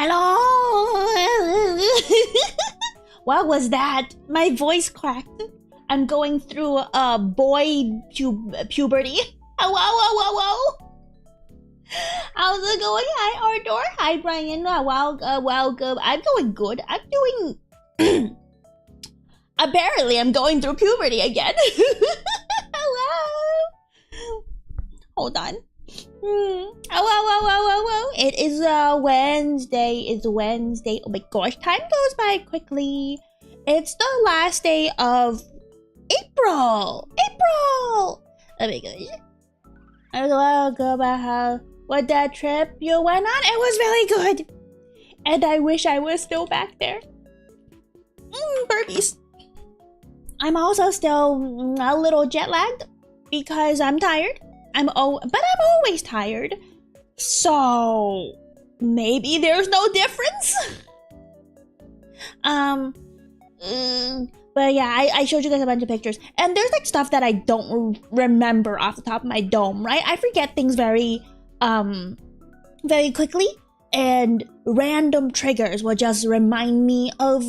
Hello. What was that? My voice cracked. I'm going through a boy puberty. Whoa. How's it going? Hi, Ardor. Hi, Brian. Welcome. I'm going good. I'm doing... Apparently, I'm going through puberty again. Hello. Hold on. Hello. It is Wednesday. It's Wednesday. Oh my gosh, time goes by quickly. It's the last day of April. Oh my gosh. I was go about what that trip you went on. It was really good. And I wish I was still back there. Burpees. I'm also still a little jet lagged because I'm tired. But I'm always tired. So maybe there's no difference. But yeah, I showed you guys a bunch of pictures, and there's like stuff that I don't remember off the top of my dome, right? I forget things very quickly, and random triggers will just remind me of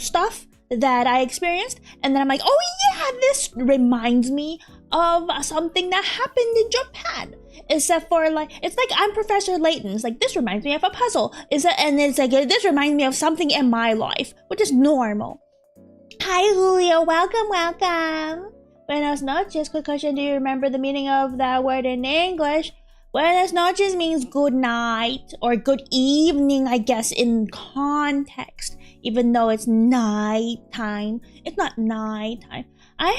stuff that I experienced, and then I'm like, oh yeah, this reminds me of something that happened in Japan. Except for like, it's like I'm Professor Layton. It's like, this reminds me of a puzzle. And it's like, this reminds me of something in my life, which is normal. Hi Julio, welcome. Buenas noches. Quick question, do you remember the meaning of that word in English? Buenas noches means good night or good evening, I guess, in context. Even though it's nighttime, it's not nighttime. I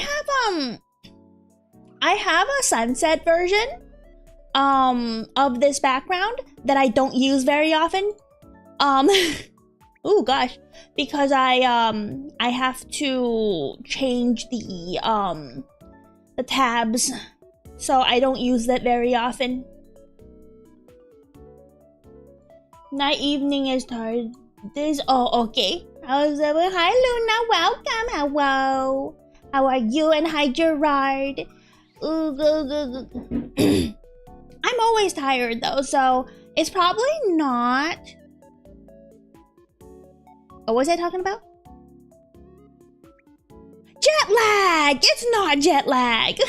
have a sunset version of this background that I don't use very often. Oh gosh, because I have to change the tabs, so I don't use that very often. Night evening is tired. Oh, okay. Hi Luna, welcome. Hello. How are you? And hi Gerard. I'm always tired though, so it's probably not... What was I talking about? Jet lag! It's not jet lag!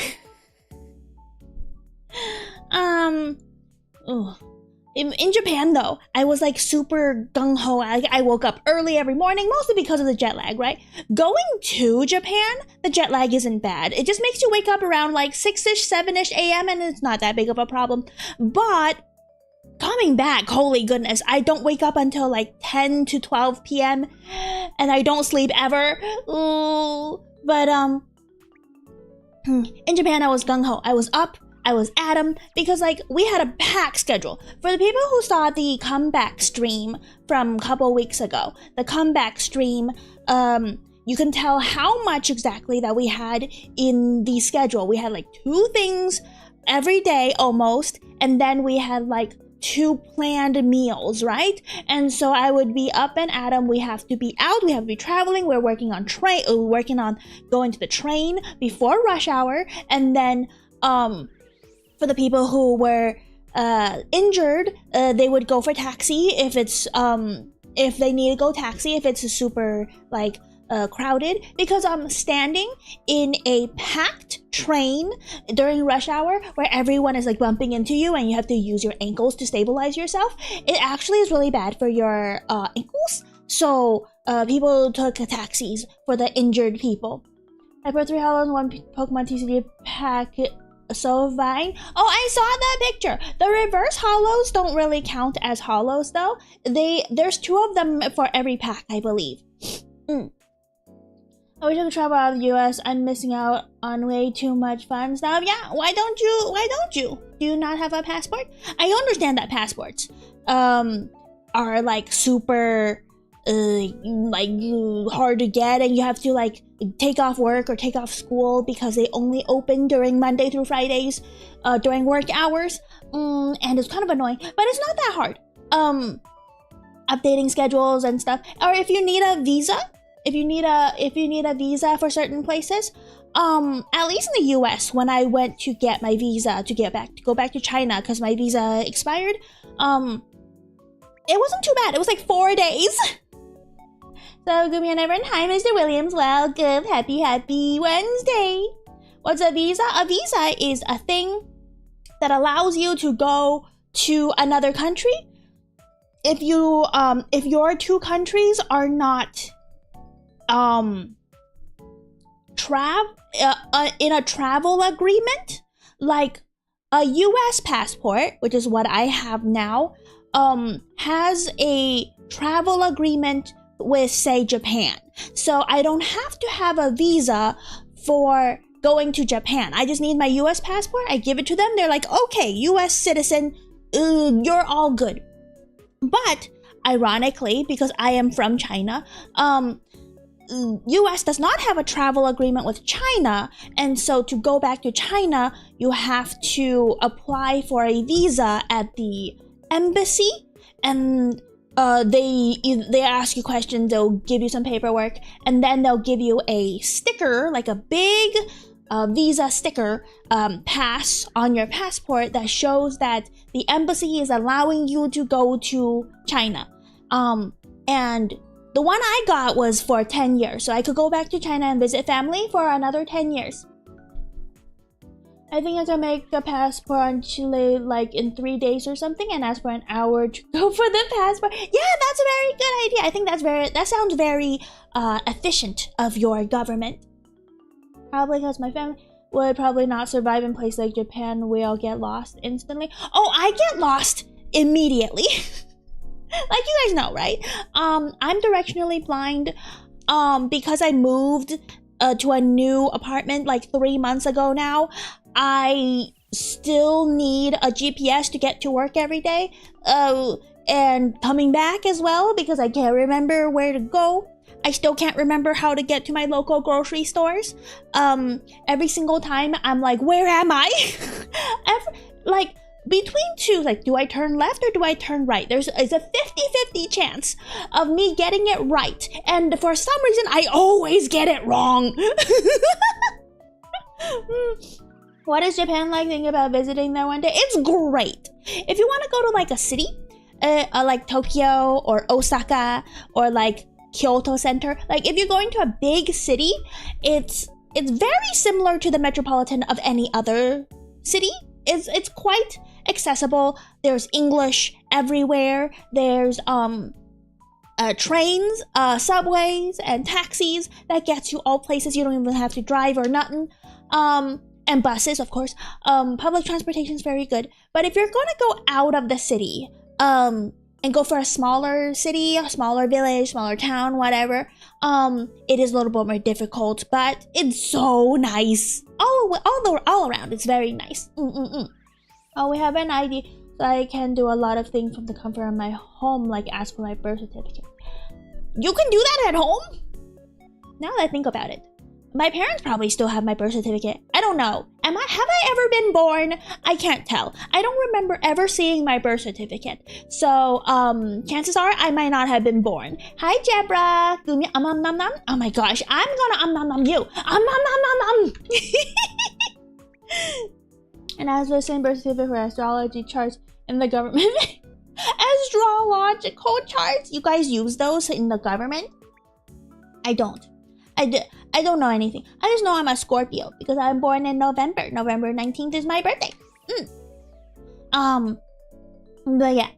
In Japan though, I was like super gung-ho. I woke up early every morning, mostly because of the jet lag, right? Going to Japan, the jet lag isn't bad. It just makes you wake up around like 6-ish, 7-ish a.m. and it's not that big of a problem. But coming back, holy goodness, I don't wake up until like 10 to 12 p.m. and I don't sleep ever. Ooh. But in Japan, I was gung-ho. I was up. I was at 'em because like we had a packed schedule. For the people who saw the comeback stream from a couple weeks ago, the comeback stream, you can tell how much exactly that we had in the schedule. We had like 2 things every day almost, and then we had like 2 planned meals, right? And so I would be up and at 'em. We have to be out, we have to be traveling, we're working on going to the train before rush hour, and then for the people who were injured, they would go for taxi if it's if they need to go taxi if it's a super like crowded, because standing in a packed train during rush hour where everyone is like bumping into you and you have to use your ankles to stabilize yourself, it actually is really bad for your ankles. So people took taxis for the injured people. I put 3 hollows, 1 Pokemon TCG pack. So fine. Oh, I saw that picture. The reverse hollows don't really count as hollows though. There's 2 of them for every pack, I believe. I wish I could travel out of the US. I'm missing out on way too much fun stuff. Yeah, why don't you? Do you not have a passport? I understand that passports are like super like hard to get, and you have to like take off work or take off school because they only open during Monday through Fridays during work hours, and it's kind of annoying, but it's not that hard. Updating schedules and stuff, or if you need a visa for certain places, at least in the US, when I went to get my visa to go back to China because my visa expired, it wasn't too bad. It was like 4 days. So, Guumi and Everett, hi, Mr. Williams. Welcome. Happy Wednesday. What's a visa? A visa is a thing that allows you to go to another country if your two countries are not in a travel agreement. Like a US passport, which is what I have now, has a travel agreement with, say, Japan. So I don't have to have a visa for going to Japan. I just need my US passport. I give it to them. They're like, okay, US citizen, you're all good. But ironically, because I am from China, US does not have a travel agreement with China, and so to go back to China, you have to apply for a visa at the embassy, and they ask you questions, they'll give you some paperwork, and then they'll give you a sticker, like a big visa sticker pass on your passport that shows that the embassy is allowing you to go to China. And the one I got was for 10 years, so I could go back to China and visit family for another 10 years. I think I can make a passport on Chile like in 3 days or something and ask for an hour to go for the passport. Yeah, that's a very good idea. I think that sounds very efficient of your government. Probably because my family would probably not survive in places like Japan. We all get lost instantly. Oh, I get lost immediately. Like you guys know, right? I'm directionally blind because I moved to a new apartment like 3 months ago now. I still need a GPS to get to work every day, and coming back as well because I can't remember where to go. I still can't remember how to get to my local grocery stores. Every single time I'm like, where am I? Between two, like, do I turn left or do I turn right? There's a 50-50 chance of me getting it right. And for some reason, I always get it wrong. What is Japan like? Thinking about visiting there one day? It's great. If you want to go to like a city, like Tokyo or Osaka or like Kyoto Center, like if you're going to a big city, it's very similar to the metropolitan of any other city. It's quite accessible. There's English everywhere. There's trains, subways, and taxis that gets you all places. You don't even have to drive or nothing. And buses, of course. Public transportation is very good. But if you're gonna go out of the city, and go for a smaller city, a smaller village, smaller town, whatever, it is a little bit more difficult, but it's so nice. All around, it's very nice. Oh, we have an ID, so I can do a lot of things from the comfort of my home, like ask for my birth certificate. You can do that at home? Now that I think about it. My parents probably still have my birth certificate. I don't know. Have I ever been born? I can't tell. I don't remember ever seeing my birth certificate. So, chances are I might not have been born. Hi, Jebra. Guumi, nom nom. Oh my gosh, I'm gonna nom nom you. Nom. And as the same birth certificate for astrology charts in the government. Astrological charts? You guys use those in the government? I don't. I don't know anything. I just know I'm a Scorpio because I'm born in November. November 19th is my birthday. But yeah.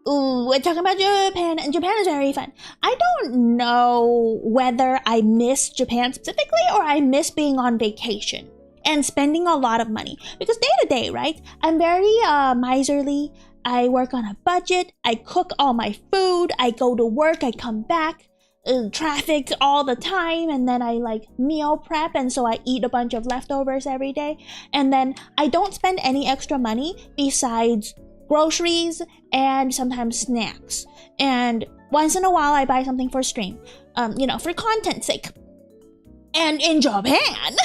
Ooh, we're talking about Japan, and Japan is very fun. I don't know whether I miss Japan specifically or I miss being on vacation and spending a lot of money. Because day to day, right? I'm very miserly. I work on a budget. I cook all my food. I go to work. I come back. Traffic all the time, and then I like meal prep, and so I eat a bunch of leftovers every day, and then I don't spend any extra money besides groceries and sometimes snacks, and once in a while I buy something for stream, for content's sake. And in Japan,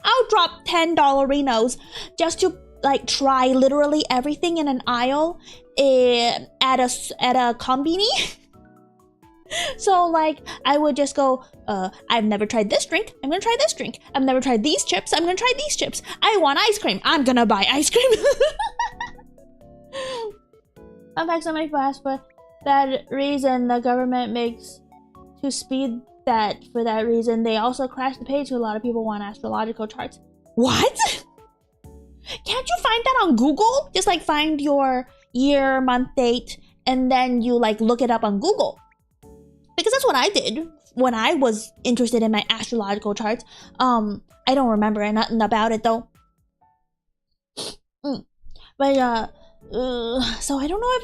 I'll drop $10 just to like try literally everything in an aisle at a konbini. So like I would just go, I've never tried this drink, I'm gonna try this drink. I've never tried these chips, I'm gonna try these chips. I want ice cream, I'm gonna buy ice cream. In fact, so many people ask for that reason the government makes to speed that. For that reason, they also crash the page. So a lot of people want astrological charts. What? Can't you find that on Google? Just like find your year, month, date, and then you like look it up on Google. Because that's what I did when I was interested in my astrological charts. I don't remember nothing about it though. But so I don't know if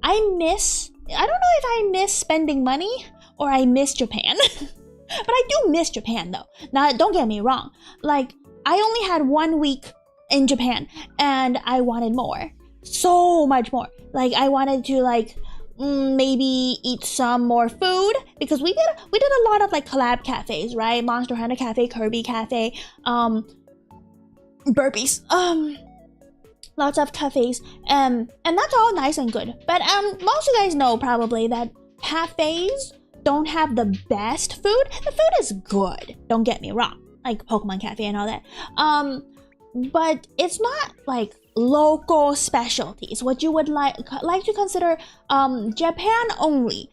I don't know if I miss spending money or I miss Japan. But I do miss Japan though. Now don't get me wrong. Like I only had 1 week in Japan and I wanted more. So much more. Like I wanted to like maybe eat some more food because we did a lot of like collab cafes, right? Monster Hunter Cafe, Kirby Cafe, burpees, lots of cafes, and that's all nice and good. But most of you guys know probably that cafes don't have the best food. The food is good, don't get me wrong, like Pokemon Cafe and all that. But it's not like local specialties, what you would like to consider Japan only.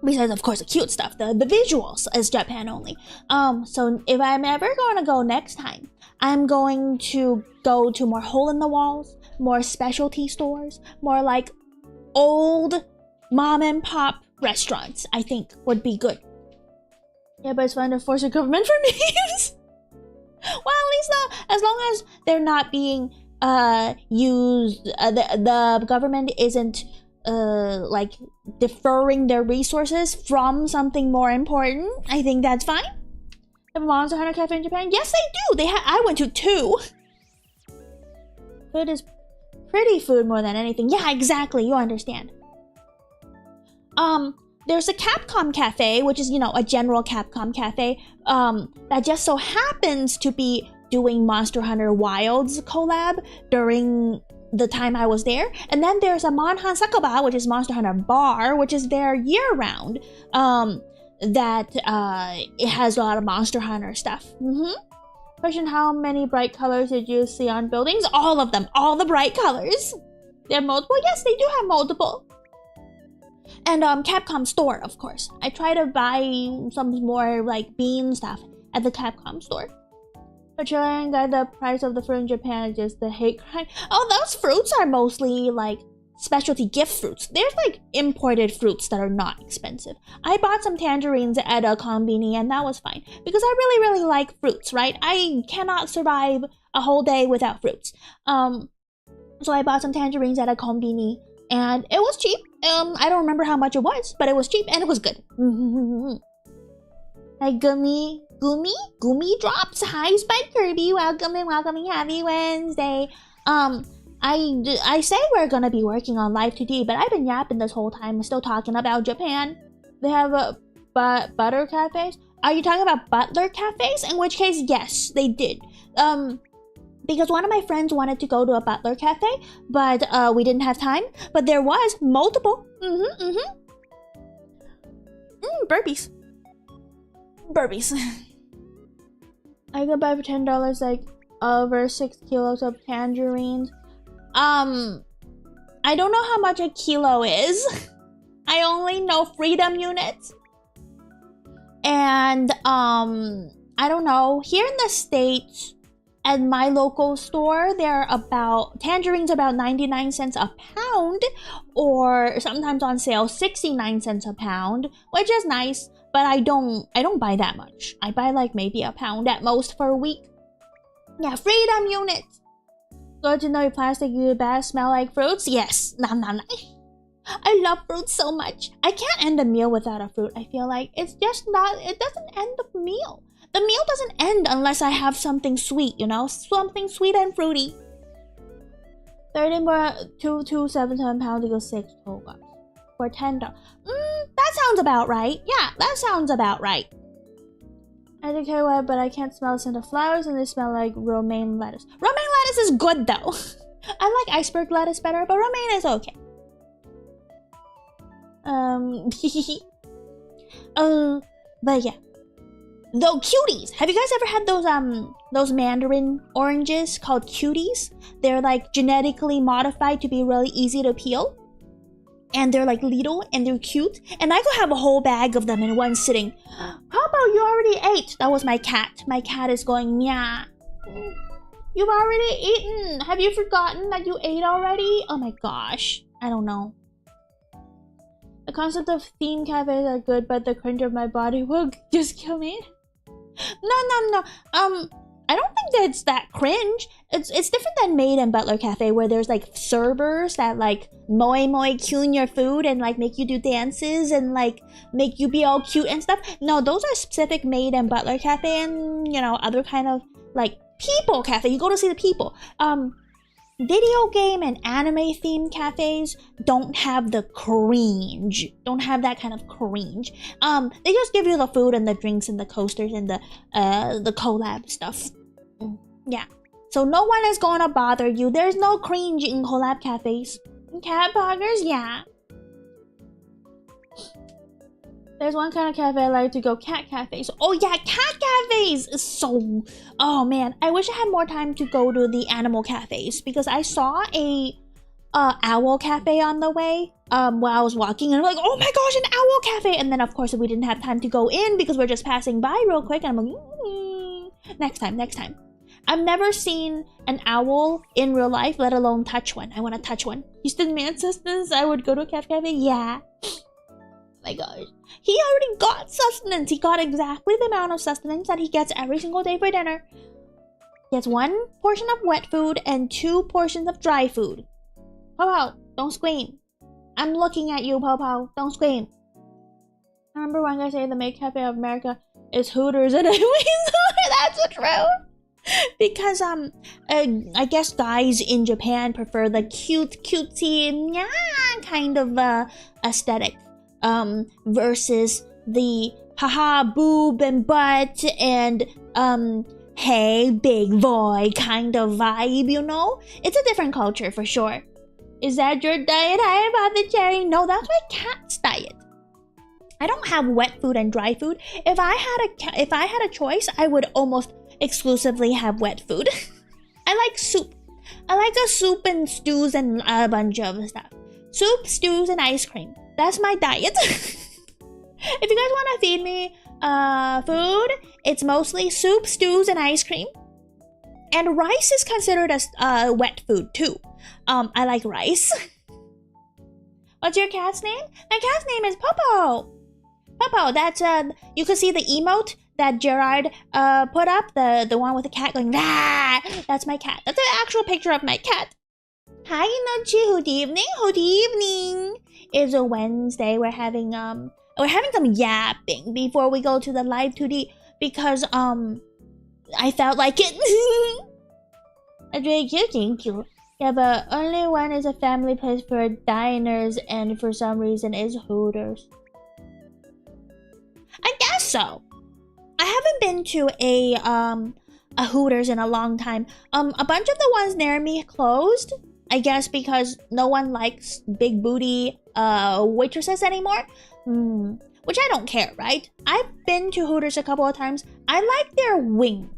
Besides of course the cute stuff, the visuals is Japan only. So if I'm ever going to go next time, I'm going to go to more hole in the walls, more specialty stores, more like old mom and pop restaurants. I think would be good. Yeah, but it's fine to force the government for memes. Well, at least not as long as they're not being used. The government isn't like deferring their resources from something more important. I think that's fine. The Monster Hunter Cafe in Japan? Yes, they do. I went to 2. Food is pretty food more than anything. Yeah, exactly. You understand. There's a Capcom Cafe, which is, you know, a general Capcom Cafe, that just so happens to be doing Monster Hunter Wilds collab during the time I was there. And then there's a Monhan Sakaba, which is Monster Hunter Bar, which is there year-round, that it has a lot of Monster Hunter stuff. Question, how many bright colors did you see on buildings? All of them, all the bright colors. They have multiple? Yes, they do have multiple. And Capcom store, of course. I try to buy some more like bean stuff at the Capcom store. But showing that the price of the fruit in Japan is just the hate crime. Oh, those fruits are mostly like specialty gift fruits. There's like imported fruits that are not expensive. I bought some tangerines at a konbini and that was fine. Because I really like fruits, right? I cannot survive a whole day without fruits. So I bought some tangerines at a konbini. And it was cheap. I don't remember how much it was, but it was cheap and it was good. Hey, Guumi drops. Hi, Spike Kirby. Welcome and happy Wednesday. I say we're gonna be working on Live2d, but I've been yapping this whole time, still talking about Japan. They have butter cafes. Are you talking about butler cafes? In which case, yes, they did. Because one of my friends wanted to go to a butler cafe, but we didn't have time. But there was multiple. Burpees. I could buy for $10 like over 6 kilos of tangerines. I don't know how much a kilo is. I only know freedom units. And I don't know. Here in the States, at my local store, they're about tangerines about 99 cents a pound, or sometimes on sale 69 cents a pound, which is nice, but I don't buy that much. I buy like maybe a pound at most for a week. Yeah, freedom units. Good to know your plastic bags smell like fruits. Yes, nom. I love fruits so much. I can't end a meal without a fruit. I feel like it doesn't end the meal. The meal doesn't end unless I have something sweet, you know? Something sweet and fruity. 30 more 277 pounds equals 6 kilograms. For $10. That sounds about right. Yeah, that sounds about right. I don't care what, but I can't smell the scent of flowers and they smell like romaine lettuce. Romaine lettuce is good though. I like iceberg lettuce better, but romaine is okay. But yeah. Though cuties, have you guys ever had those mandarin oranges called cuties? They're like genetically modified to be really easy to peel. And they're like little and they're cute. And I could have a whole bag of them in one sitting. Papa, you already ate. That was my cat. My cat is going meow. You've already eaten. Have you forgotten that you ate already? Oh my gosh. I don't know. The concept of theme cafes are good, but the cringe of my body will just kill me. No. I don't think that it's that cringe. It's different than Maid and Butler Cafe, where there's like servers that like moi tune your food and like make you do dances and like make you be all cute and stuff. No, those are specific Maid and Butler Cafe and, you know, other kind of like people cafe. You go to see the people. Video game and anime themed cafes don't have the cringe. Don't have that kind of cringe. They just give you the food and the drinks and the coasters and the collab stuff. Yeah. So no one is gonna bother you. There's no cringe in collab cafes. Cat bloggers, yeah. There's one kind of cafe I like to go, cat cafes. Oh yeah, cat cafes is so... Oh man, I wish I had more time to go to the animal cafes because I saw a owl cafe on the way while I was walking and I'm like, oh my gosh, an owl cafe! And then of course we didn't have time to go in because we're just passing by real quick and I'm like, next time. I've never seen an owl in real life, let alone touch one. I want to touch one. Houston man sustenance, I would go to a cat cafe, yeah. My gosh, he already got sustenance. He got exactly the amount of sustenance that he gets every single day for dinner. He gets 1 portion of wet food and 2 portions of dry food. Popo, don't scream. I'm looking at you, Popo. Don't scream. I remember one guy saying the maid cafe of America is Hooters, and that's true. Because I guess guys in Japan prefer the cutesy kind of aesthetic. Versus the haha boob and butt and hey big boy kind of vibe, you know? It's a different culture for sure. Is that your diet? Hi about the cherry. No, that's my cat's diet. I don't have wet food and dry food. If I had a choice, I would almost exclusively have wet food. I like soup. I like a soup and stews and a bunch of stuff. Soup, stews, and ice cream. That's my diet. If you guys want to feed me food, it's mostly soup, stews, and ice cream. And rice is considered as wet food too. I like rice. What's your cat's name? My cat's name is Popo. Popo, that's you can see the emote that Gerard put up, the one with the cat going ah. That's my cat. That's an actual picture of my cat. Hi, Nochi. Good evening. Good evening. It's a Wednesday. We're having some yapping before we go to the Live2d because I felt like it. That's really cute. Thank you. Yeah, but only one is a family place for diners, and for some reason is Hooters. I guess so. I haven't been to a Hooters in a long time. A bunch of the ones near me closed. I guess because no one likes big booty waitresses anymore. Which I don't care, right? I've been to Hooters a couple of times. I like their wings.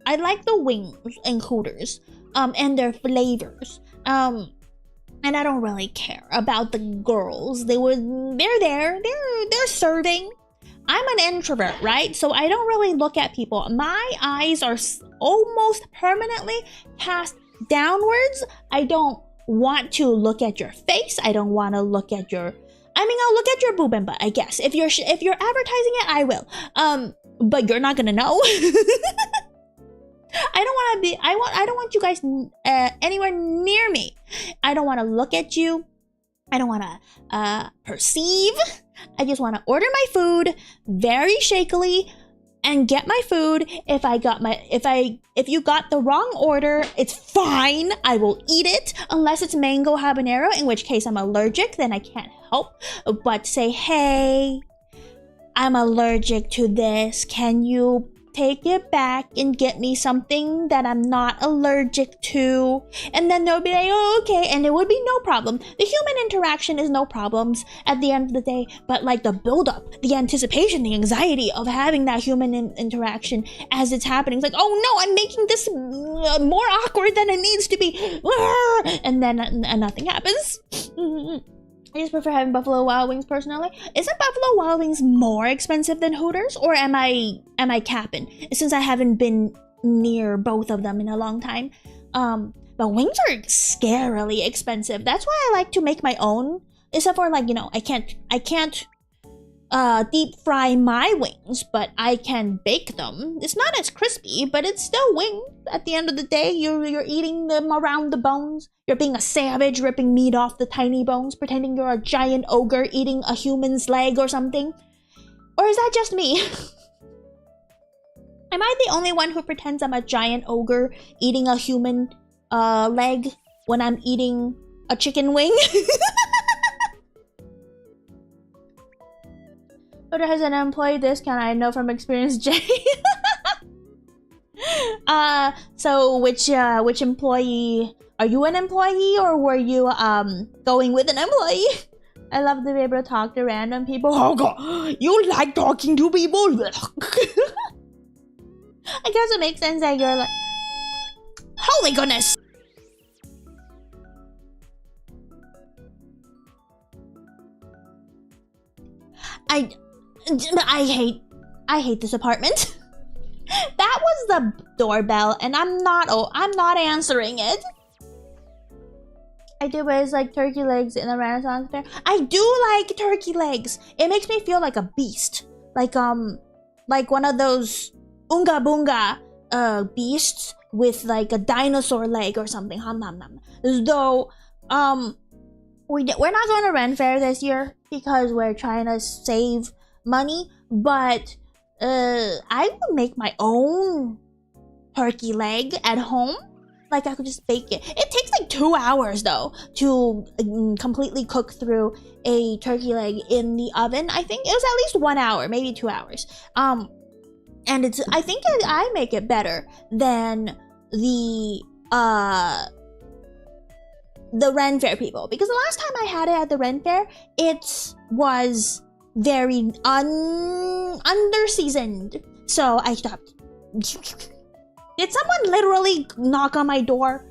I like the wings in Hooters. And their flavors. And I don't really care about the girls. They're there. They're serving. I'm an introvert, right? So I don't really look at people. My eyes are almost permanently cast downwards. I don't want to look at your face. I don't want to look at your... I mean, I'll look at your boob and butt, I guess. If you're advertising it, I will. But you're not gonna know. I don't want you guys anywhere near me. I don't want to look at you. I don't want to perceive. I just want to order my food very shakily and get my food. If you got the wrong order, it's fine. I will eat it unless it's mango habanero, in which case I'm allergic, then I can't help but say, hey, I'm allergic to this. Can you take it back and get me something that I'm not allergic to. And then they'll be like, oh, okay. And it would be no problem. The human interaction is no problems at the end of the day. But like the buildup, the anticipation, the anxiety of having that human interaction as it's happening. It's like, oh no, I'm making this more awkward than it needs to be. And then nothing happens. I just prefer having Buffalo Wild Wings personally. Isn't Buffalo Wild Wings more expensive than Hooters, or am I capping? Since I haven't been near both of them in a long time. But wings are scarily expensive. That's why I like to make my own. Except for like, you know, I can't deep fry my wings, but I can bake them. It's not as crispy, but it's still wings. At the end of the day, you're eating them around the bones. You're being a savage, ripping meat off the tiny bones, pretending you're a giant ogre eating a human's leg or something. Or is that just me? Am I the only one who pretends I'm a giant ogre eating a human leg when I'm eating a chicken wing? But has an employee discount, I know from experience, Jay. So which employee? Are you an employee or were you going with an employee? I love to be able to talk to random people. Oh god, you like talking to people? I guess it makes sense that you're like, holy goodness. I hate this apartment. That was the doorbell, and I'm not answering it. I do, but it's like turkey legs in a Renaissance fair. I do like turkey legs. It makes me feel like a beast, like one of those Unga Bunga beasts with like a dinosaur leg or something. Hum hum hum. As though we're not going to Ren Fair this year because we're trying to save money, but I would make my own turkey leg at home. Like I could just bake it. It takes like 2 hours though to completely cook through a turkey leg in the oven. I think it was at least 1 hour, maybe 2 hours. And I think I make it better than the Ren Fair people, because the last time I had it at the Ren Fair, it was very under-seasoned. So I stopped. Did someone literally knock on my door?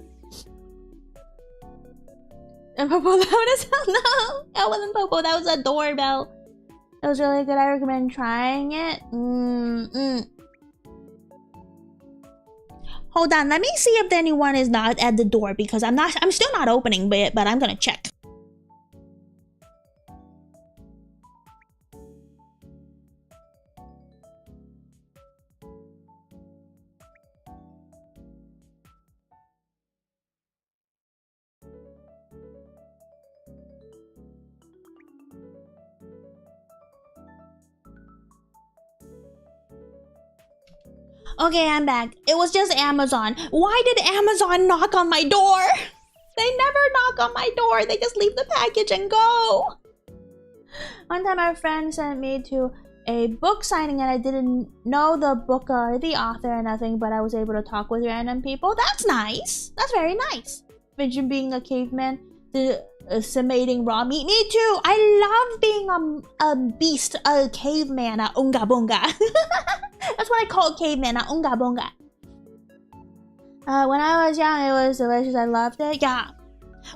And Popo, that was no, that wasn't Popo, that was a doorbell. That was really good. I recommend trying it. Hold on, let me see if anyone is not at the door, because I'm still not opening it, but I'm gonna check. Okay, I'm back. It was just Amazon. Why did Amazon knock on my door? They never knock on my door. They just leave the package and go. One time our friend sent me to a book signing and I didn't know the book or the author or nothing, but I was able to talk with random people. That's nice. That's very nice. Imagine being a caveman, summating raw meat. Me too. I love being a beast, a caveman, a unga bunga. That's what I call caveman, a unga bunga. When I was young, it was delicious. I loved it. Yeah.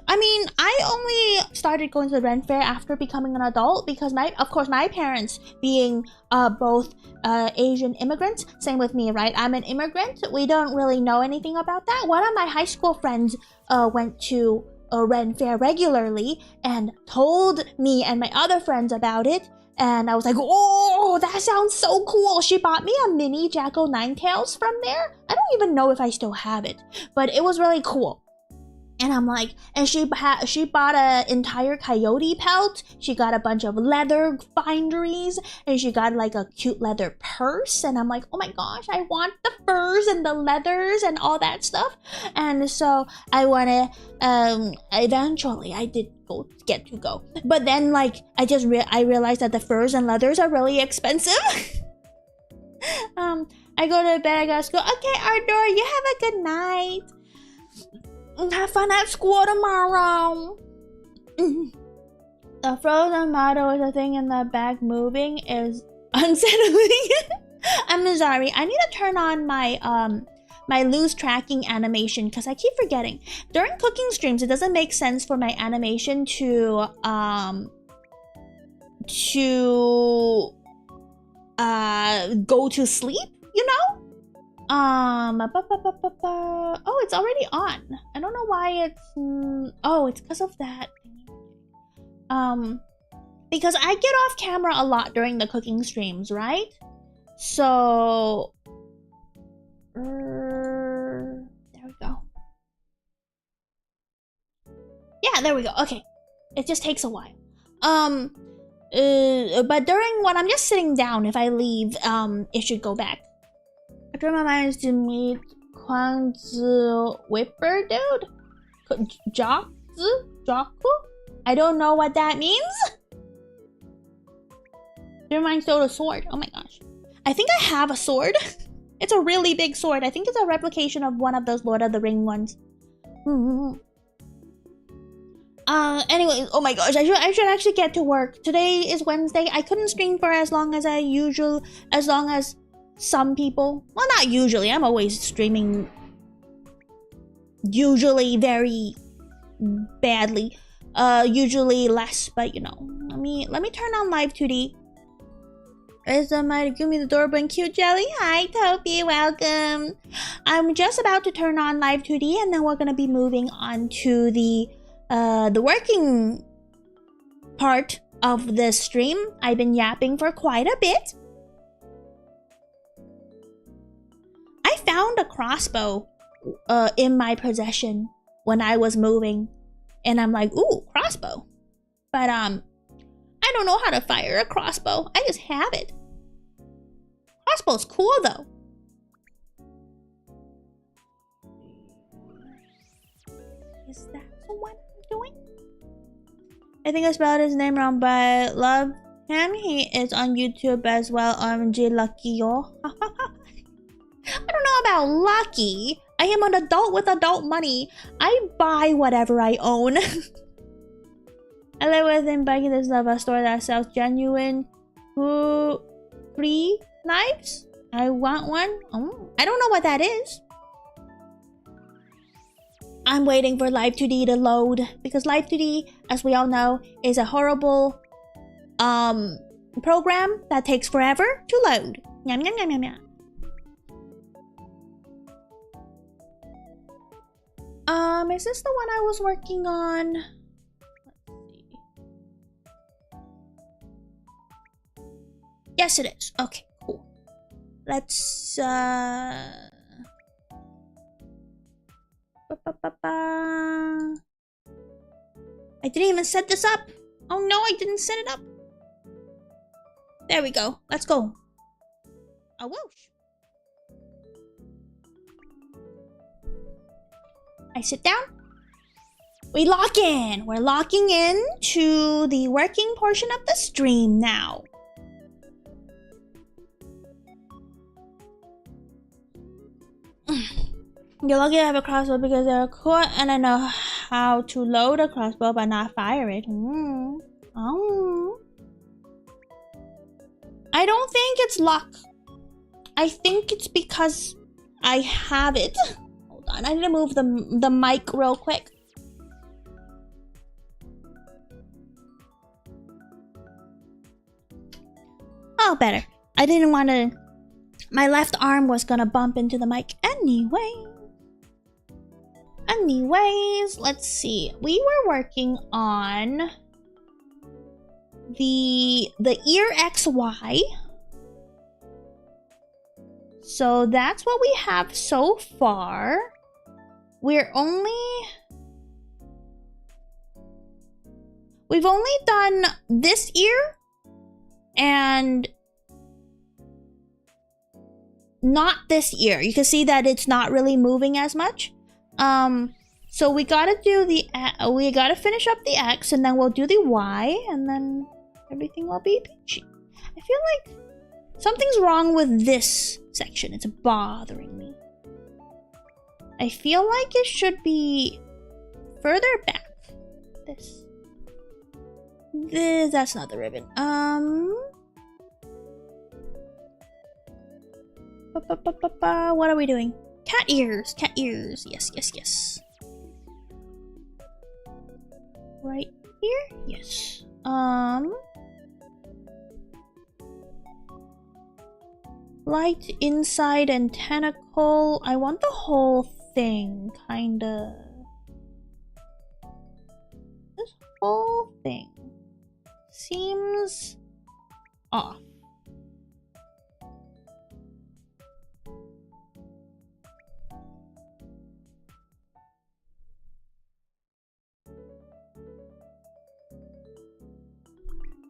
I mean, I only started going to the Ren Fair after becoming an adult because of course, my parents being both Asian immigrants. Same with me, right? I'm an immigrant. We don't really know anything about that. One of my high school friends went to a Ren Fair regularly and told me and my other friends about it. And I was like, oh, that sounds so cool. She bought me a mini Jack-o'-9-tails from there. I don't even know if I still have it, but it was really cool. And I'm like, and she bought an entire coyote pelt. She got a bunch of leather binderies, and she got like a cute leather purse. And I'm like, oh my gosh, I want the furs and the leathers and all that stuff. And so I want to, eventually I did get to go. But then like, I realized that the furs and leathers are really expensive. I go to bed, I go to school. Okay, Ardor, you have a good night. Have fun at school tomorrow. The frozen model is a thing in the back moving is unsettling. I'm sorry. I need to turn on my my lose tracking animation because I keep forgetting. During cooking streams, it doesn't make sense for my animation to go to sleep, you know? Oh, it's already on. I don't know why it's oh, it's because of that. Because I get off camera a lot during the cooking streams, right? So there we go. Yeah, there we go. Okay. It just takes a while. But during when I'm just sitting down, if I leave, it should go back. I try my mind to meet Kwanzi Whipper dude? Jaku? I don't know what that means. Never mind, stole a sword. Oh my gosh. I think I have a sword. It's a really big sword. I think it's a replication of one of those Lord of the Ring ones. Anyway, oh my gosh, I should actually get to work. Today is Wednesday. I couldn't stream for as long as some people. Well, not usually. I'm always streaming. Usually very badly. Usually less, but you know. Let me turn on Live2d. Is my Guumi adorable and cute jelly? Hi, Topi, welcome. I'm just about to turn on Live2d, and then we're gonna be moving on to the working part of the stream. I've been yapping for quite a bit. I found a crossbow in my possession when I was moving, and I'm like, ooh, crossbow. But I don't know how to fire a crossbow. I just have it. Crossbow's cool though. Is that what I'm doing? I think I spelled his name wrong, but love him. He is on YouTube as well. OMG, lucky yo. I don't know about lucky. I am an adult with adult money. I buy whatever I own. I live within biking this love a store that sells genuine free knives. I want one. Oh, I don't know what that is. I'm waiting for Live2d to load because Live2d, as we all know, is a horrible program that takes forever to load. Yum yum yum yum yum. Is this the one I was working on? Yes, it is. Okay, cool. Let's I didn't even set this up. Oh no, I didn't set it up. There we go. Let's go. A whoosh. I sit down. We lock in. We're locking in to the working portion of the stream now. You're lucky I have a crossbow because they're cool and I know how to load a crossbow but not fire it. Oh. I don't think it's luck. I think it's because I have it. Hold on, I need to move the mic real quick. Oh, better. I didn't want to... My left arm was gonna bump into the mic Anyways, let's see. We were working on the ear XY. So that's what we have so far. We've only done this ear and not this ear. You can see that it's not really moving as much. So we gotta do we gotta finish up the X and then we'll do the Y and then everything will be peachy. I feel like Something's wrong with this section. It's bothering me. I feel like it should be further back. That's not the ribbon. What are we doing? Cat ears. Cat ears. Yes, yes, yes. Right here? Yes. Light inside and tentacle. I want the whole thing, kinda. This whole thing seems off.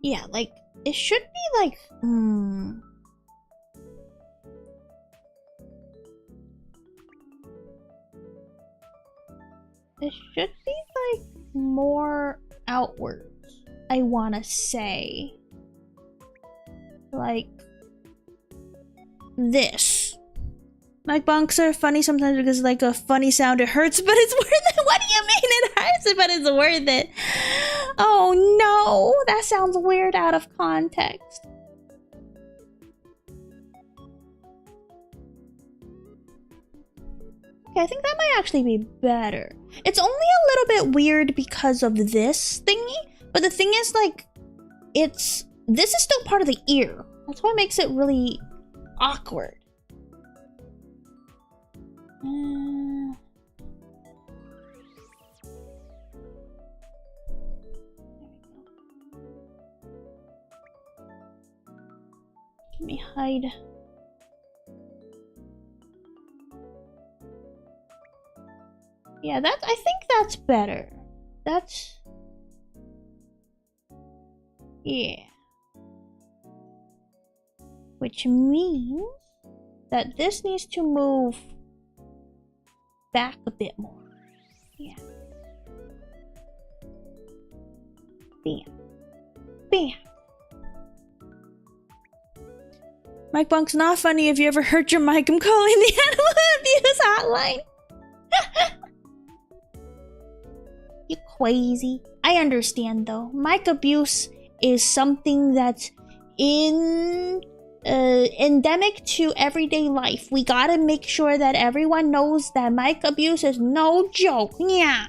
Yeah, like, it should be like, it should be like more outwards, I wanna say. Like this. Like bunks are funny sometimes because like a funny sound, it hurts, but it's worth it. What do you mean it hurts, but it's worth it? Oh no, that sounds weird out of context. Okay, I think that might actually be better. It's only a little bit weird because of this thingy, but the thing is, like, this is still part of the ear. That's what makes it really awkward. Let me hide. Yeah, I think that's better. Yeah. Which means that this needs to move back a bit more. Yeah. Bam. Bam. Mike Bunk's not funny. If you ever hurt your mic, I'm calling the animal abuse hotline. You crazy. I understand though. Mic abuse is something that's endemic to everyday life. We gotta make sure that everyone knows that mic abuse is no joke. Yeah.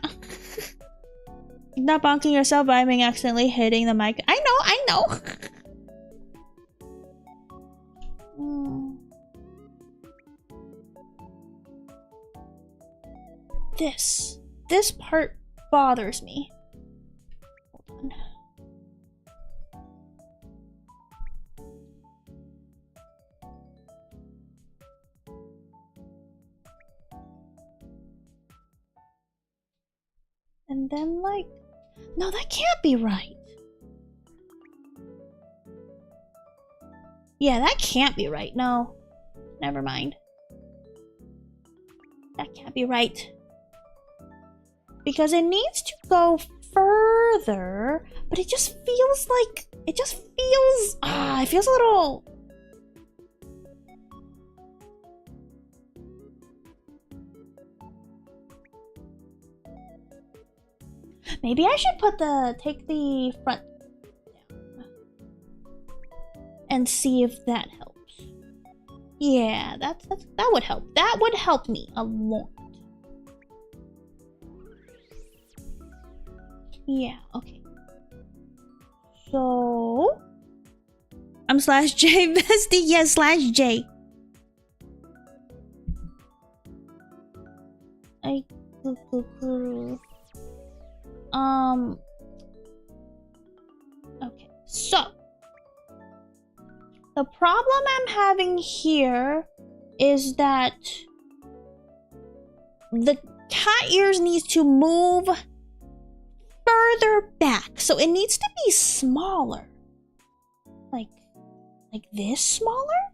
Not bonking yourself by being accidentally hitting the mic. I know. This part bothers me. Hold on. And then like, no, that can't be right. Yeah, that can't be right. No, never mind. That can't be right. Because it needs to go further, but it just feels like, it feels a little... Maybe I should take the front down and see if that helps. Yeah, that would help. That would help me a lot. Yeah, okay. So I'm /J bestie, yes, /J. Okay, so the problem I'm having here is that the cat ears needs to move further back, so it needs to be smaller. Like this smaller?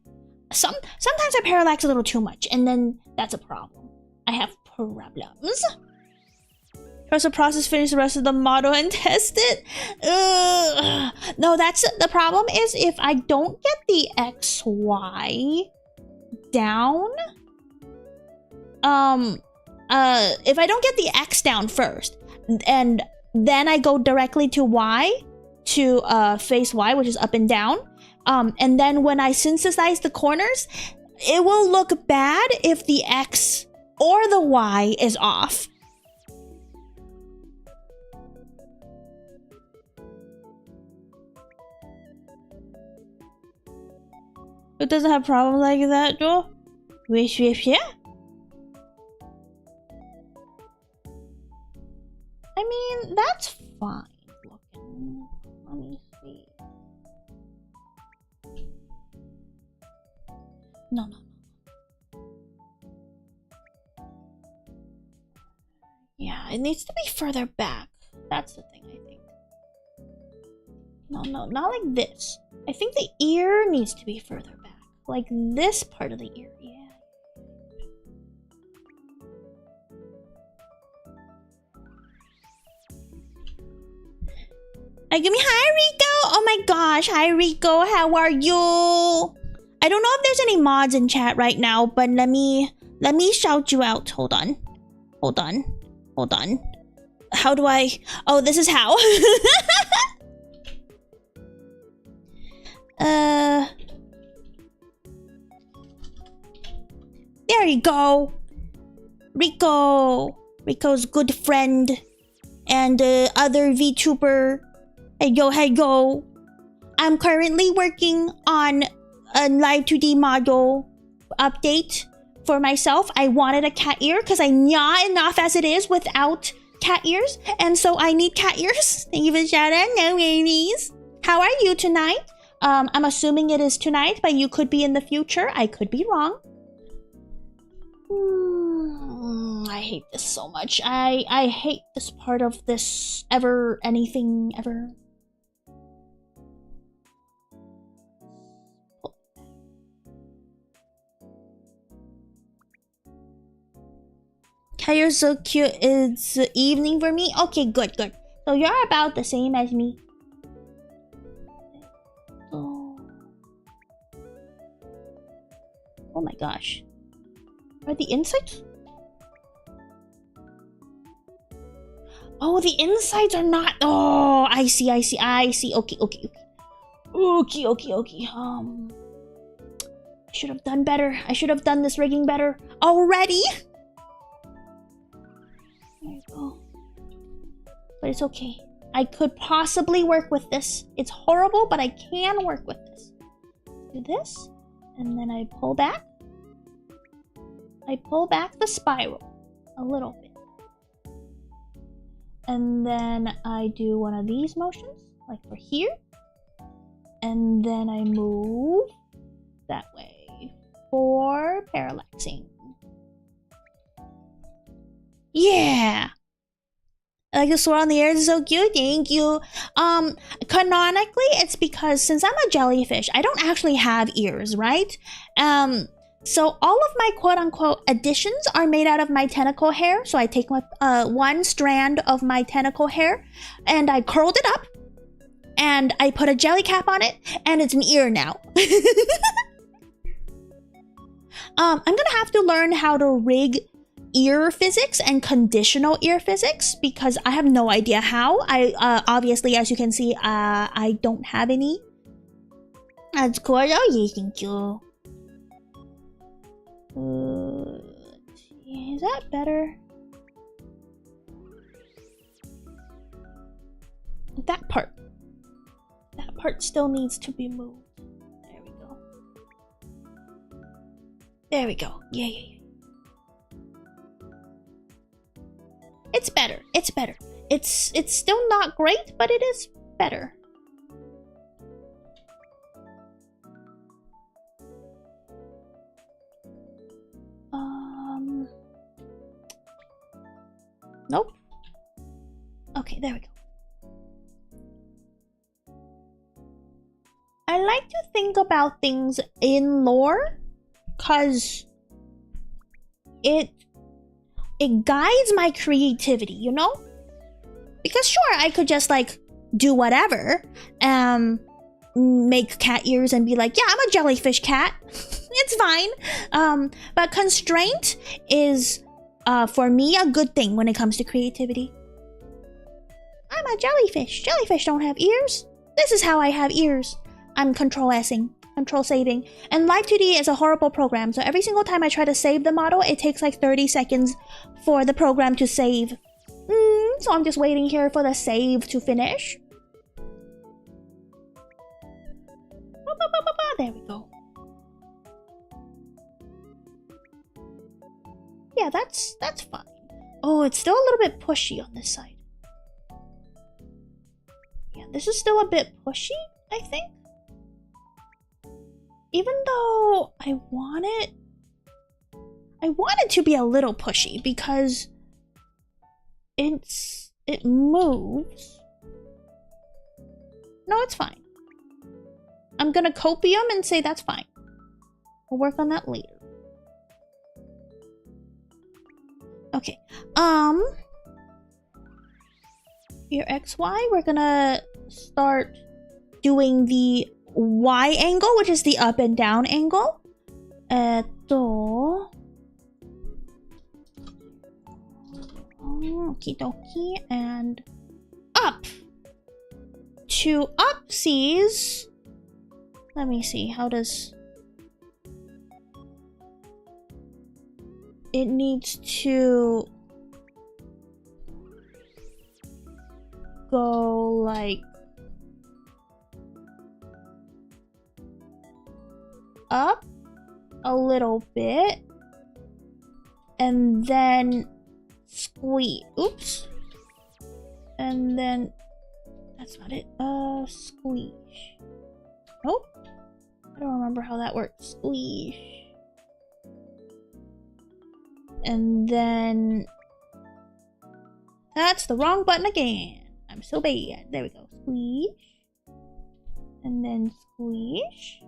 Sometimes I parallax a little too much, and then that's a problem. I have problems. Trust the process, finish the rest of the model, and test it. No, that's the problem. Is if I don't get the XY down, if I don't get the X down first, and then I go directly to Y, to face Y, which is up and down, and then when I synthesize the corners, it will look bad if the X or the Y is off. It doesn't have problems like that, though. Wish, yeah. I mean, that's fine looking. Let me see. No. Yeah, it needs to be further back. That's the thing, I think. No, not like this. I think the ear needs to be further back. Like this part of the ear, yeah. Hi, Rico! Oh my gosh, hi Rico, how are you? I don't know if there's any mods in chat right now, but let me shout you out. Hold on. How do I... Oh, this is how. There you go. Rico's good friend. And other VTuber. Hey yo. I'm currently working on a Live2d model update for myself. I wanted a cat ear because I yaw enough as it is without cat ears. And so I need cat ears. Thank you for shout out. No worries. How are you tonight? I'm assuming it is tonight, but you could be in the future. I could be wrong. I hate this so much. I hate this part of this anything ever. Hey, you're so cute. It's evening for me. Okay, good. So you're about the same as me. Oh my gosh. Are the insides? Oh, the insides are not. Oh, I see. Okay. I should have done better. I should have done this rigging better already. There you go. But it's okay. I could possibly work with this. It's horrible, but I can work with this. Do this, and then I pull back. I pull back the spiral a little bit. And then I do one of these motions, like for here. And then I move that way for parallaxing. Yeah! I like the swirl on the ears is so cute. Thank you. Canonically, it's because since I'm a jellyfish, I don't actually have ears, right? So all of my quote-unquote additions are made out of my tentacle hair. So I take my, one strand of my tentacle hair and I curled it up and I put a jelly cap on it and it's an ear now. I'm gonna have to learn how to rig ear physics and conditional ear physics because I have no idea how. I obviously, as you can see, I don't have any. That's cool. Oh yeah, thank you. Is that better? That part still needs to be moved. There we go. Yeah. It's better. It's still not great, but it is better. Nope. Okay, there we go. I like to think about things in lore, cause it guides my creativity, you know? Because sure, I could just like do whatever, make cat ears and be like, yeah, I'm a jellyfish cat. It's fine. But constraint is, for me, a good thing when it comes to creativity. I'm a jellyfish. Jellyfish don't have ears. This is how I have ears. I'm control-S-ing, control-saving. And Live2d is a horrible program, so every single time I try to save the model, it takes like 30 seconds for the program to save. So I'm just waiting here for the save to finish. There we go. Yeah, that's fine. Oh, it's still a little bit pushy on this side. Yeah, this is still a bit pushy, I think. Even though I want it to be a little pushy because it moves. No, it's fine. I'm gonna copium and say that's fine. We'll work on that later. Okay. Your XY, we're gonna start doing the Y angle, which is the up and down angle. Okie dokie, and up. To upsies. Let me see, how does... It needs to go like up a little bit and then squeeze. Oops. And then that's not it. Squeeze. Nope. I don't remember how that works. Squeeze. And then that's the wrong button again. I'm so bad. There we go. Squeeze. And then squeeze.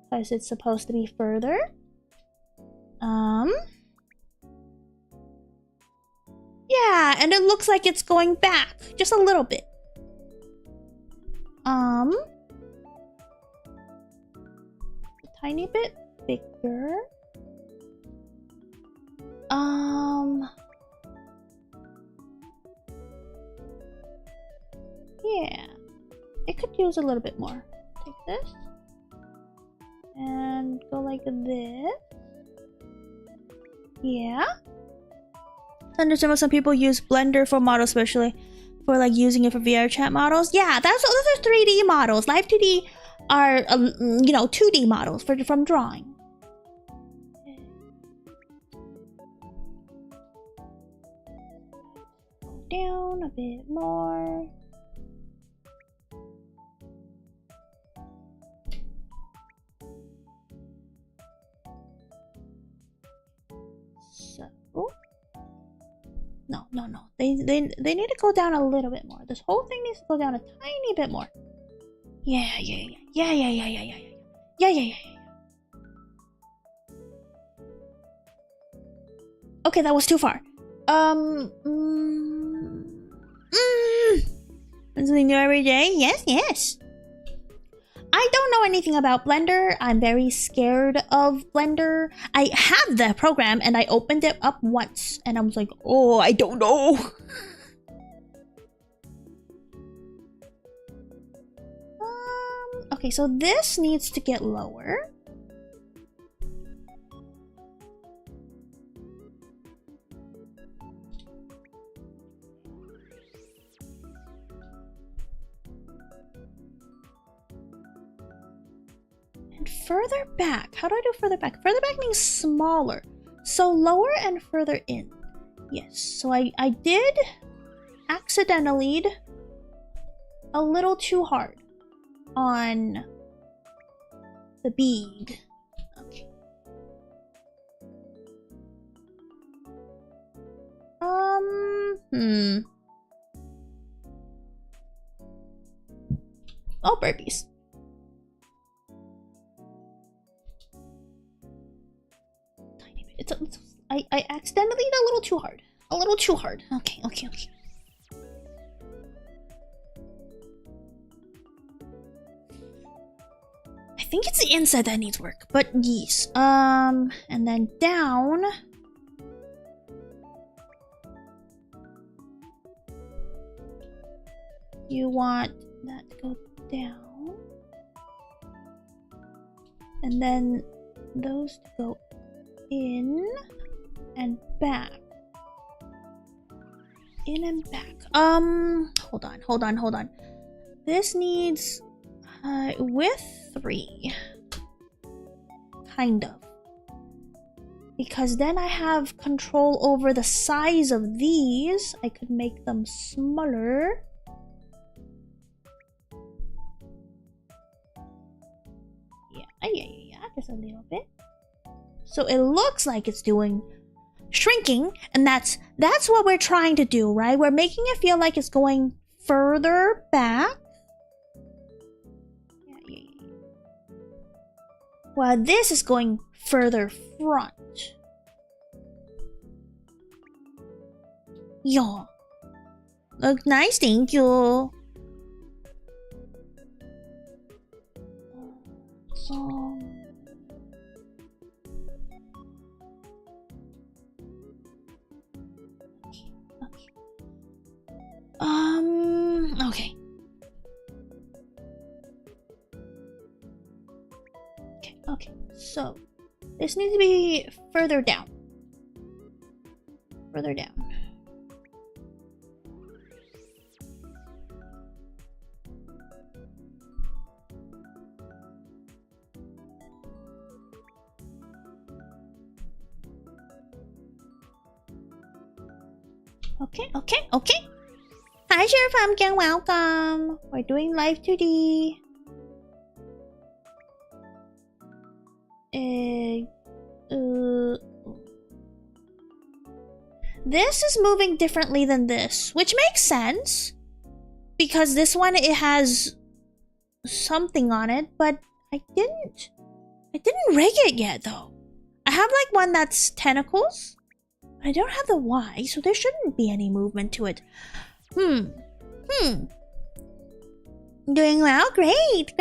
Because it's supposed to be further. Yeah, and it looks like it's going back. Just a little bit. A tiny bit bigger. Yeah. It could use a little bit more. Take this. And go like this. Yeah. I understand some people use Blender for models, especially for like using it for VR chat models. Yeah, those are 3D models. Live2d are, you know, 2D models from drawing. Go down a bit more. No. They need to go down a little bit more. This whole thing needs to go down a tiny bit more. Yeah. Okay, that was too far. Something new every day? Yes. I don't know anything about Blender. I'm very scared of Blender. I have the program and I opened it up once and I was like, oh, I don't know. Okay, so this needs to get lower. Further back. How do I do further back? Further back means smaller. So lower and further in. Yes. So I did accidentally a little too hard on the bead. Okay. Oh, burpees. I accidentally did a little too hard. Okay. think it's the inside that needs work, but yes. And then down. You want that to go down. And then those to go in and back. In and back. Hold on. This needs width 3. Kind of. Because then I have control over the size of these. I could make them smaller. Yeah, just a little bit. So it looks like it's doing shrinking, and that's what we're trying to do, right? We're making it feel like it's going further back. Yeah. While this is going further front. Yeah. Look nice, thank you. So okay. Okay. So this needs to be further down. Further down. Okay. Hi, Sheriff Pumpkin, welcome. We're doing Live2d. This is moving differently than this, which makes sense. Because this one, it has something on it, but I didn't rig it yet, though. I have like one that's tentacles. I don't have the Y, so there shouldn't be any movement to it. Doing well? Great.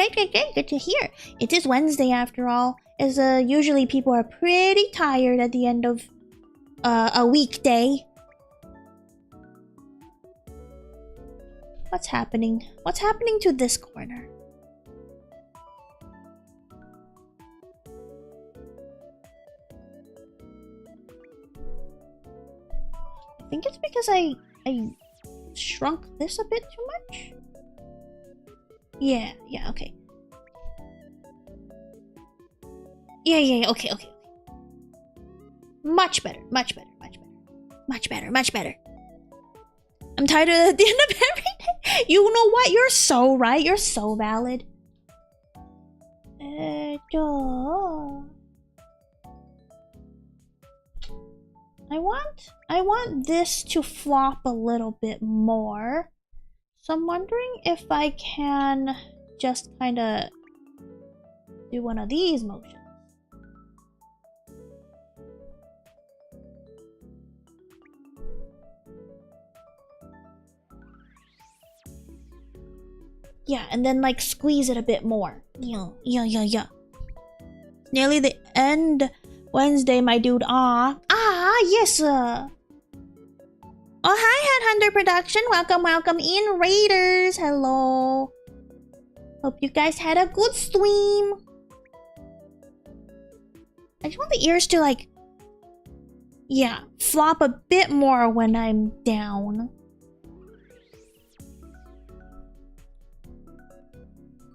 Good to hear. It is Wednesday after all, as usually people are pretty tired at the end of a weekday. What's happening? What's happening to this corner? I think it's because I shrunk this a bit too much. Yeah, okay. Yeah, okay. Much better. I'm tired at the end of every day. You know what? You're so right. You're so valid. I want this to flop a little bit more. So I'm wondering if I can just kind of do one of these motions. Yeah, and then like squeeze it a bit more. Yeah. Nearly the end Wednesday, my dude. Yes. Oh, hi, Headhunter Production. Welcome in, Raiders. Hello. Hope you guys had a good stream. I just want the ears to like, yeah, flop a bit more when I'm down.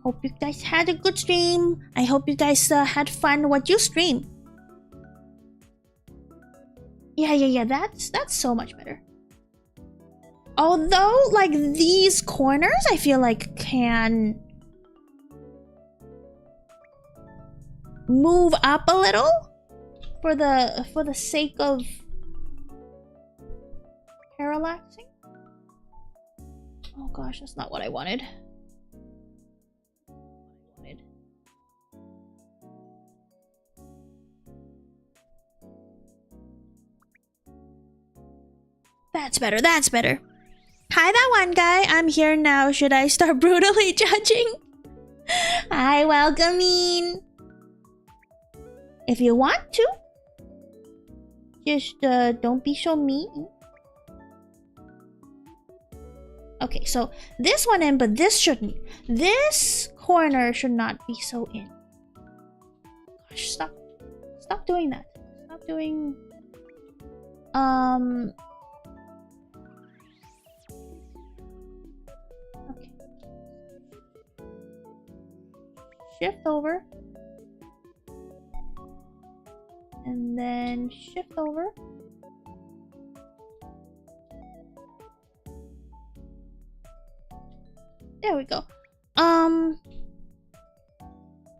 Hope you guys had a good stream. I hope you guys had fun what you stream. Yeah, that's so much better. Although, like, these corners, I feel like can move up a little for the sake of parallaxing. Oh gosh, that's not what I wanted. That's better. Hi, that one guy. I'm here now. Should I start brutally judging? Hi, welcoming. If you want to, just don't be so mean. Okay, so this one in, but this shouldn't. This corner should not be so in. Gosh, stop doing that. Stop doing. Okay. Shift over. And then shift over. There we go.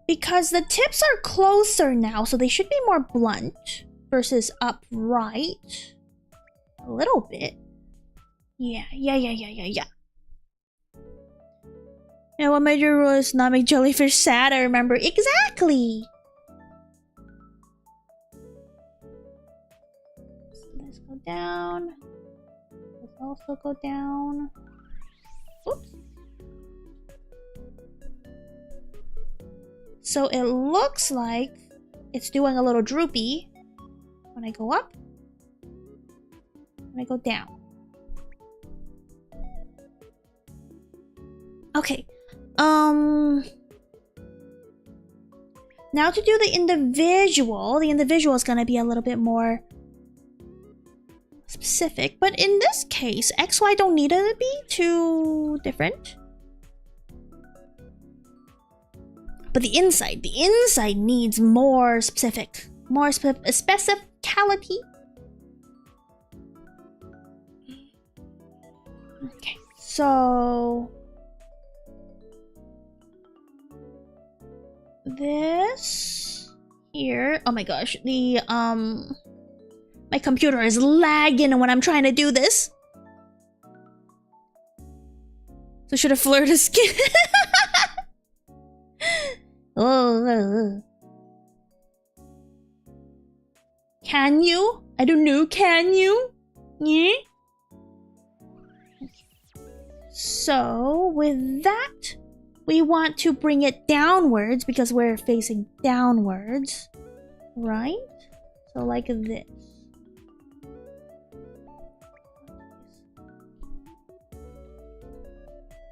Because the tips are closer now, so they should be more blunt versus upright. A little bit. Yeah. Yeah, what major rule is not make jellyfish sad? I remember exactly. So let's go down. Let's also go down. Oops. So it looks like it's doing a little droopy when I go up, when I go down. Okay. Now to do the individual is gonna be a little bit more specific, but in this case, XY don't need it to be too different. But the inside needs more specific, specificality. Okay, so this here. Oh my gosh, the my computer is lagging when I'm trying to do this. So should have flirted skin. Oh. Can you? I don't know. Can you? Yeah. So with that, we want to bring it downwards because we're facing downwards, right? So like this.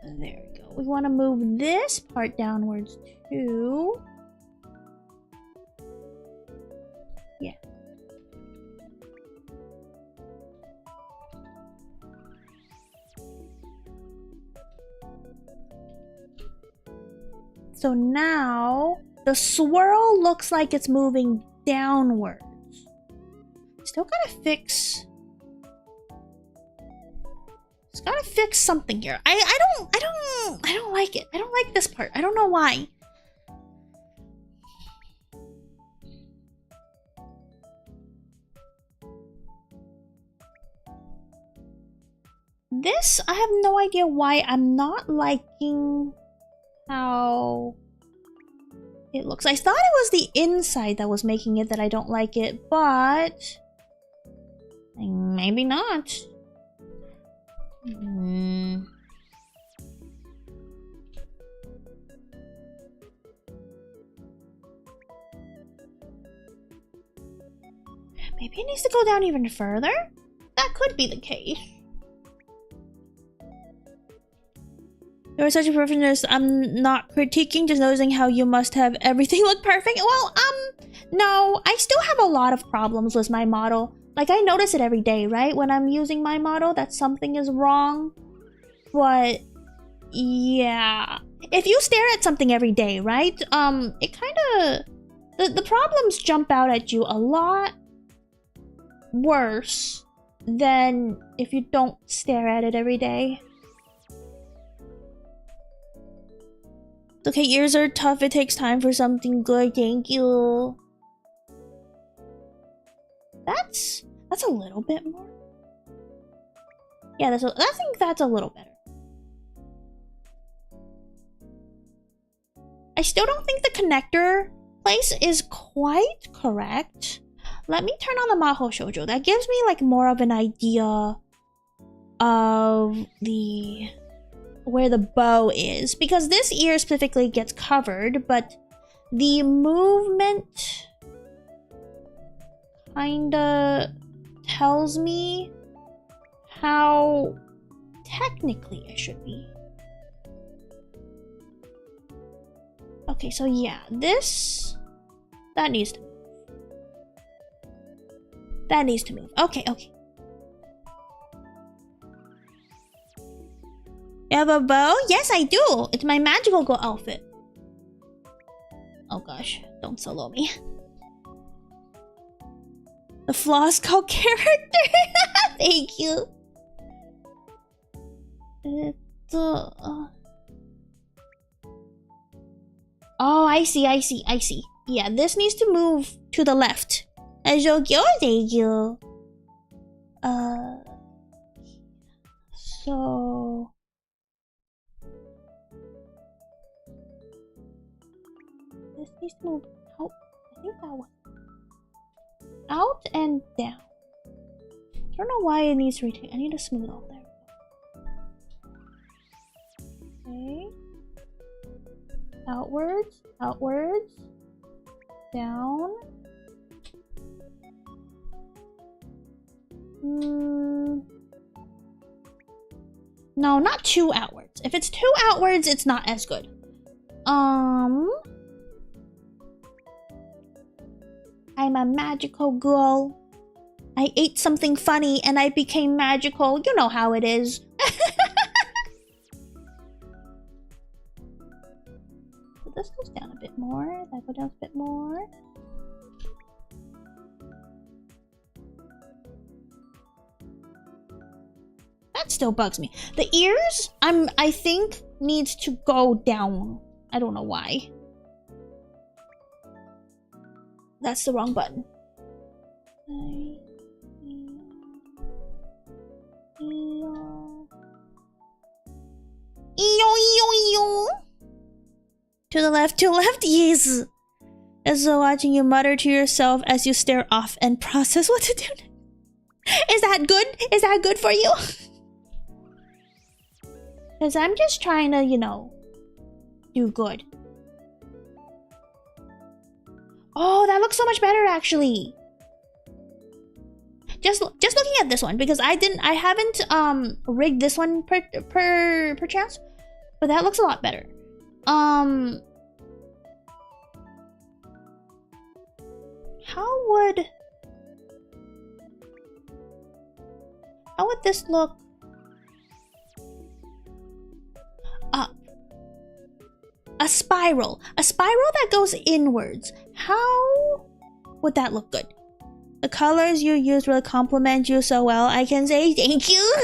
There we go. We want to move this part downwards too. Yeah. So now the swirl looks like it's moving downwards. Still gotta fix. Just gotta fix something here. I don't like it. I don't like this part. I don't know why. This, I have no idea why I'm not liking how it looks. I thought it was the inside that was making it that I don't like it, but maybe not. Maybe it needs to go down even further? That could be the case. You're such a perfectionist. I'm not critiquing, just noticing how you must have everything look perfect. Well, no, I still have a lot of problems with my model. Like, I notice it every day, right? When I'm using my model, that something is wrong. But, yeah. If you stare at something every day, right? It kinda... The problems jump out at you a lot worse than if you don't stare at it every day. Okay, ears are tough. It takes time for something good. Thank you. That's a little bit more. Yeah, I think that's a little better. I still don't think the connector place is quite correct. Let me turn on the Maho Shoujo. That gives me like more of an idea of the where the bow is, because this ear specifically gets covered, but the movement kinda tells me how technically it should be. Okay, so yeah, that needs to move. That needs to move. Okay, okay. You have a bow? Yes, I do. It's my magical girl outfit. Oh gosh, don't solo me. The floss called character. Thank you. Oh, I see. Yeah, this needs to move to the left. Thank you. So this needs to move out. I think that one. Out and down. I don't know why it needs to rotate. I need to smooth all there. Okay. Outwards, outwards, down. No, not too outwards. If it's too outwards, it's not as good. I'm a magical girl. I ate something funny and I became magical. You know how it is. So this goes down a bit more. That goes down a bit more. That still bugs me. The ears, I think, needs to go down. I don't know why. That's the wrong button. To the left, yes. As though watching you mutter to yourself as you stare off and process what to do. Is that good? Is that good for you? Because I'm just trying to, you know, do good. Oh, that looks so much better, actually. Just looking at this one, because I haven't rigged this one per chance, but that looks a lot better. How would this look up? A spiral that goes inwards. How would that look good? The colors you use will complement you so well. I can say thank you.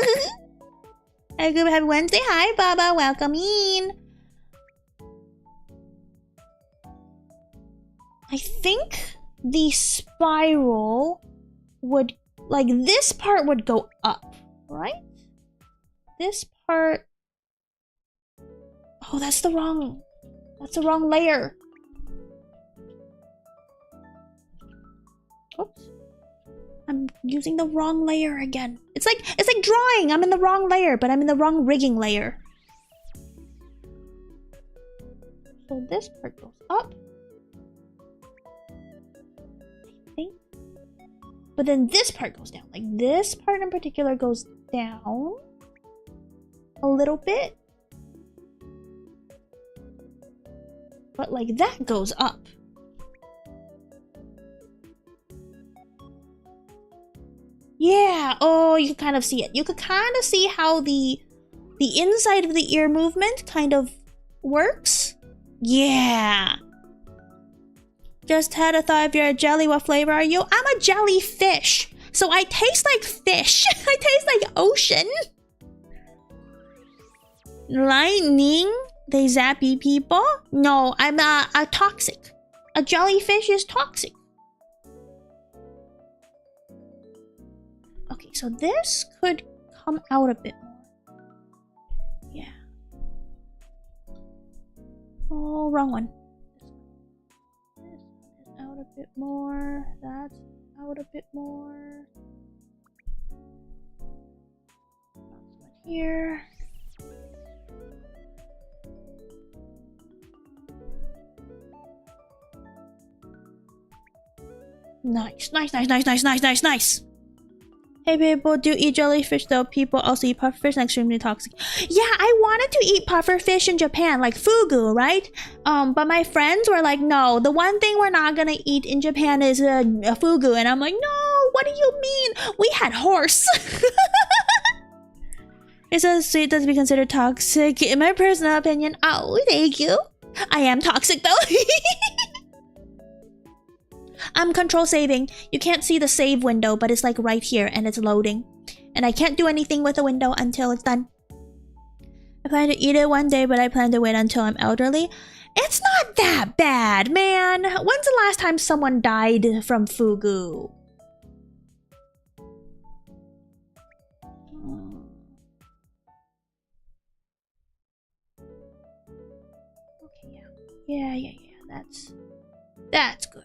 Happy Wednesday. Hi, Baba. Welcome in. I think the spiral would, like, this part would go up, right? This part. Oh, that's the wrong layer. Oops. I'm using the wrong layer again. It's like drawing. I'm in the wrong layer, but I'm in the wrong rigging layer. So this part goes up, I think. But then this part goes down. Like this part in particular goes down a little bit. But like that goes up. Yeah, oh, you could kind of see it. You could kind of see how the inside of the ear movement kind of works. Yeah. Just had a thought, if you're a jelly, what flavor are you? I'm a jellyfish. So I taste like fish. I taste like ocean. Lightning? They zappy people? No, I'm a toxic. A jellyfish is toxic. Okay, so this could come out a bit more. Yeah. Oh, wrong one. This one is out a bit more. That's out a bit more. That's one here. Nice, nice, nice, nice, nice, nice, nice, nice. Hey people, do eat jellyfish though. People also eat pufferfish and extremely toxic. Yeah, I wanted to eat pufferfish in Japan, like fugu, right? But my friends were like, no, the one thing we're not gonna eat in Japan is a fugu. And I'm like, no, what do you mean? We had horse. It says sweet does be considered toxic. In my personal opinion, oh, thank you. I am toxic though. I'm control saving. You can't see the save window, but it's like right here and it's loading. And I can't do anything with the window until it's done. I plan to eat it one day, but I plan to wait until I'm elderly. It's not that bad, man. When's the last time someone died from fugu? Okay, yeah. That's good.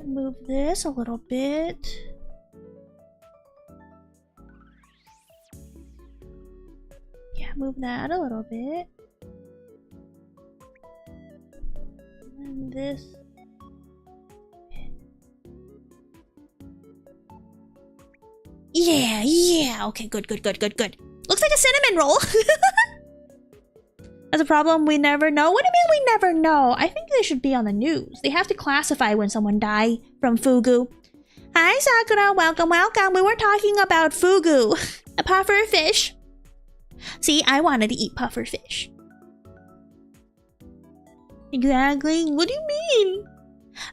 Move this a little bit. Yeah, move that a little bit. And this. Yeah. Okay, good. Looks like a cinnamon roll. That's a problem, we never know. What do you mean we never know? I think they should be on the news. They have to classify when someone died from fugu. Hi Sakura, welcome. We were talking about fugu. A puffer fish. See, I wanted to eat puffer fish. Exactly. What do you mean?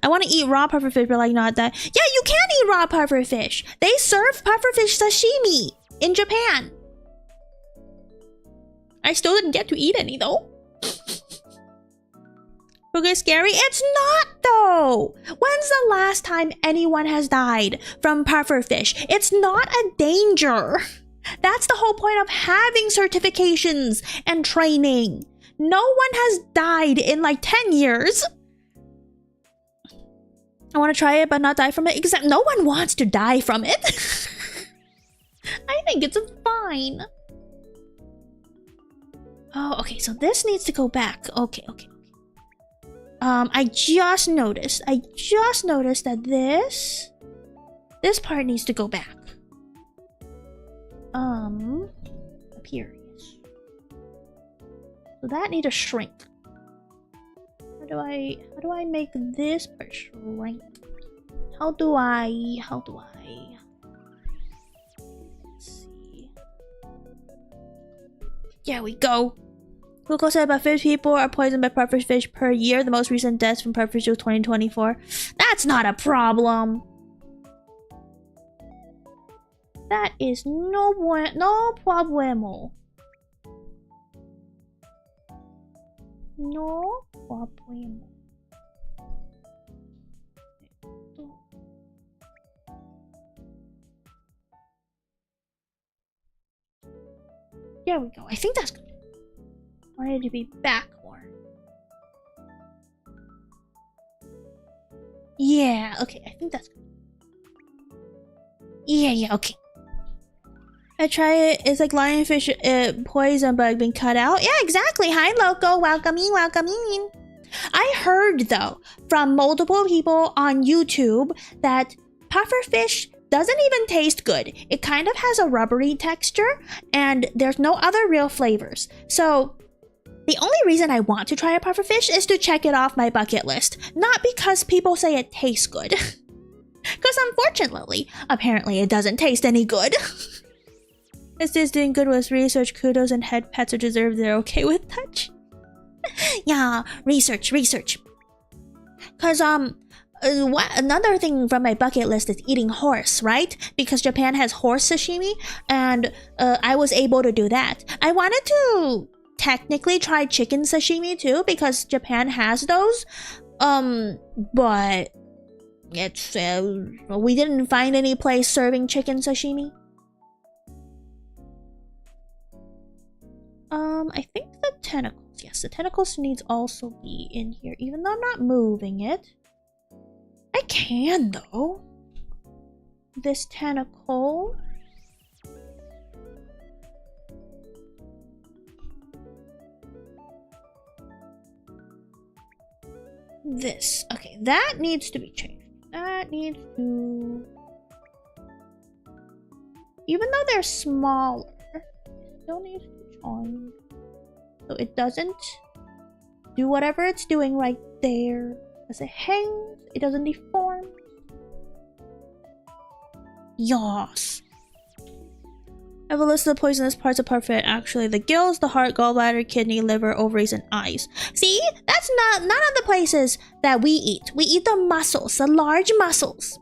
I want to eat raw puffer fish, but like not that. Yeah, you can eat raw puffer fish. They serve puffer fish sashimi in Japan. I still didn't get to eat any though. Okay, scary? It's not though. When's the last time anyone has died from pufferfish? It's not a danger. That's the whole point of having certifications and training. No one has died in like 10 years. I want to try it but not die from it. Except no one wants to die from it. I think it's fine. Oh, okay, so this needs to go back. Okay. I just noticed that this part needs to go back. Up here. So that needs to shrink. How do I make this part shrink? How do I? Let's see. There we go. Google said about 50 people are poisoned by pufferfish per year. The most recent deaths from pufferfish was 2024. That's not a problem. That is no problemo. No problemo. There we go. I think that's good. I wanted to be back more. Yeah, okay, I think that's good. Yeah, okay. I try it. It's like lionfish poison bug being cut out. Yeah, exactly. Hi, Loco. Welcome in. I heard, though, from multiple people on YouTube that pufferfish doesn't even taste good. It kind of has a rubbery texture, and there's no other real flavors. So the only reason I want to try a pufferfish is to check it off my bucket list, not because people say it tastes good. Because unfortunately, apparently it doesn't taste any good. Is this doing good with research? Kudos and headpats are deserved. They're okay with touch. Yeah, research. Because another thing from my bucket list is eating horse, right? Because Japan has horse sashimi, and I was able to do that. I wanted to technically try chicken sashimi too, because Japan has those. But it's we didn't find any place serving chicken sashimi. I think the tentacles. Yes, the tentacles needs also be in here, even though I'm not moving it. I can though. This tentacle. this. Okay, that needs to be changed. That needs to... Even though they're smaller, it still needs to change. So it doesn't do whatever it's doing right there. As it hangs, it doesn't deform. Yas. I have a list of the poisonous parts apart from it. Actually, the gills, the heart, gallbladder, kidney, liver, ovaries, and eyes. See? That's not none of the places that we eat. We eat the muscles, the large muscles.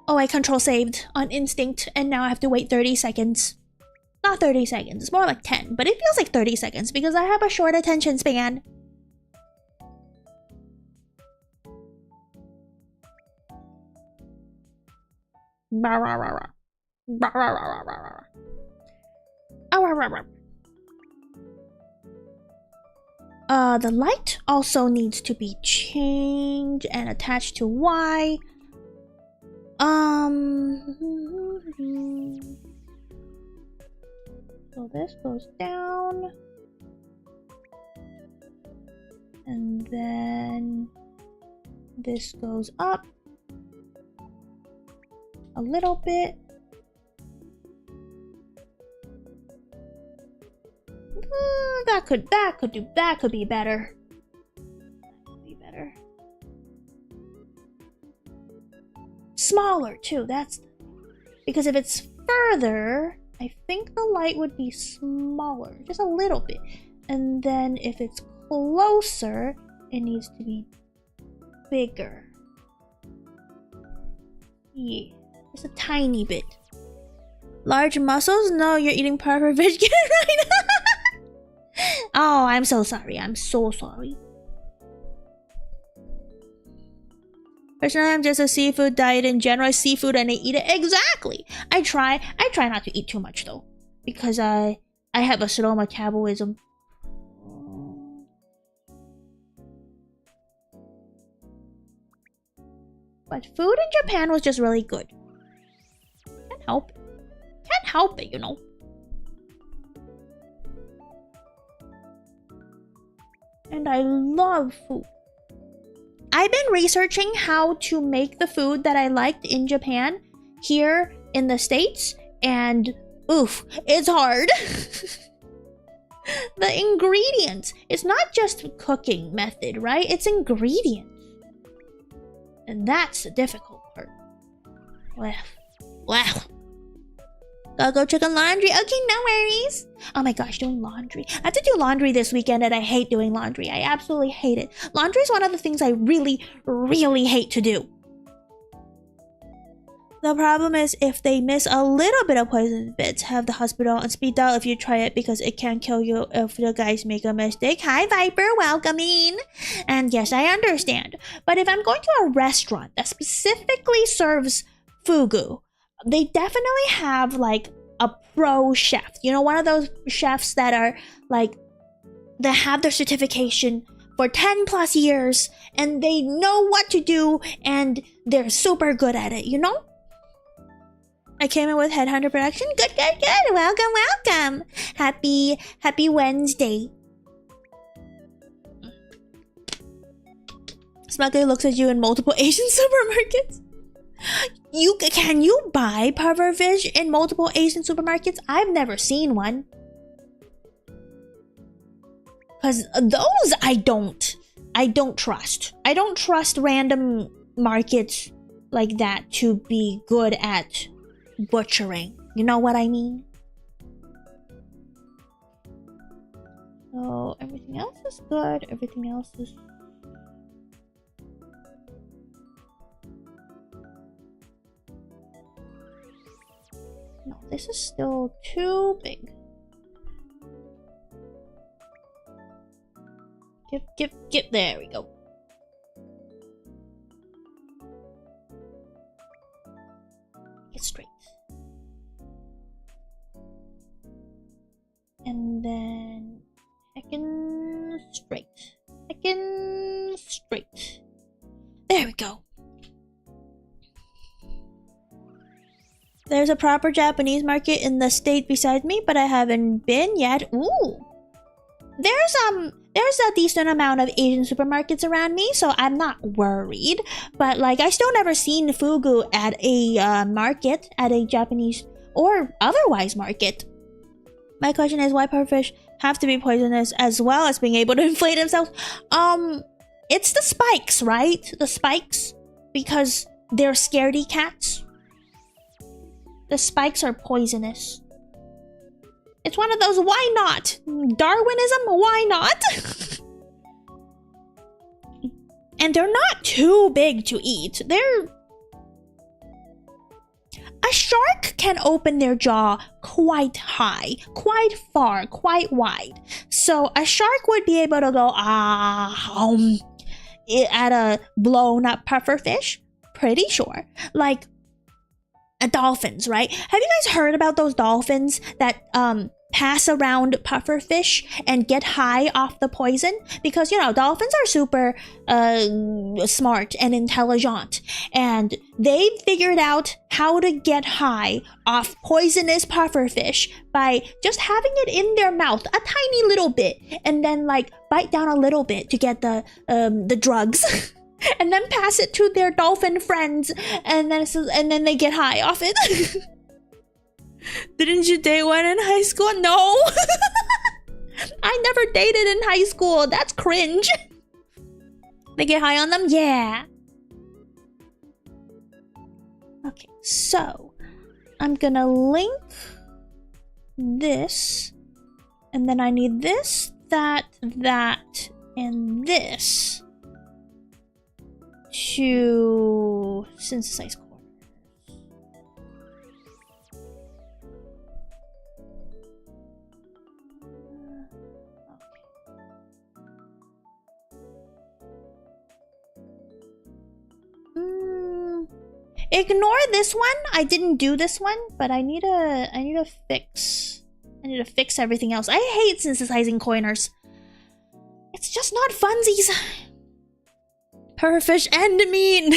Oh, I control saved on instinct, and now I have to wait 30 seconds. Not 30 seconds, it's more like 10, but it feels like 30 seconds because I have a short attention span. The light also needs to be changed and attached to Y. So this goes down. And then this goes up a little bit. That could be better. Smaller too, that's because if it's further, I think the light would be smaller, just a little bit. And then if it's closer, it needs to be bigger. Yeah, just a tiny bit. Large muscles? No, you're eating proper vegetarian right now. Oh, I'm so sorry. I'm so sorry. Personally, I'm just a seafood diet in general. Seafood and I eat it. Exactly. I try not to eat too much though, because I have a slow metabolism. But food in Japan was just really good. Can't help it. Can't help it, you know. And I love food. I've been researching how to make the food that I liked in Japan here in the States, and oof, it's hard. The ingredients. It's not just cooking method, right? It's ingredients. And that's the difficult part. Well. Gotta go check on laundry. Okay, no worries. Oh my gosh, doing laundry. I have to do laundry this weekend and I hate doing laundry. I absolutely hate it. Laundry is one of the things I really, really hate to do. The problem is if they miss a little bit of poison bits, have the hospital on speed dial if you try it because it can kill you if the guys make a mistake. Hi Viper, welcome in. And yes, I understand. But if I'm going to a restaurant that specifically serves fugu, they definitely have like a pro chef. You know, one of those chefs that are like, that have their certification for 10 plus years and they know what to do and they're super good at it, you know? I came in with Headhunter Production. Good. Welcome. Happy Wednesday. Smuggler looks at you in multiple Asian supermarkets. Can you buy Parverfish in multiple Asian supermarkets? I've never seen one. Cause those I don't trust. I don't trust random markets like that to be good at butchering. You know what I mean? So everything else is good. Everything else is... No, this is still too big. Get, there we go. Get straight. And then heckin' straight. Heckin' straight. There we go. There's a proper Japanese market in the state beside me, but I haven't been yet. Ooh. there's a decent amount of Asian supermarkets around me, so I'm not worried. But like, I still never seen fugu at a market, at a Japanese or otherwise market. My question is, why pufferfish have to be poisonous as well as being able to inflate themselves? It's the spikes, right? The spikes, because they're scaredy cats. The spikes are poisonous. It's one of those, why not? Darwinism, why not? And they're not too big to eat. A shark can open their jaw quite high, quite far, quite wide. So a shark would be able to go, at a blown up pufferfish. Pretty sure. Like, dolphins, right? Have you guys heard about those dolphins that pass around pufferfish and get high off the poison? Because, you know, dolphins are super smart and intelligent, and they figured out how to get high off poisonous pufferfish by just having it in their mouth a tiny little bit, and then like bite down a little bit to get the drugs. And then pass it to their dolphin friends, and then they get high off it. Didn't you date one in high school? No! I never dated in high school. That's cringe. They get high on them? Yeah. Okay, so I'm gonna link this, and then I need this, that, and this to synthesize corners. Ignore this one. I didn't do this one, but I need to fix everything else. I hate synthesizing coiners. It's just not funsies. Pufferfish and mean.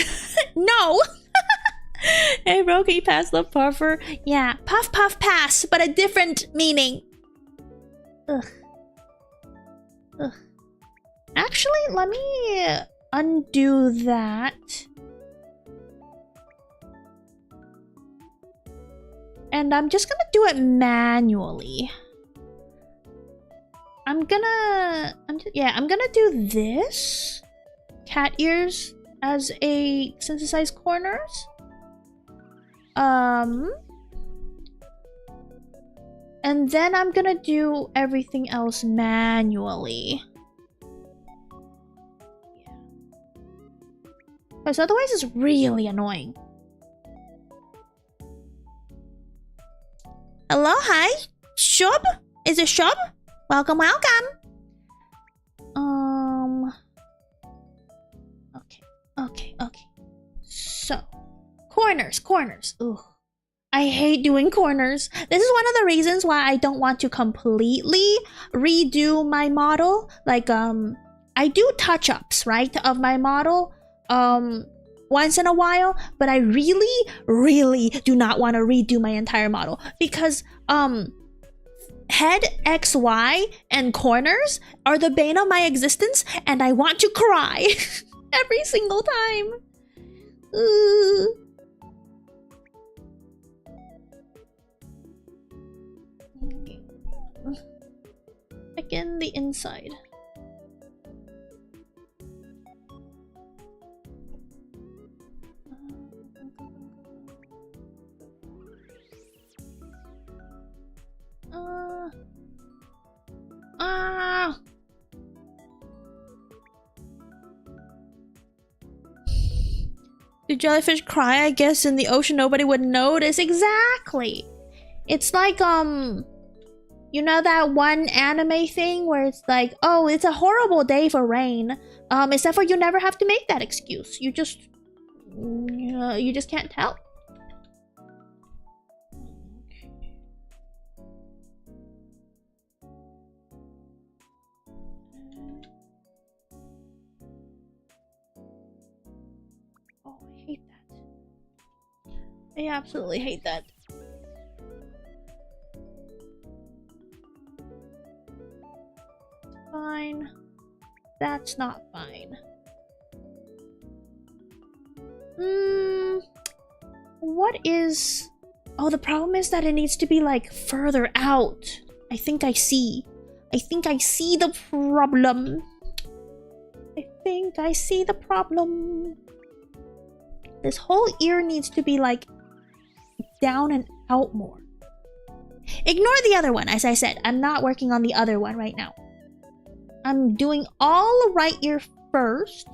No. Hey bro, can you pass the puffer? Yeah, puff puff pass, but a different meaning. Ugh. Actually, let me undo that. And I'm just gonna do it manually. I'm gonna do this. Cat ears as a synthesized corners. And then I'm gonna do everything else manually. Yeah. Because otherwise it's really annoying. Hello, hi. Shub? Is it Shub? Welcome, welcome. Okay. So, corners. Ooh. I hate doing corners. This is one of the reasons why I don't want to completely redo my model. Like, I do touch-ups, right, of my model, once in a while, but I really do not want to redo my entire model because, head, XY, and corners are the bane of my existence, and I want to cry every single time. Again, the inside. Do jellyfish cry? I guess in the ocean nobody would notice. Exactly. It's like, you know that one anime thing where it's like, oh, it's a horrible day for rain. Except for you never have to make that excuse. You just can't tell. Oh, I hate that. I absolutely hate that. Fine. That's not fine. What is... Oh, the problem is that it needs to be, like, further out. I think I see. I think I see the problem. I think I see the problem. This whole ear needs to be, like, down and out more. Ignore the other one, as I said. I'm not working on the other one right now. I'm doing all right ear first.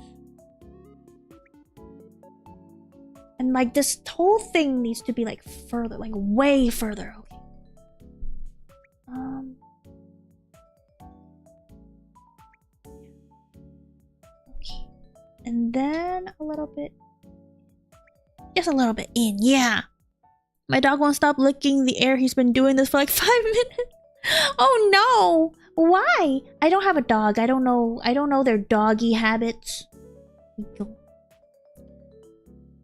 And like this whole thing needs to be like further, like way further. Okay. Okay. And then a little bit. Just a little bit in, yeah. My dog won't stop licking the air. He's been doing this for like 5 minutes. Oh no! Why? I don't have a dog. I don't know their doggy habits.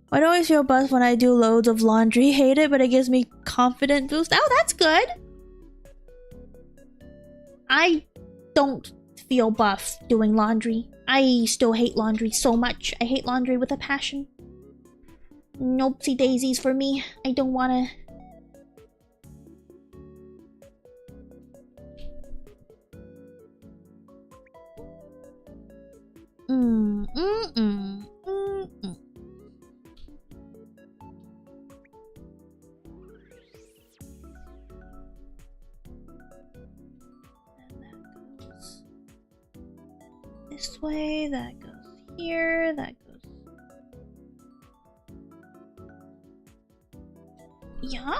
I don't always feel buzzed when I do loads of laundry. Hate it, but it gives me confidence boost. Oh, that's good. I don't feel buff doing laundry. I still hate laundry so much. I hate laundry with a passion. Nopesy daisies for me. I don't wanna... This way, that goes here, that goes... Yeah?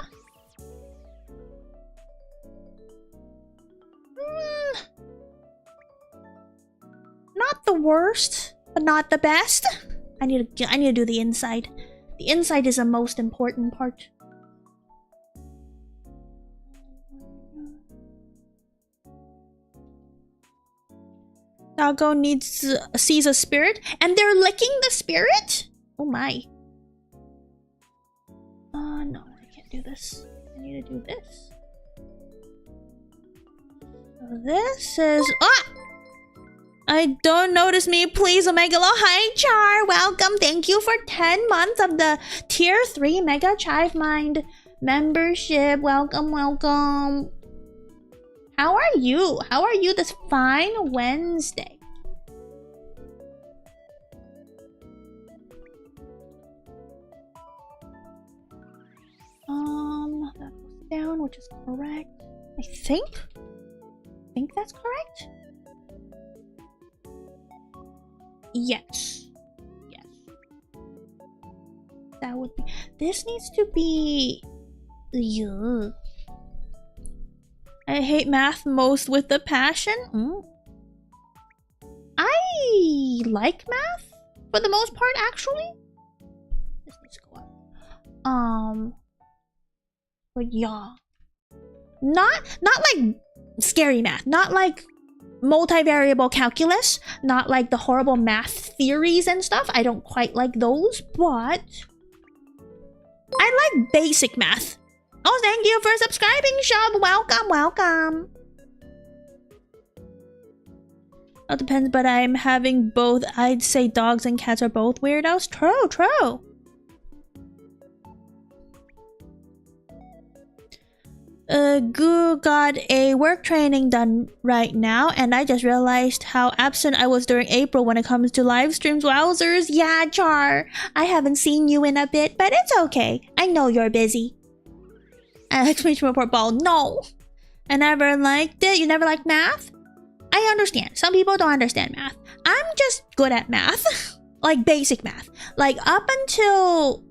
Not the worst, but not the best. I need to do the inside. The inside is the most important part. Doggo sees a spirit, and they're licking the spirit? Oh my. No, I can't do this. I need to do this. So this is... Ah! I don't notice me, please, Omegalo. Hi, Char. Welcome. Thank you for 10 months of the Tier 3 Mega Chive Mind membership. Welcome, welcome. How are you? How are you this fine Wednesday? That goes down, which is correct. I think that's correct. Yes. Yes. That would be... This needs to be... Ugh. I hate math most with a passion. I like math for the most part, actually. This needs to go up. But yeah. Not like scary math. Not like multivariable calculus. Not like the horrible math theories and stuff. I don't quite like those, but I like basic math. Oh, thank you for subscribing, Shub. Welcome, welcome. It depends, but I'm having both. I'd say dogs and cats are both weirdos. True, true. Goo got a work training done right now, and I just realized how absent I was during April when it comes to live streams. Wowzers. Yeah, Char. I haven't seen you in a bit, but it's okay. I know you're busy. Exclamation report ball. No. I never liked it. You never liked math? I understand. Some people don't understand math. I'm just good at math. Like basic math. Like up until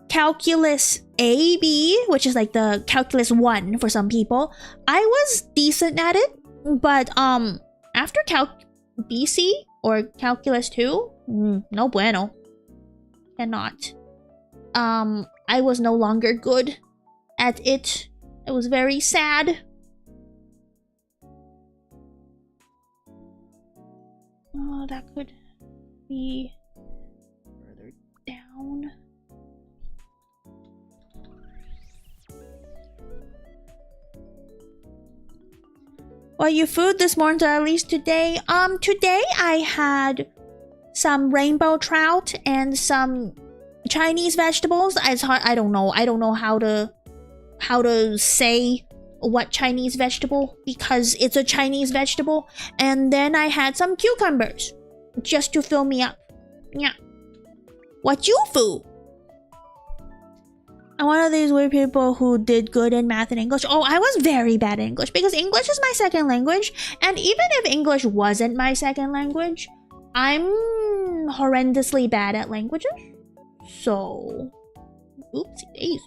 calculus AB, which is like the calculus 1 for some people, I was decent at it. But after BC or calculus 2, no bueno. Cannot. I was no longer good at it. It was very sad. Oh, that could be further down. Well, your food this morning, or at least today. Today I had some rainbow trout and some Chinese vegetables. It's hard. I don't know how to say what Chinese vegetable because it's a Chinese vegetable. And then I had some cucumbers just to fill me up. Yeah. What you food? I'm one of these weird people who did good in math and English. Oh, I was very bad at English because English is my second language. And even if English wasn't my second language, I'm horrendously bad at languages. So, oopsie daisy.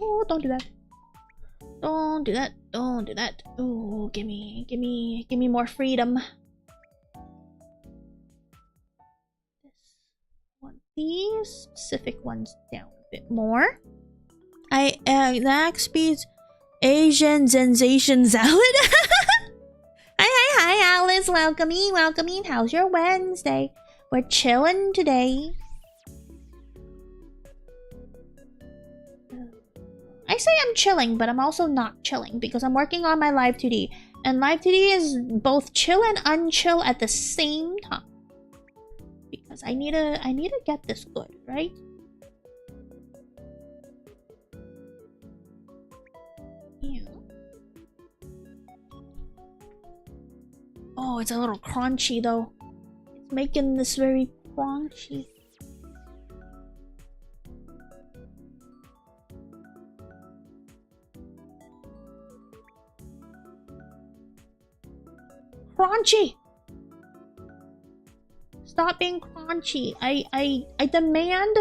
Oh, don't do that. Don't do that. Don't do that. Oh, give me more freedom. These specific ones down a bit more. That speeds Asian sensation salad. Hi, Alice. Welcome in. How's your Wednesday? We're chilling today. I say I'm chilling, but I'm also not chilling because I'm working on my Live2d. And Live2d is both chill and unchill at the same time. Because I need to get this good, right? Yeah. Oh, it's a little crunchy though. It's making this very crunchy. Crunchy! Stop being crunchy. I demand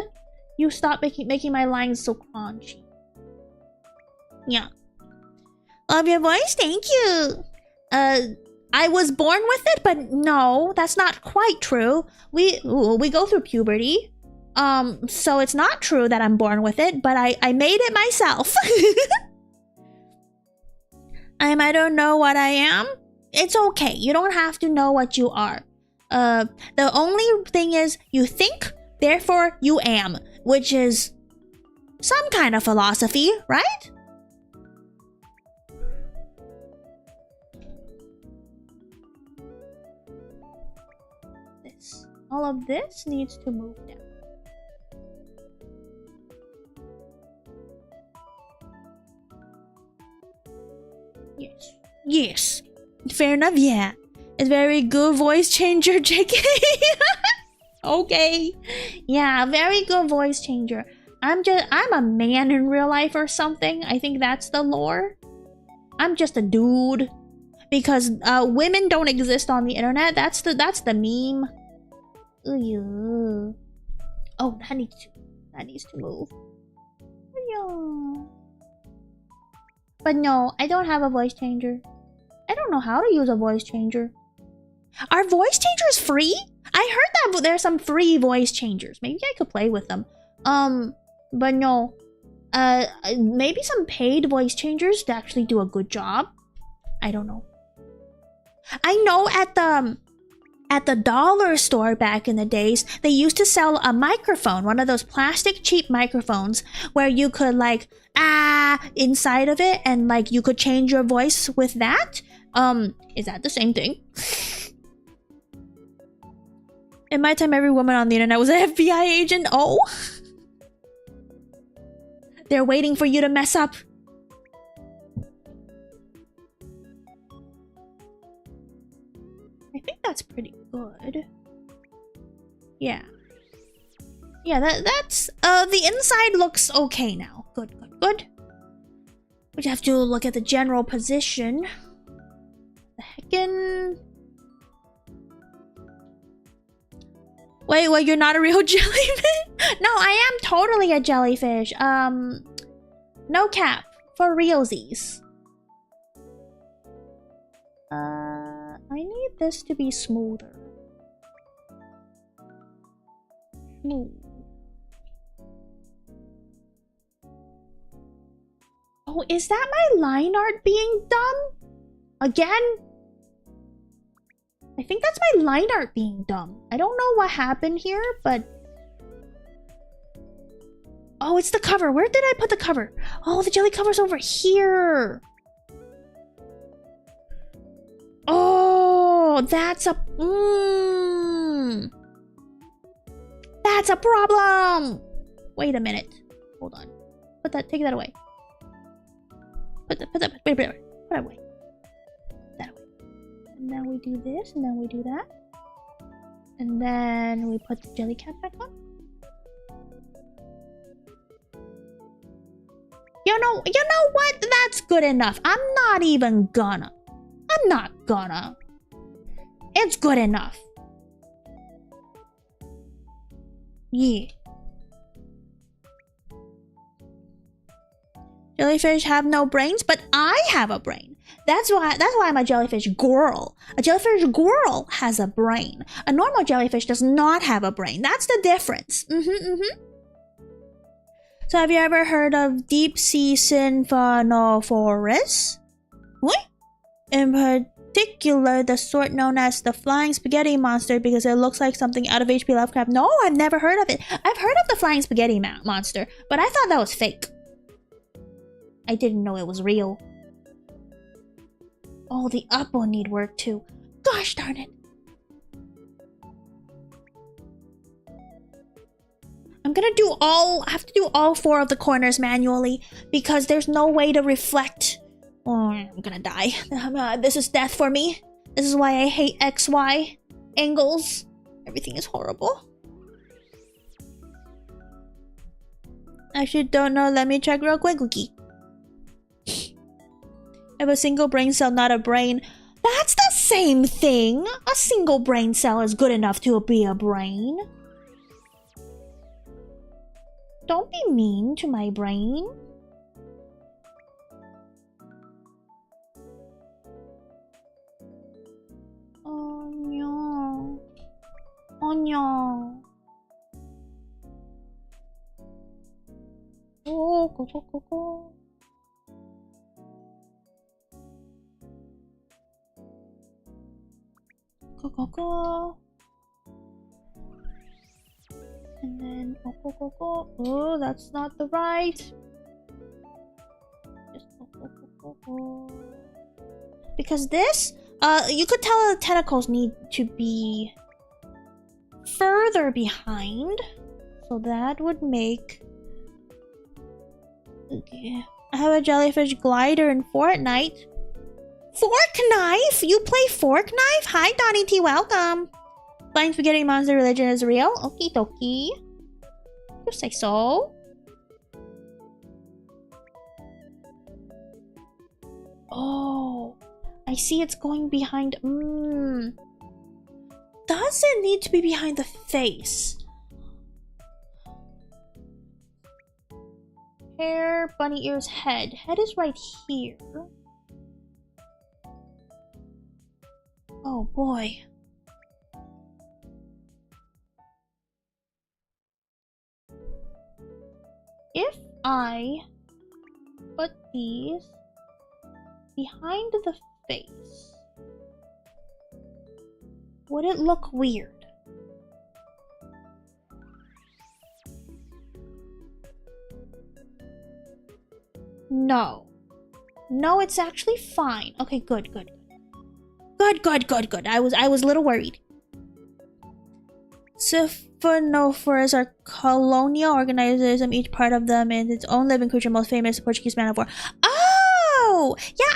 you stop making my lines so crunchy. Yeah. Love your voice, thank you. I was born with it, but no, that's not quite true. We go through puberty. So it's not true that I'm born with it, but I made it myself. I don't know what I am. It's okay. You don't have to know what you are. The only thing is you think, therefore you am, which is some kind of philosophy, right? All of this needs to move down. Yes. Fair enough, yeah. It's very good voice changer, JK. Okay. Yeah, very good voice changer. I'm a man in real life or something. I think that's the lore. I'm just a dude. Because women don't exist on the internet. That's the meme. Ooh. Oh, that needs to move. But no, I don't have a voice changer. I don't know how to use a voice changer. Are voice changers free? I heard that there's some free voice changers. Maybe I could play with them. But no. Maybe some paid voice changers to actually do a good job. I don't know. I know at the dollar store back in the days, they used to sell a microphone, one of those plastic cheap microphones where you could like inside of it and like you could change your voice with that. Is that the same thing? In my time, every woman on the internet was an FBI agent. Oh. They're waiting for you to mess up. I think that's pretty good. Yeah. Yeah, that's the inside looks okay now. Good. We have to look at the general position. The heckin'. Wait, you're not a real jellyfish? No, I am totally a jellyfish. No cap. For realsies. I need this to be smoother. Smooth. Oh, is that my line art being dumb? Again? I think that's my line art being dumb. I don't know what happened here, but... Oh, it's the cover. Where did I put the cover? Oh, the jelly cover's over here. Oh, that's a... That's a problem. Wait a minute. Hold on. Take that away. Put that away. That away. And then we do this, and then we do that. And then we put the jelly cat back on. You know what? That's good enough. I'm not gonna. It's good enough. Yeah. Jellyfish have no brains, but I have a brain. That's why I'm a jellyfish girl. A jellyfish girl has a brain. A normal jellyfish does not have a brain. That's the difference. So have you ever heard of deep sea symphanophorus? What? In particular, the sort known as the flying spaghetti monster because it looks like something out of H.P. Lovecraft. No, I've never heard of it. I've heard of the flying spaghetti monster, but I thought that was fake. I didn't know it was real. Oh, the up will need work too. Gosh darn it. I have to do all 4 of the corners manually because there's no way to reflect. Oh, I'm gonna die. This is death for me. This is why I hate XY angles. Everything is horrible. Actually, don't know. Let me check real quick. I have a single brain cell, not a brain. That's the same thing. A single brain cell is good enough to be a brain. Don't be mean to my brain. Oh no. Oh no. Oh, go, go, go, go. Go, go, go. And then go, go, go, go. Oh, that's not the right. Just go, go, go, go, go. Because this, you could tell the tentacles need to be further behind. So that would make... Okay. I have a jellyfish glider in Fortnite. Fork knife? You play fork knife? Hi, Donnie T. Welcome. Flying spaghetti monster religion is real? Okie dokie. You say so. Oh, I see it's going behind. Does it need to be behind the face? Hair, bunny ears, head. Head is right here. Oh boy. If I put these behind the face, would it look weird? No. No, it's actually fine. Okay, good, good. Good, good, good, good. I was a little worried. Symphanophores are colonial organisms. Each part of them is its own living creature. Most famous, the Portuguese man of war. Oh! Yeah,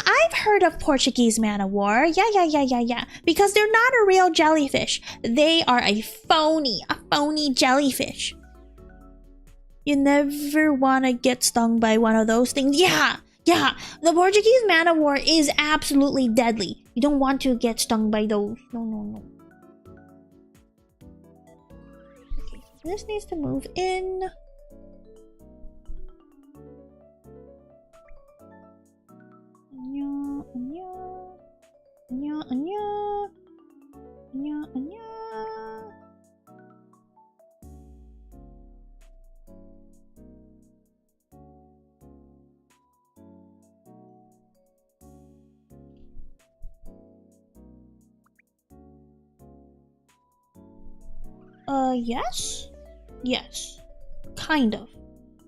I've heard of Portuguese man of war. Yeah. Because they're not a real jellyfish. They are a phony jellyfish. You never want to get stung by one of those things. Yeah. The Portuguese man of war is absolutely deadly. You don't want to get stung by those. No. Okay, so this needs to move in. Yes. Kind of.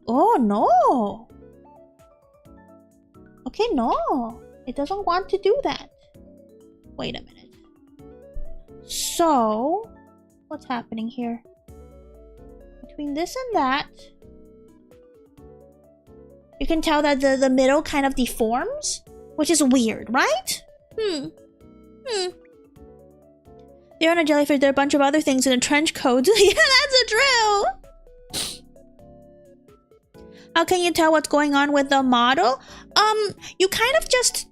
Oh no. Okay, no. It doesn't want to do that. Wait a minute. So, what's happening here? Between this and that, you can tell that the middle kind of deforms, which is weird, right? They're on a jellyfish, there are a bunch of other things in a trench coat. Yeah, that's a drill! How can you tell what's going on with the model? You kind of just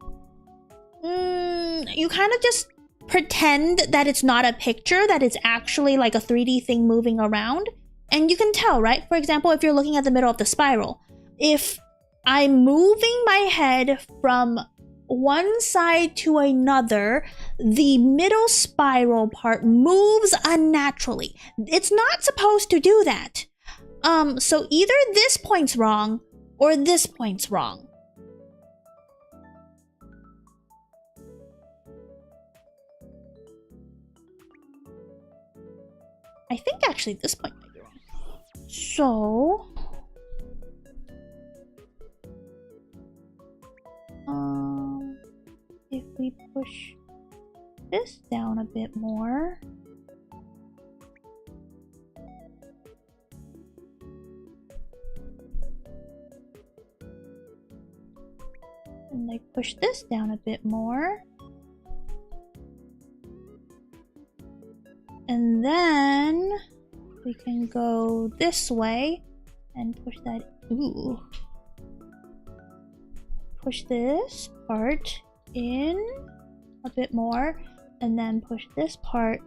pretend that it's not a picture, that it's actually like a 3D thing moving around. And you can tell, right? For example, if you're looking at the middle of the spiral, if I'm moving my head from one side to another, the middle spiral part moves unnaturally. It's not supposed to do that. So either this point's wrong or this point's wrong. I think actually this point might be wrong. So if we push this down a bit more, and I push this down a bit more, and then we can go this way and push that. Ooh. Push this part in a bit more, and then push this part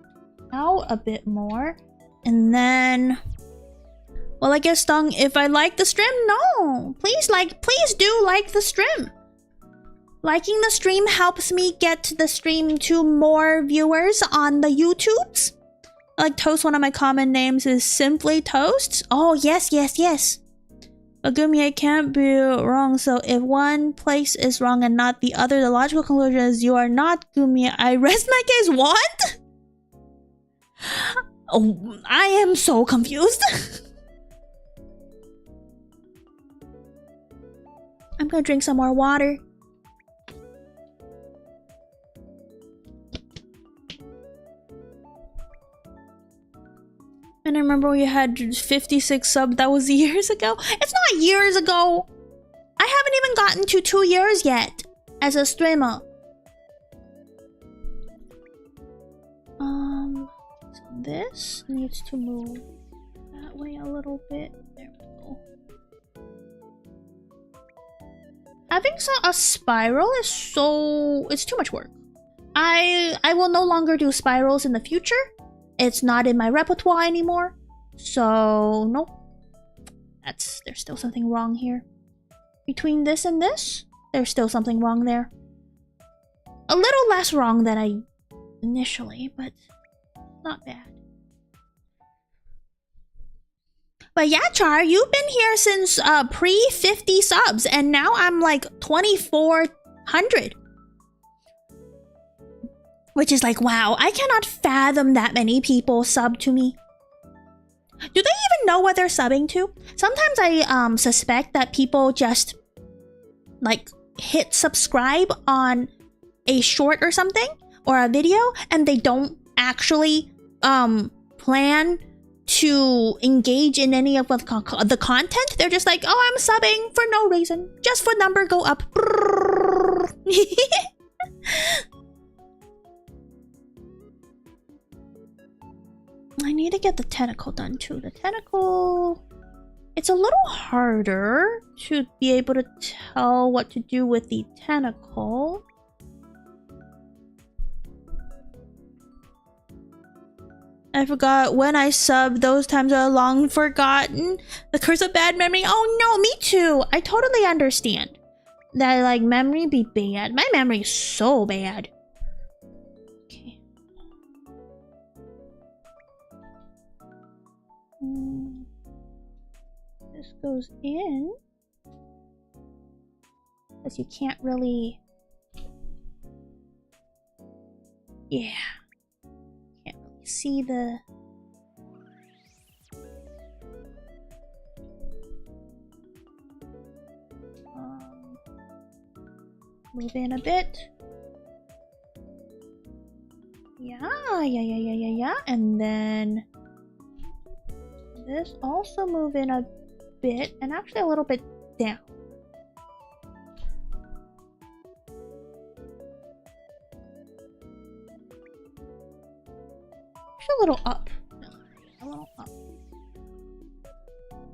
out a bit more, and then, well, I guess if I like the stream, no, please do like the stream. Liking the stream helps me get the stream to more viewers on the YouTubes. Like Toast, one of my common names is Simply Toast. Oh, yes. But Guumi, I can't be wrong, so if one place is wrong and not the other, the logical conclusion is you are not Guumi. I rest my case. What? Oh, I am so confused. I'm gonna drink some more water. And I remember we had 56 subs. That was years ago. It's not years ago. I haven't even gotten to 2 years yet as a streamer. So this needs to move that way a little bit. There we go. Having a spiral is it's too much work. I will no longer do spirals in the future. It's not in my repertoire anymore. So, nope. There's still something wrong here. Between this and this, there's still something wrong there. A little less wrong than I initially, but not bad. But yeah, Char, you've been here since pre-50 subs, and now I'm like 2,400. Which is like, wow, I cannot fathom that many people sub to me. Do they even know what they're subbing to? Sometimes I suspect that people just like hit subscribe on a short or something or a video, and they don't actually plan to engage in any of the content. They're just like, oh, I'm subbing for no reason, just for number go up. I need to get the tentacle done too. The tentacle, it's a little harder to be able to tell what to do with the tentacle. I forgot when I subbed. Those times are long forgotten. The curse of bad memory. Oh no, me too. I totally understand that, like, memory be bad. My memory is so bad. Okay. This goes in, because you can't really, yeah, can't really see the, Move in a bit. Yeah. And then this also move in a bit, and actually a little bit down. Actually a little up. No, a little up.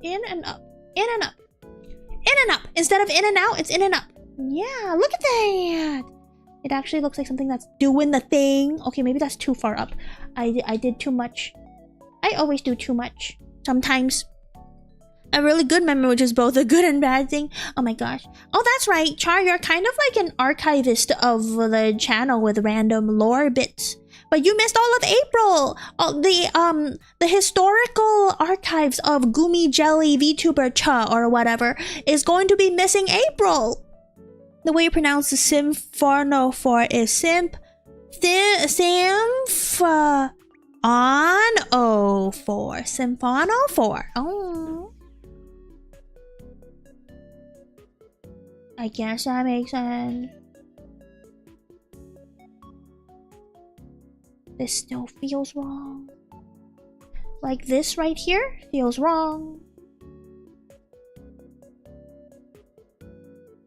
In and up. In and up. In and up. Instead of in and out, it's in and up. Yeah, look at that. It actually looks like something that's doing the thing. Okay, maybe that's too far up. I did too much. I always do too much. Sometimes. A really good memory, which is both a good and bad thing. Oh my gosh. Oh, that's right. Char, you're kind of like an archivist of the channel with random lore bits. But you missed all of April. Oh, the historical archives of Guumi Jelly Vtuber Cha or whatever is going to be missing April. The way you pronounce the symphonophore is symphonophore. Symphonophore. Oh. I guess that makes sense. This still feels wrong. Like this right here feels wrong.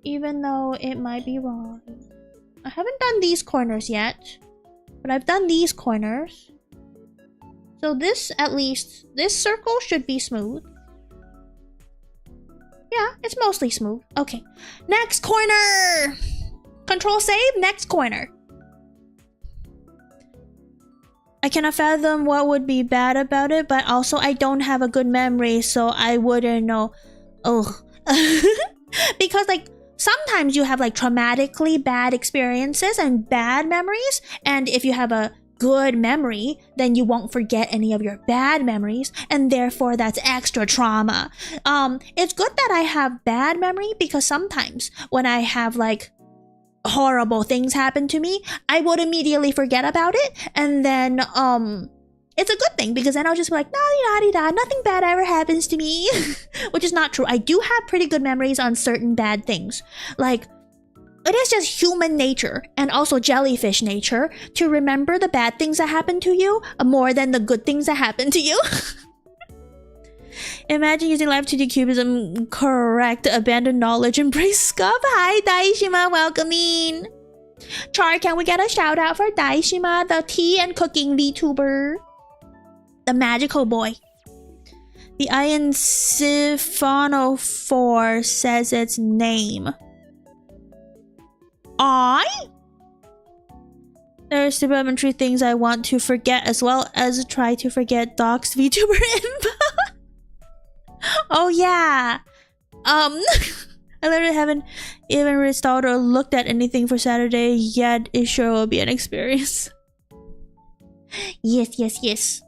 Even though it might be wrong. I haven't done these corners yet, but I've done these corners. So this, at least, this circle should be smooth. Yeah, it's mostly smooth. Okay, next corner! Control save, next corner. I cannot fathom what would be bad about it, but also I don't have a good memory, so I wouldn't know. Ugh. Because like, sometimes you have like traumatically bad experiences and bad memories, and if you have a good memory, then you won't forget any of your bad memories, and therefore that's extra trauma. It's good that I have bad memory because sometimes when I have like horrible things happen to me, I would immediately forget about it, and then it's a good thing because then I'll just be like, da-di-da-di-da, nothing bad ever happens to me. Which is not true. I do have pretty good memories on certain bad things. Like, it is just human nature and also jellyfish nature to remember the bad things that happen to you more than the good things that happen to you. Imagine using Live2d Cubism, correct, abandon knowledge, embrace scuff. Hi Daishima, welcome in. Char, can we get a shout out for Daishima, the tea and cooking VTuber? The magical boy. The iron symphonophore says its name. There's supplementary things I want to forget as well as try to forget Doc's VTuber info. Oh yeah. I literally haven't even restyled or looked at anything for Saturday yet. It sure will be an experience. Yes.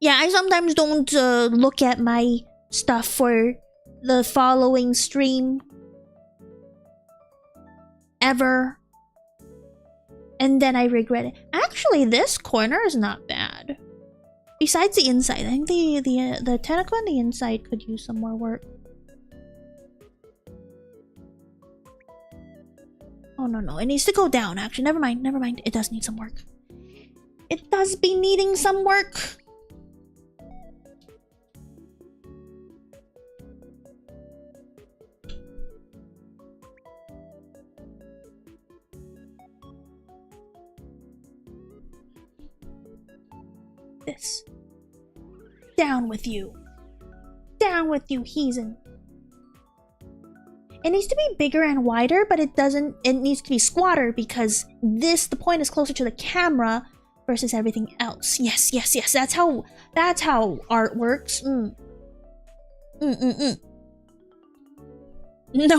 Yeah, I sometimes don't look at my stuff for the following stream. Ever. And then I regret it. Actually, this corner is not bad. Besides the inside, I think the tentacle on the inside could use some more work. Oh no, it needs to go down actually. Never mind. It does need some work. It does be needing some work. This. Down with you. Down with you, heathen. It needs to be bigger and wider, but it needs to be squatter because the point is closer to the camera versus everything else. Yes. That's how art works. No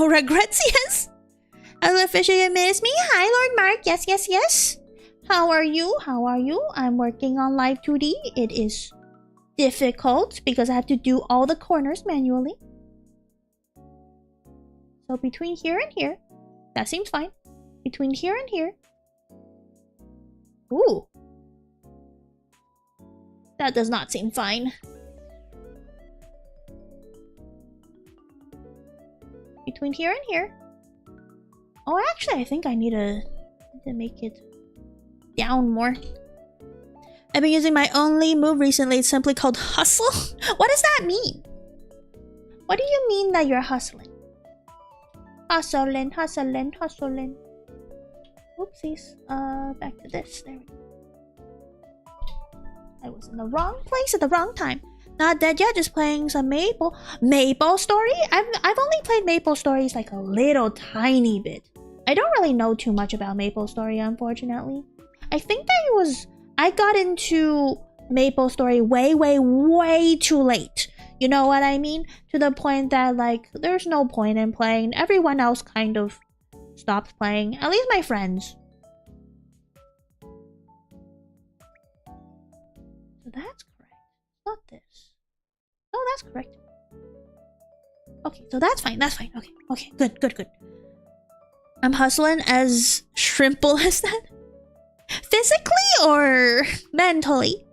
regrets, yes. Hello, Fisher, you miss me? Hi, Lord Mark. Yes. How are you? I'm working on Live2d. It is difficult because I have to do all the corners manually. So between here and here, that seems fine. Between here and here. Ooh. That does not seem fine. Between here and here. Oh, actually, I think I need to make it down more. I've been using my only move recently. It's simply called hustle. What does that mean? What do you mean that you're hustling? Hustling, hustling, hustling. Whoopsies. Back to this. There we go. I was in the wrong place at the wrong time. Not dead yet, just playing some Maple. Maple Story? I've only played Maple Stories like a little tiny bit. I don't really know too much about Maple Story, unfortunately. I think that I got into Maple Story way too late. You know what I mean? To the point that, like, there's no point in playing. Everyone else kind of stopped playing. At least my friends. So that's correct. Not this. Oh, that's correct. Okay, so that's fine. That's fine. Okay, good. I'm hustling as shrimple as that. Physically or mentally?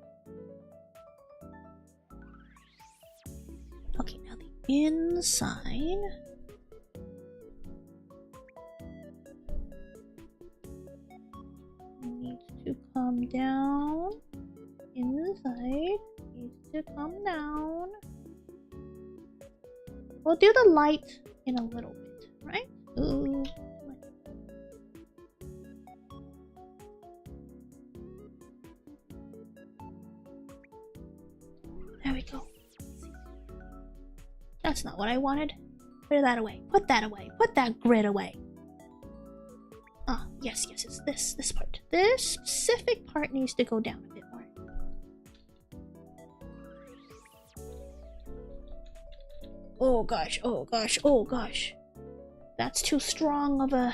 Okay, now the inside. Needs to come down. Inside needs to come down. We'll do the light in a little bit, right? Ooh. There we go. That's not what I wanted. Put that away. Put that away. Put that grid away. Ah, yes, it's this part. This specific part needs to go down a bit more. Oh gosh. That's too strong of a...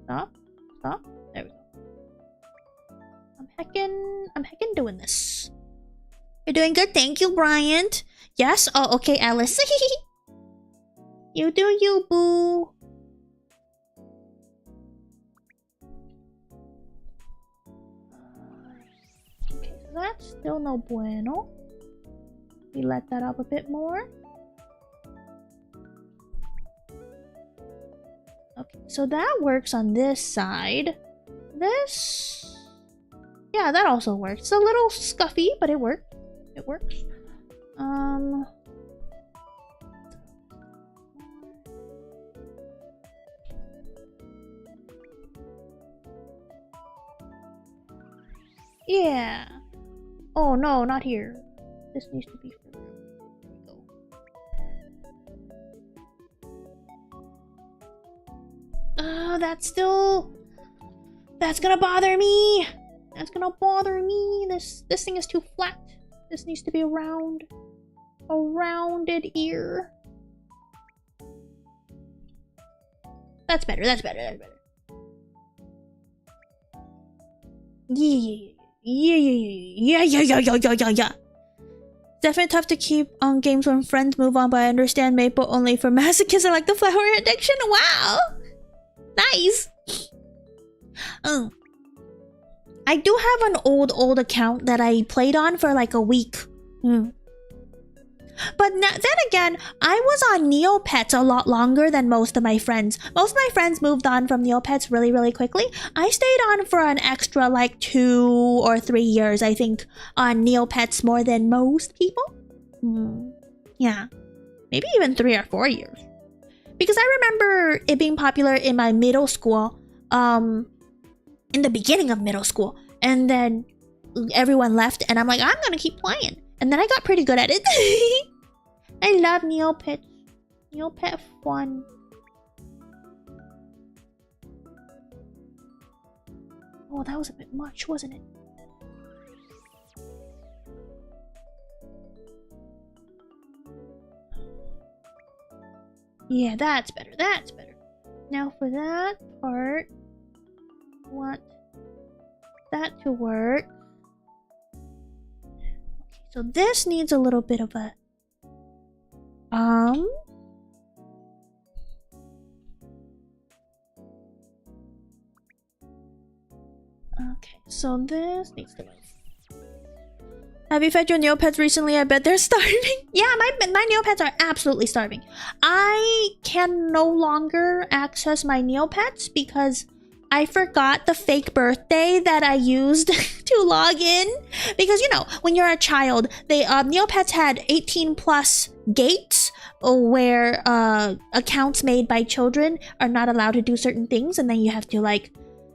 Stop. There we go. I'm heckin' doing this. You're doing good, thank you, Bryant. Yes? Oh, okay, Alice. You do you, boo. Okay, so that's still no bueno. We let that up a bit more. Okay, so that works on this side. This... Yeah, that also works. It's a little scuffy, but it worked. It works. Yeah. Oh no, not here. This needs to be further. There we go. That's gonna bother me. That's gonna bother me. This thing is too flat. This needs to be a rounded ear. That's better. Yeah. Definitely tough to keep on games when friends move on, but I understand Maple only for masochists and like the flower addiction. Wow, nice. I do have an old account that I played on for like a week. But then again, I was on Neopets a lot longer than most of my friends. Most of my friends moved on from Neopets really quickly. I stayed on for an extra like 2 or 3 years, I think, on Neopets more than most people. Yeah, maybe even 3 or 4 years. Because I remember it being popular in my middle school, in the beginning of middle school, and then everyone left and I'm like, I'm gonna keep playing, and then I got pretty good at it. I love Neopets. Neopet fun. Oh, that was a bit much, wasn't it? Yeah, that's better. Now for that part, I want that to work. Okay, so this needs a little bit of a okay, so this needs to move. Have you fed your Neopets recently? I bet they're starving. Yeah, my Neopets are absolutely starving. I can no longer access my Neopets because I forgot the fake birthday that I used to log in. Because, you know, when you're a child, they Neopets had 18 plus gates where accounts made by children are not allowed to do certain things, and then you have to like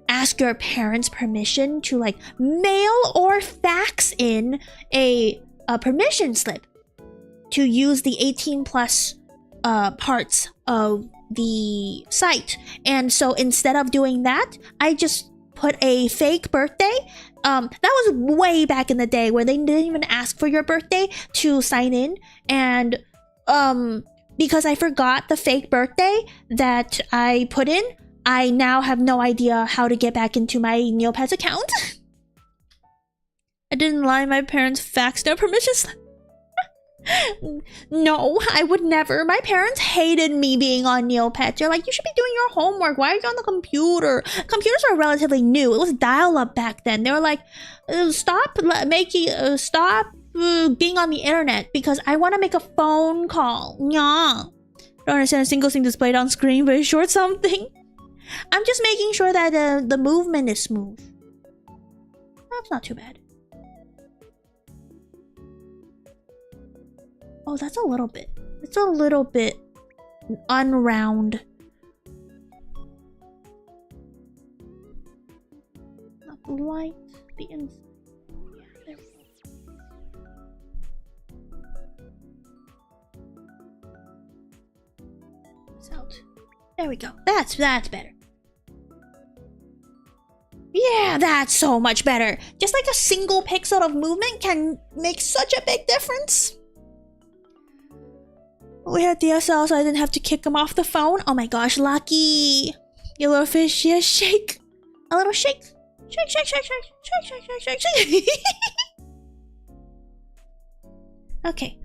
ask your parents permission to like mail or fax in a permission slip to use the 18 plus parts of the site. And so instead of doing that, I just put a fake birthday. That was way back in the day where they didn't even ask for your birthday to sign in. And because I forgot the fake birthday that I put in, I now have no idea how to get back into my Neopets account. I didn't lie, my parents faxed no permissions. No, I would never. My parents hated me being on Neopets. They're like, you should be doing your homework. Why are you on the computer? Computers are relatively new. It was dial-up back then. They were like, stop being on the internet because I want to make a phone call. Yeah. Don't understand a single thing displayed on screen, but short something. I'm just making sure that the movement is smooth. That's not too bad. Oh, that's a little bit. It's a little bit unround. Not the light, the inside. Yeah, there we go. It's out. There we go. That's better. Yeah, that's so much better. Just like a single pixel of movement can make such a big difference. We had DSL, so I didn't have to kick him off the phone. Oh my gosh, lucky. You little fish, yes, shake. A little shake. Shake, shake, shake, shake, shake, shake, shake, shake, shake. Okay.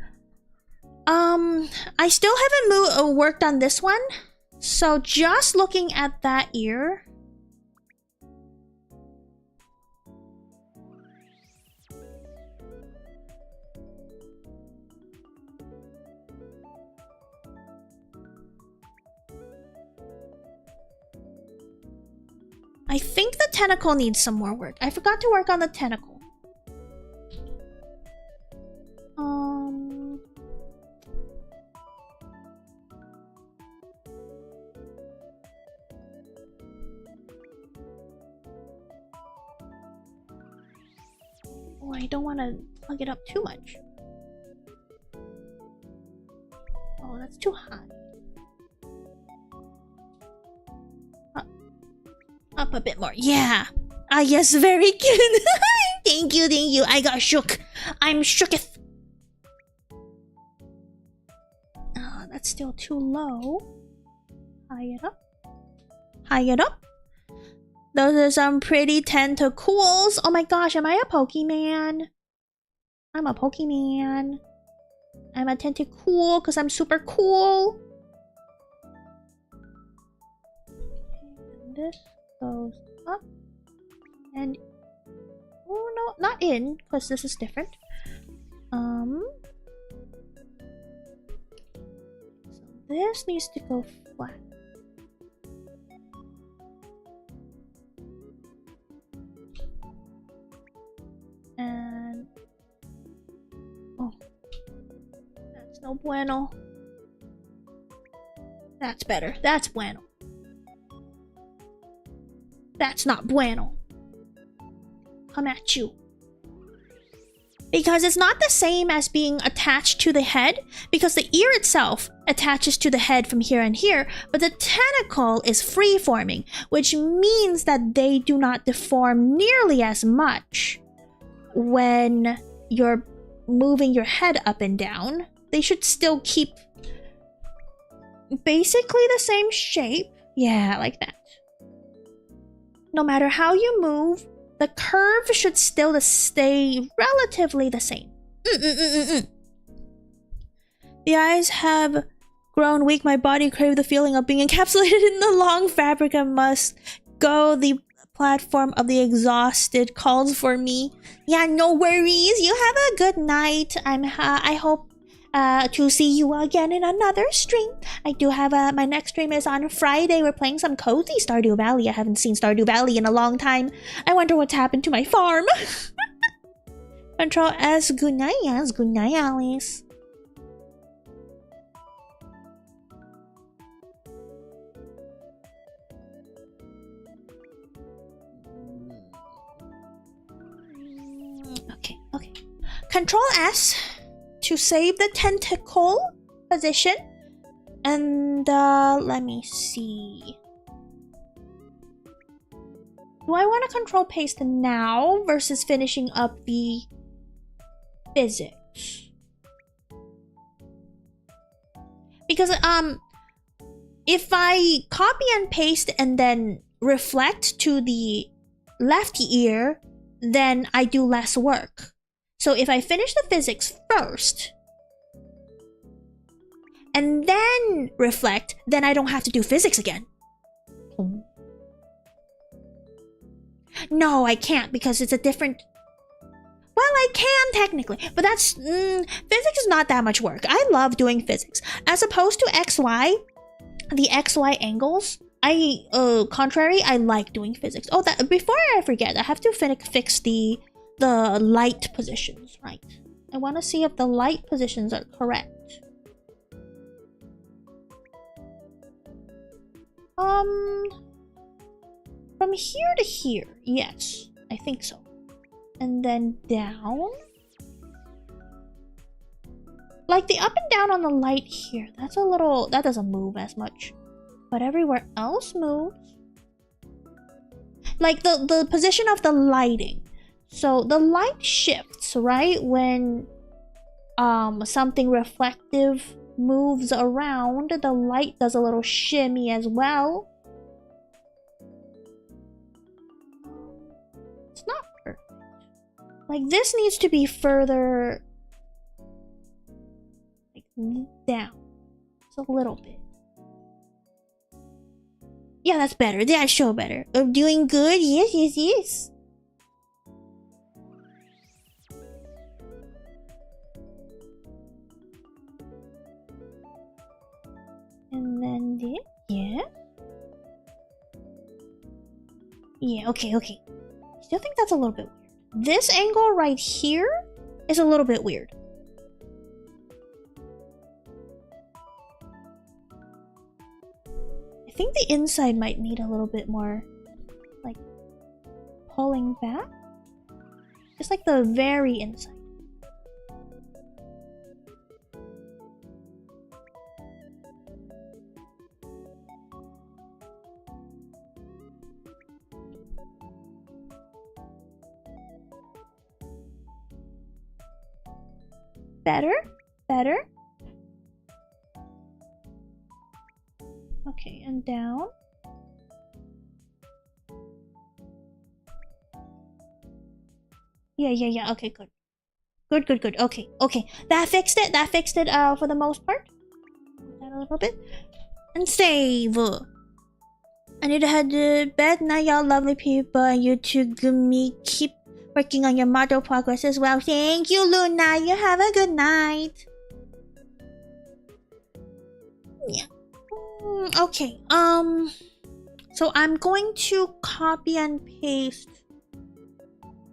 I still haven't worked on this one. So just looking at that ear. I think the tentacle needs some more work. I forgot to work on the tentacle. Oh, I don't want to plug it up too much. Oh, that's too hot. Up a bit more. Yeah. Ah, yes, very good. Thank you, thank you. I got shook. I'm shooketh. That's still too low. High it up. High it up. Those are some pretty tentacles. Oh my gosh, am I a Pokemon? I'm a Pokemon. I'm a tentacool because I'm super cool. And this goes up. And... oh no, not in, because this is different. So this needs to go flat. And... oh. That's no bueno. That's better. That's bueno. That's not bueno. Come at you. Because it's not the same as being attached to the head, because the ear itself attaches to the head from here and here, but the tentacle is free-forming, which means that they do not deform nearly as much when you're moving your head up and down. They should still keep basically the same shape. Yeah, like that. No matter how you move, the curve should still stay relatively the same. The eyes have grown weak. My body craved the feeling of being encapsulated in the long fabric and must go. The platform of the exhausted calls for me. Yeah, no worries. You have a good night. I hope to see you again in another stream. I do have my next stream is on Friday. We're playing some cozy Stardew Valley. I haven't seen Stardew Valley in a long time. I wonder what's happened to my farm. Control S. Good night, yes. Good night, Alice. Okay. Control S to save the tentacle position. And let me see. Do I want to control paste now versus finishing up the physics? Because if I copy and paste and then reflect to the left ear, then I do less work. So if I finish the physics first and then reflect, then I don't have to do physics again. No, I can't because it's a different... Well, I can technically, but that's... physics is not that much work. I love doing physics. As opposed to XY, the XY angles, contrary, I like doing physics. Oh, that before I forget, I have to fix the light positions, right? I want to see if the light positions are correct. From here to here, yes, I think so. And then down. Like the up and down on the light here, that's a little, that doesn't move as much. But everywhere else moves. Like the position of the lighting. So the light shifts, right? When something reflective moves around, the light does a little shimmy as well. It's not perfect. Like this needs to be further like down. It's a little bit. Yeah, that's better. That's show better. I'm doing good. Yes. And then this, yeah, okay. Still think that's a little bit weird. This angle right here is a little bit weird. I think the inside might need a little bit more, like, pulling back. Just like the very inside. Better. Okay, and down. Yeah. Okay, good. Okay. That fixed it. For the most part. That a little bit. And save. I need to head to bed now, y'all lovely people. And you too, Guumi. Keep working on your model progress as well. Thank you, Luna. You have a good night. Yeah. Okay. So I'm going to copy and paste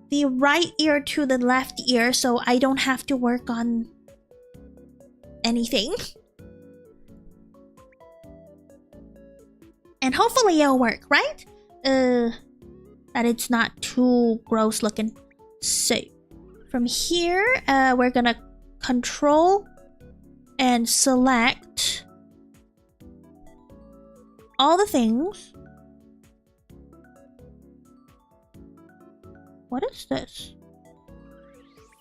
the right ear to the left ear so I don't have to work on anything. And hopefully it'll work, right? That it's not too gross looking. So from here, we're gonna control and select all the things. What is this?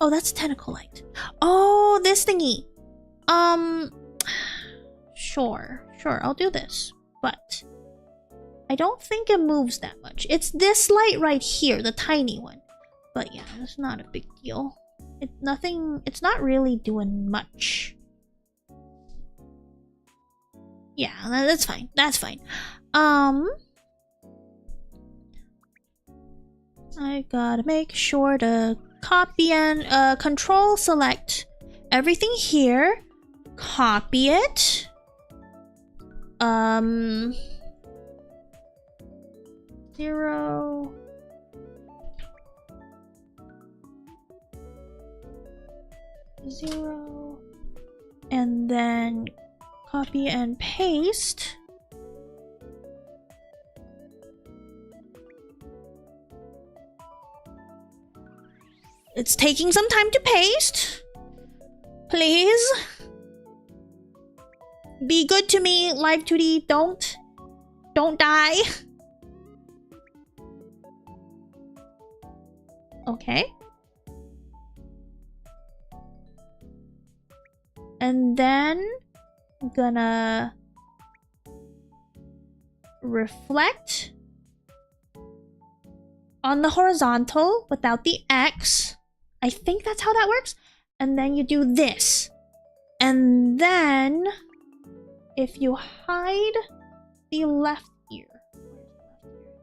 Oh, that's tentacle light. Oh, this thingy. Sure, I'll do this. But I don't think it moves that much. It's this light right here, the tiny one. But yeah, it's not a big deal. It's not really doing much. Yeah, that's fine. I gotta make sure to copy and control select everything here. Copy it. 0 0 and then copy and paste. It's taking some time to paste. Please be good to me, Live2d. Don't die. Okay. And then I'm gonna reflect on the horizontal without the X. I think that's how that works. And then you do this. And then if you hide the left ear.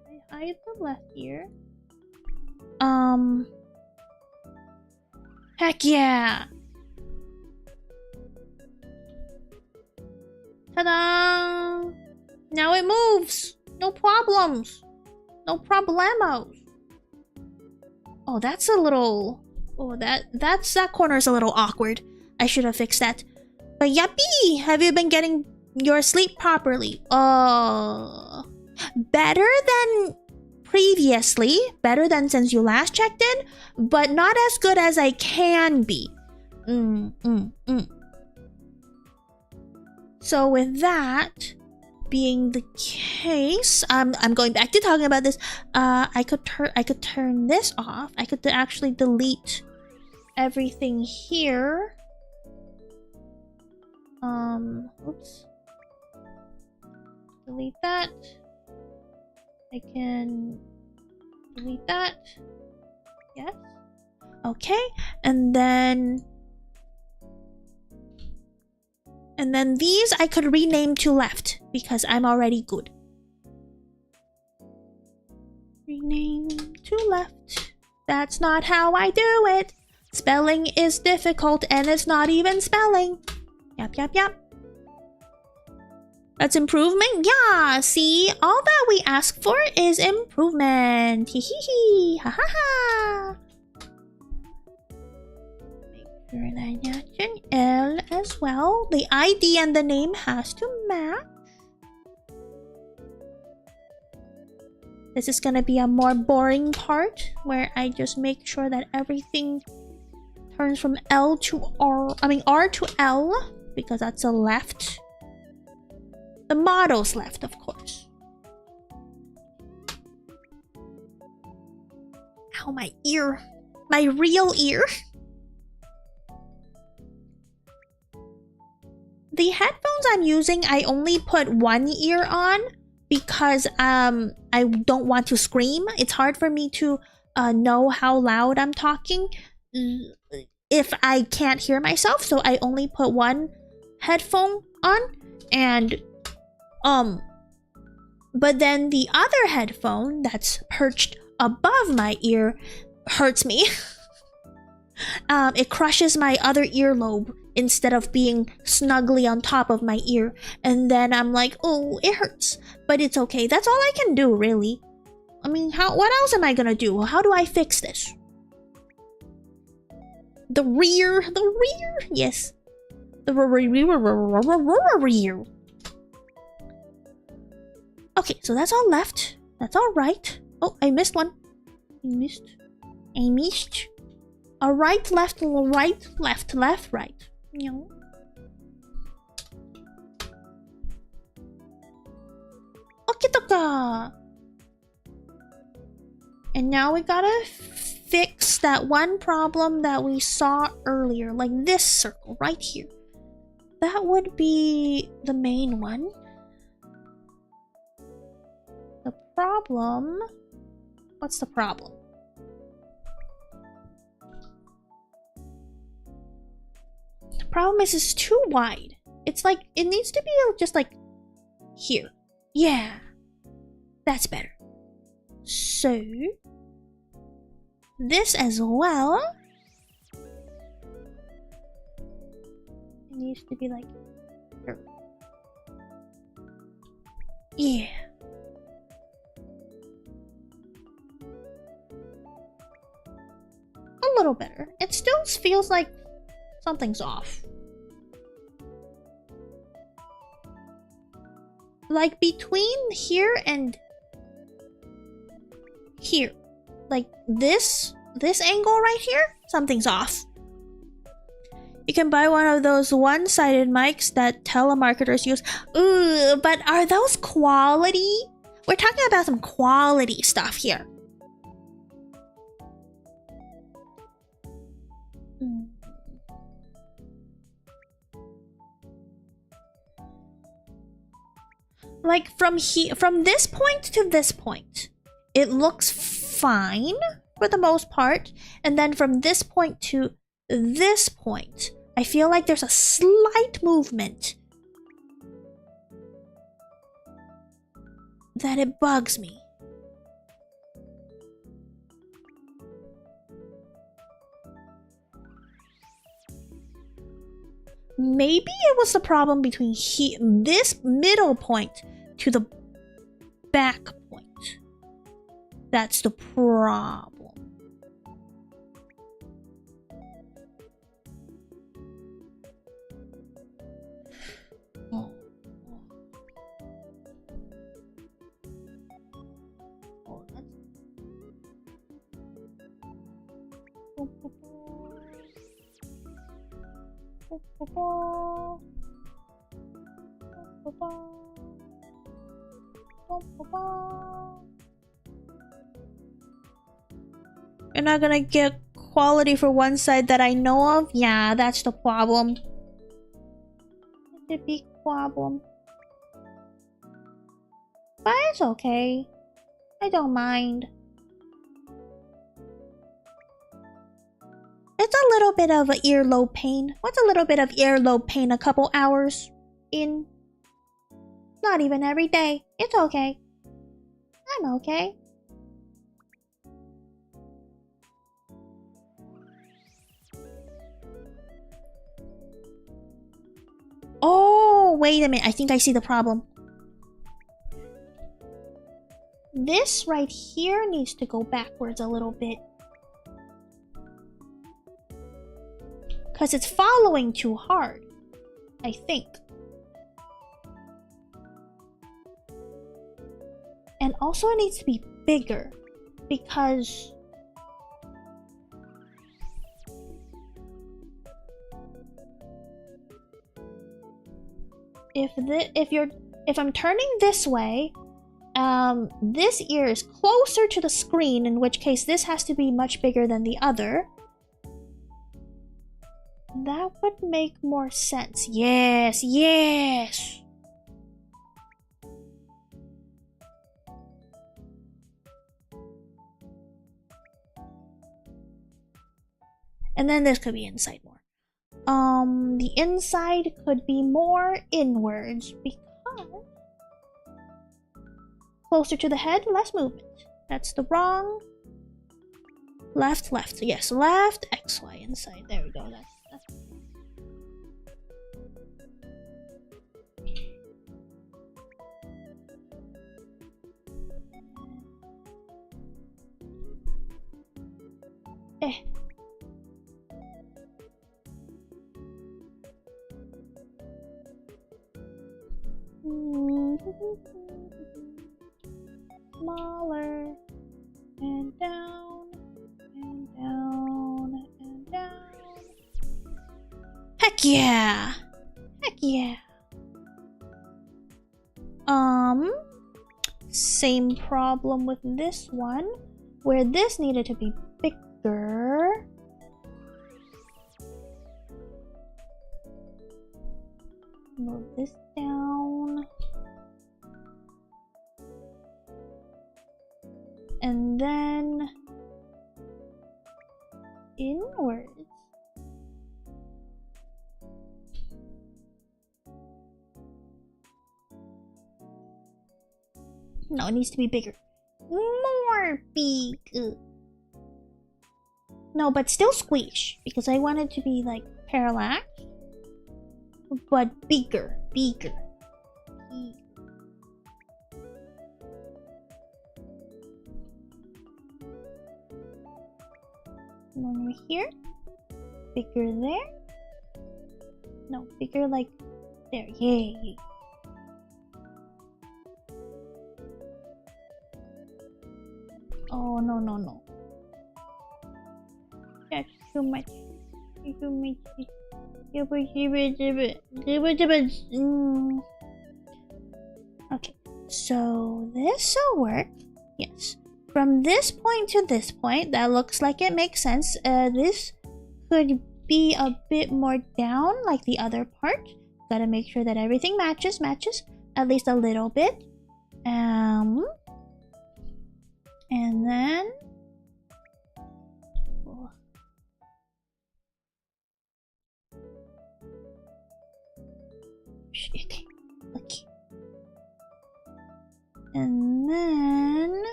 I hide the left ear. Heck yeah. Ta-da! Now it moves. No problems. No problemos. Oh, that's a little... Oh, that corner's a little awkward. I should have fixed that. But yuppie! Have you been getting your sleep properly? Better than previously. Better than since you last checked in. But not as good as I can be. So with that being the case, I'm going back to talking about this. I could turn this off. I could actually delete everything here. Oops. Delete that. I can delete that. Yes. Okay, and then these I could rename to left because I'm already good. Rename to left. That's not how I do it. Spelling is difficult and it's not even spelling. Yep. That's improvement? Yeah, see? All that we ask for is improvement. Hee hee hee. Ha ha ha. Make sure that that's an L as well. The ID and the name has to match. This is gonna be a more boring part where I just make sure that everything turns from L to R. I mean R to L because that's a left. The model's left, of course. Ow, my ear. My real ear. The headphones I'm using, I only put one ear on because I don't want to scream. It's hard for me to know how loud I'm talking if I can't hear myself, so I only put one headphone on. And but then the other headphone that's perched above my ear hurts me. It crushes my other earlobe instead of being snugly on top of my ear. And then I'm like, oh, it hurts. But it's okay. That's all I can do, really. I mean, what else am I gonna do? How do I fix this? The rear? Yes. The rear. Okay, so that's all left. That's all right. Oh, I missed one. I missed. A right, left, right. No. Okitoka. And now we gotta fix that one problem that we saw earlier, like this circle right here. That would be the main one. The problem... What's the problem? The problem is it's too wide. It's like, it needs to be just like here. Yeah. That's better. So, this as well. It needs to be like... yeah. A little better. It still feels like something's off. Like between here and here. Like this angle right here, something's off. You can buy one of those one-sided mics that telemarketers use. Ooh, but are those quality? We're talking about some quality stuff here. Like from this point to this point, it looks fine for the most part. And then from this point to this point, I feel like there's a slight movement that it bugs me. Maybe it was the problem between this middle point to the back point. That's the problem. Oh. Oh, that's... You're not gonna get quality for one side that I know of? Yeah, that's the problem. It's a big problem. But it's okay. I don't mind. It's a little bit of an earlobe pain. What's a little bit of earlobe pain a couple hours in? Not even every day. It's okay. I'm okay. Oh, wait a minute. I think I see the problem. This right here needs to go backwards a little bit. Because it's following too hard, I think. And also it needs to be bigger, because if I'm turning this way, this ear is closer to the screen, in which case this has to be much bigger than the other. That would make more sense. Yes, yes. And then this could be inside more. The inside could be more inwards because closer to the head, less movement. That's the wrong. Left, left. Yes, left, X, Y, inside. There we go. That's smaller and down and down and down. Heck yeah! Heck yeah! Same problem with this one, where this needed to be bigger. Move this down. And then inwards. No, it needs to be bigger. More big. No, but still squish, because I want it to be like parallax, but bigger. One over here, bigger there. No, bigger like there. Yay! Oh no. That's too much. Okay, so this will work. Yes. From this point to this point, that looks like it makes sense. This could be a bit more down like the other part. Gotta make sure that everything matches at least a little bit. And then okay. And then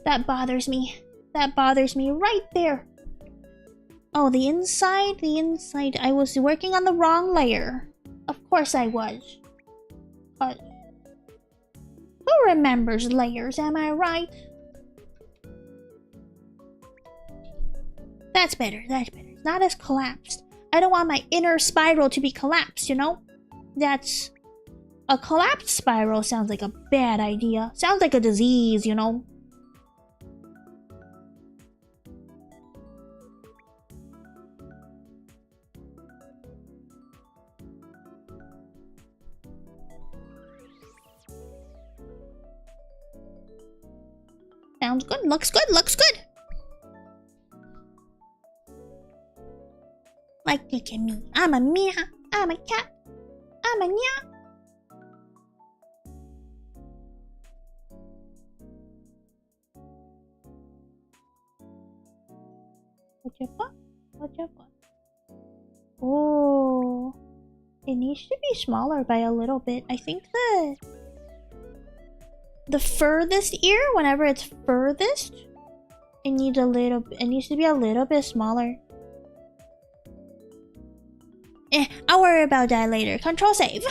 that bothers me. That bothers me right there. Oh, the inside. I was working on the wrong layer. Of course I was. But who remembers layers, am I right? That's better. It's not as collapsed. I don't want my inner spiral to be collapsed, you know? That's... A collapsed spiral sounds like a bad idea. Sounds like a disease, you know? Sounds good. Looks good. Like, look at me. I'm a meow. I'm a cat. I'm a meow. What's your butt? Oh, it needs to be smaller by a little bit. I think the furthest ear, whenever it's furthest, it needs to be a little bit smaller. I'll worry about that later. Control save.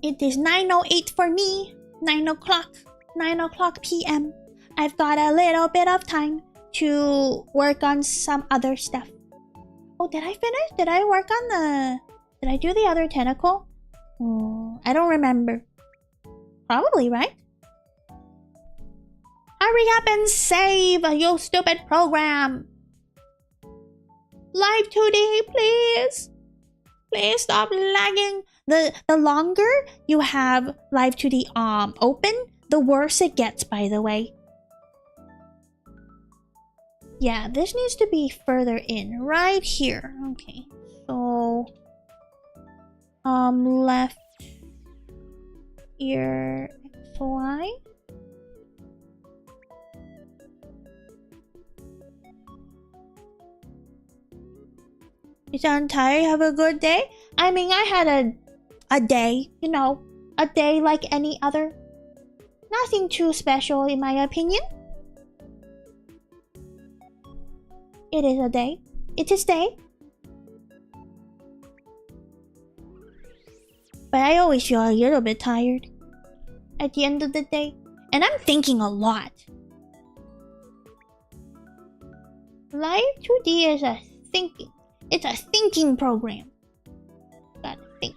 It is 9:08 for me. 9 o'clock. 9 o'clock p.m. I've got a little bit of time to work on some other stuff. Oh, did I finish? Did I work on Did I do the other tentacle? Oh, I don't remember. Probably, right? Hurry up and save, you stupid program! Live2d, please! Please stop lagging! The longer you have Live2d open, the worse it gets, by the way. Yeah, this needs to be further in, right here. Okay, so left ear XY. You sound tired? Have a good day? I mean, I had a day, you know, a day like any other. Nothing too special in my opinion. It is a day. It is day. But I always feel a little bit tired at the end of the day. And I'm thinking a lot. Live2d is a thinking. It's a thinking program. Gotta think.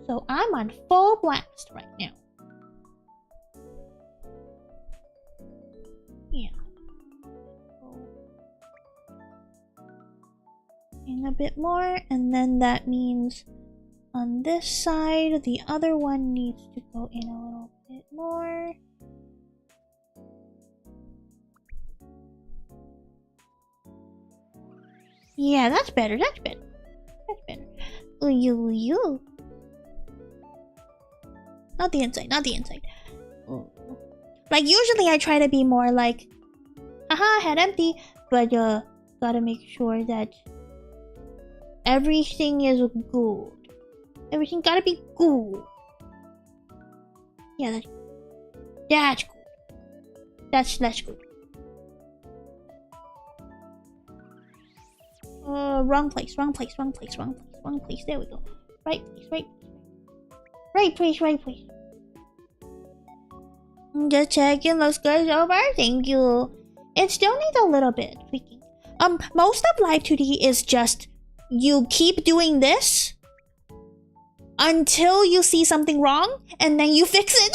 So I'm on full blast right now. Yeah. In a bit more, and then that means on this side, the other one needs to go in a little bit more. Yeah, that's better. That's better. That's better. Ooh. Not the inside. Not the inside. Ooh. Like usually I try to be more like, haha, head empty, but gotta make sure that everything is good. Everything gotta be good. Yeah, that's good. That's good. Wrong place. There we go. Right place. Just checking, looks good so far. Thank you. It still needs a little bit tweaking. Most of Live2d is just you keep doing this until you see something wrong and then you fix it.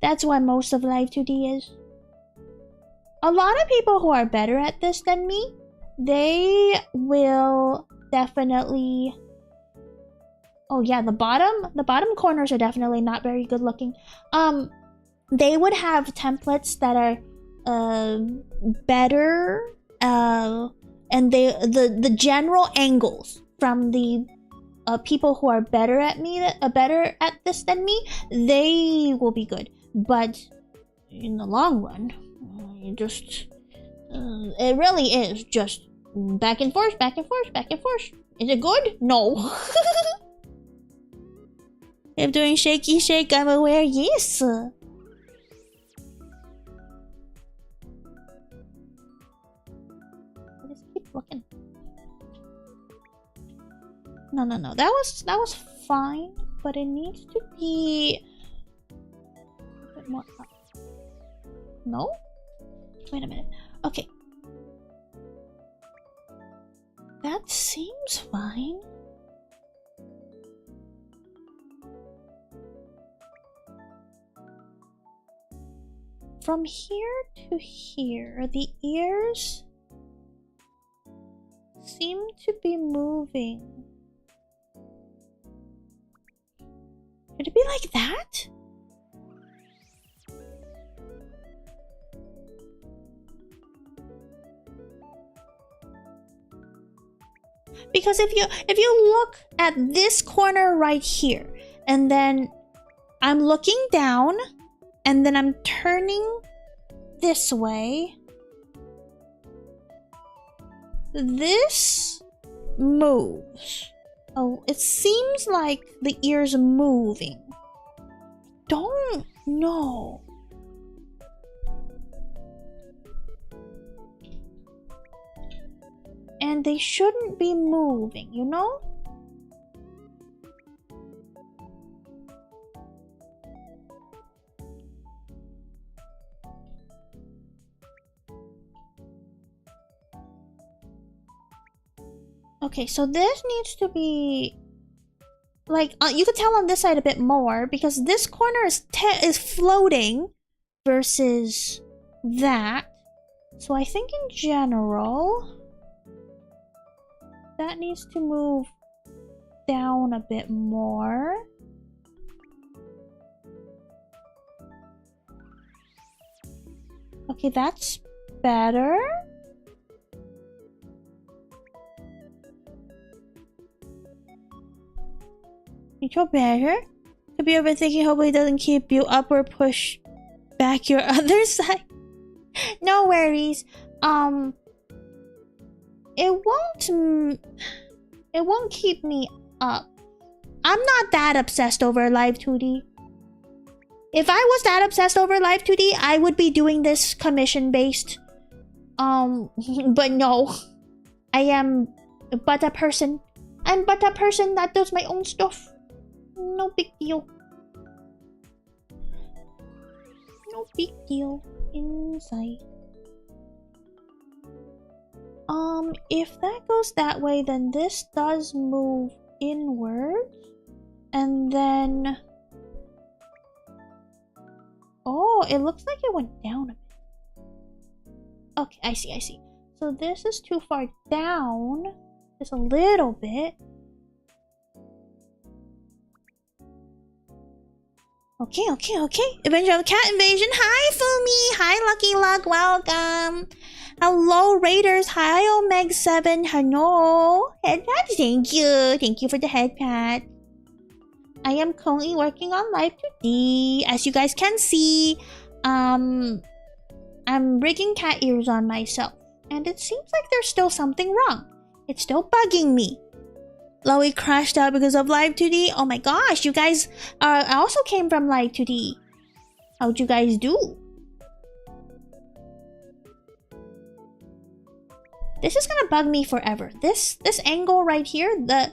That's what most of Live2d is. A lot of people who are better at this than me, they will definitely... Oh yeah, the bottom corners are definitely not very good looking. They would have templates that are better, and the general angles from the people who are better at this than me, they will be good. But in the long run, it really is just back and forth. Is it good? No. If doing shaky shake, I'm aware. Yes. Just keep looking. No. That was fine, but it needs to be a bit more up. No? Wait a minute. Okay. That seems fine. From here to here, the ears seem to be moving. Could it be like that? Because if you look at this corner right here, and then I'm looking down, and then I'm turning this way, this moves. Oh, it seems like the ear's moving. Don't know. And they shouldn't be moving, you know? Okay, so this needs to be like you could tell on this side a bit more because this corner is floating versus that. So I think in general that needs to move down a bit more. Okay, that's better. You feel better? Could be overthinking, hopefully it doesn't keep you up or push back your other side. No worries. It won't keep me up. I'm not that obsessed over Live2d. If I was that obsessed over Live2d, I would be doing this commission based. But no. I am but a person. I'm but a person that does my own stuff. No big deal. No big deal. Inside. If that goes that way, then this does move inwards. And then... Oh, it looks like it went down a bit. Okay, I see. So this is too far down. Just a little bit. Okay. Avenger of the Cat Invasion. Hi, Fumi. Hi, Lucky Luck. Welcome. Hello, Raiders. Hi, Omeg7. Hello. Headpats. Thank you. Thank you for the headpat. I am currently working on Live2d. As you guys can see, I'm rigging cat ears on myself. And it seems like there's still something wrong. It's still bugging me. Loey crashed out because of Live2d. Oh my gosh, you guys also came from Live2d. How'd you guys do? This is gonna bug me forever. This angle right here, the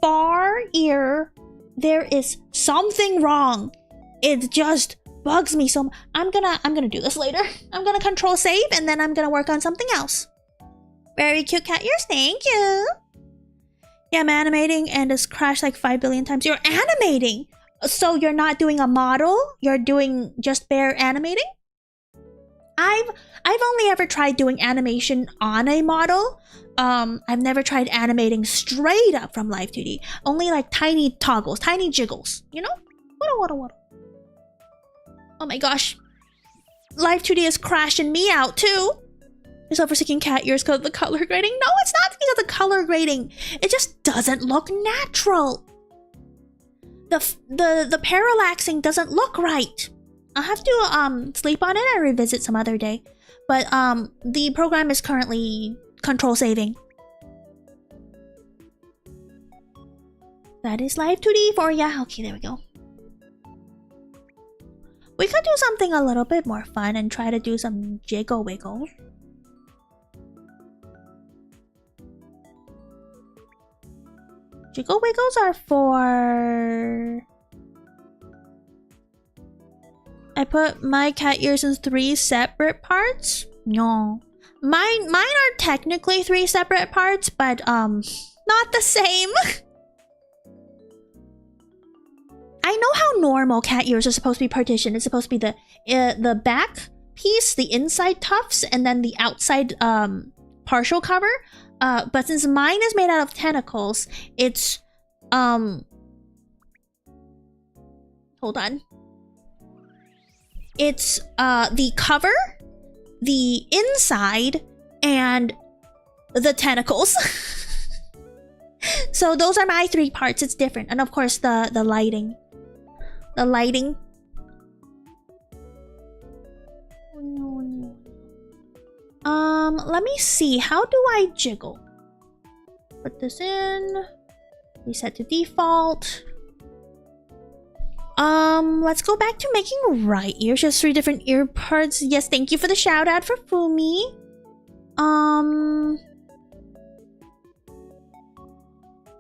far ear, there is something wrong. It just bugs me so. I'm gonna do this later. I'm gonna control save and then I'm gonna work on something else. Very cute cat ears, thank you. Yeah, I'm animating and it's crashed like 5 billion times. You're animating? So you're not doing a model? You're doing just bare animating? I've only ever tried doing animation on a model. I've never tried animating straight up from Live2d. Only like tiny toggles, tiny jiggles, you know? What? Oh my gosh. Live2d is crashing me out too. It's overseeking cat ears because of the color grading. No, it's not because of the color grading. It just doesn't look natural. The parallaxing doesn't look right. I'll have to sleep on it and revisit some other day. But the program is currently control saving. That is Live2d for ya. Okay, there we go. We could do something a little bit more fun and try to do some jiggle wiggles. Jiggle wiggles are for... I put my cat ears in 3 separate parts? No. Mine are technically 3 separate parts, but not the same. I know how normal cat ears are supposed to be partitioned. It's supposed to be the back piece, the inside tufts, and then the outside partial cover. But since mine is made out of tentacles, it's hold on. It's the cover, the inside, and the tentacles. So those are my 3 parts. It's different. And of course the lighting. The lighting. Let me see. How do I jiggle? Put this in. Reset to default. Let's go back to making right ears. Just 3 different ear parts. Yes, thank you for the shout out for Fumi.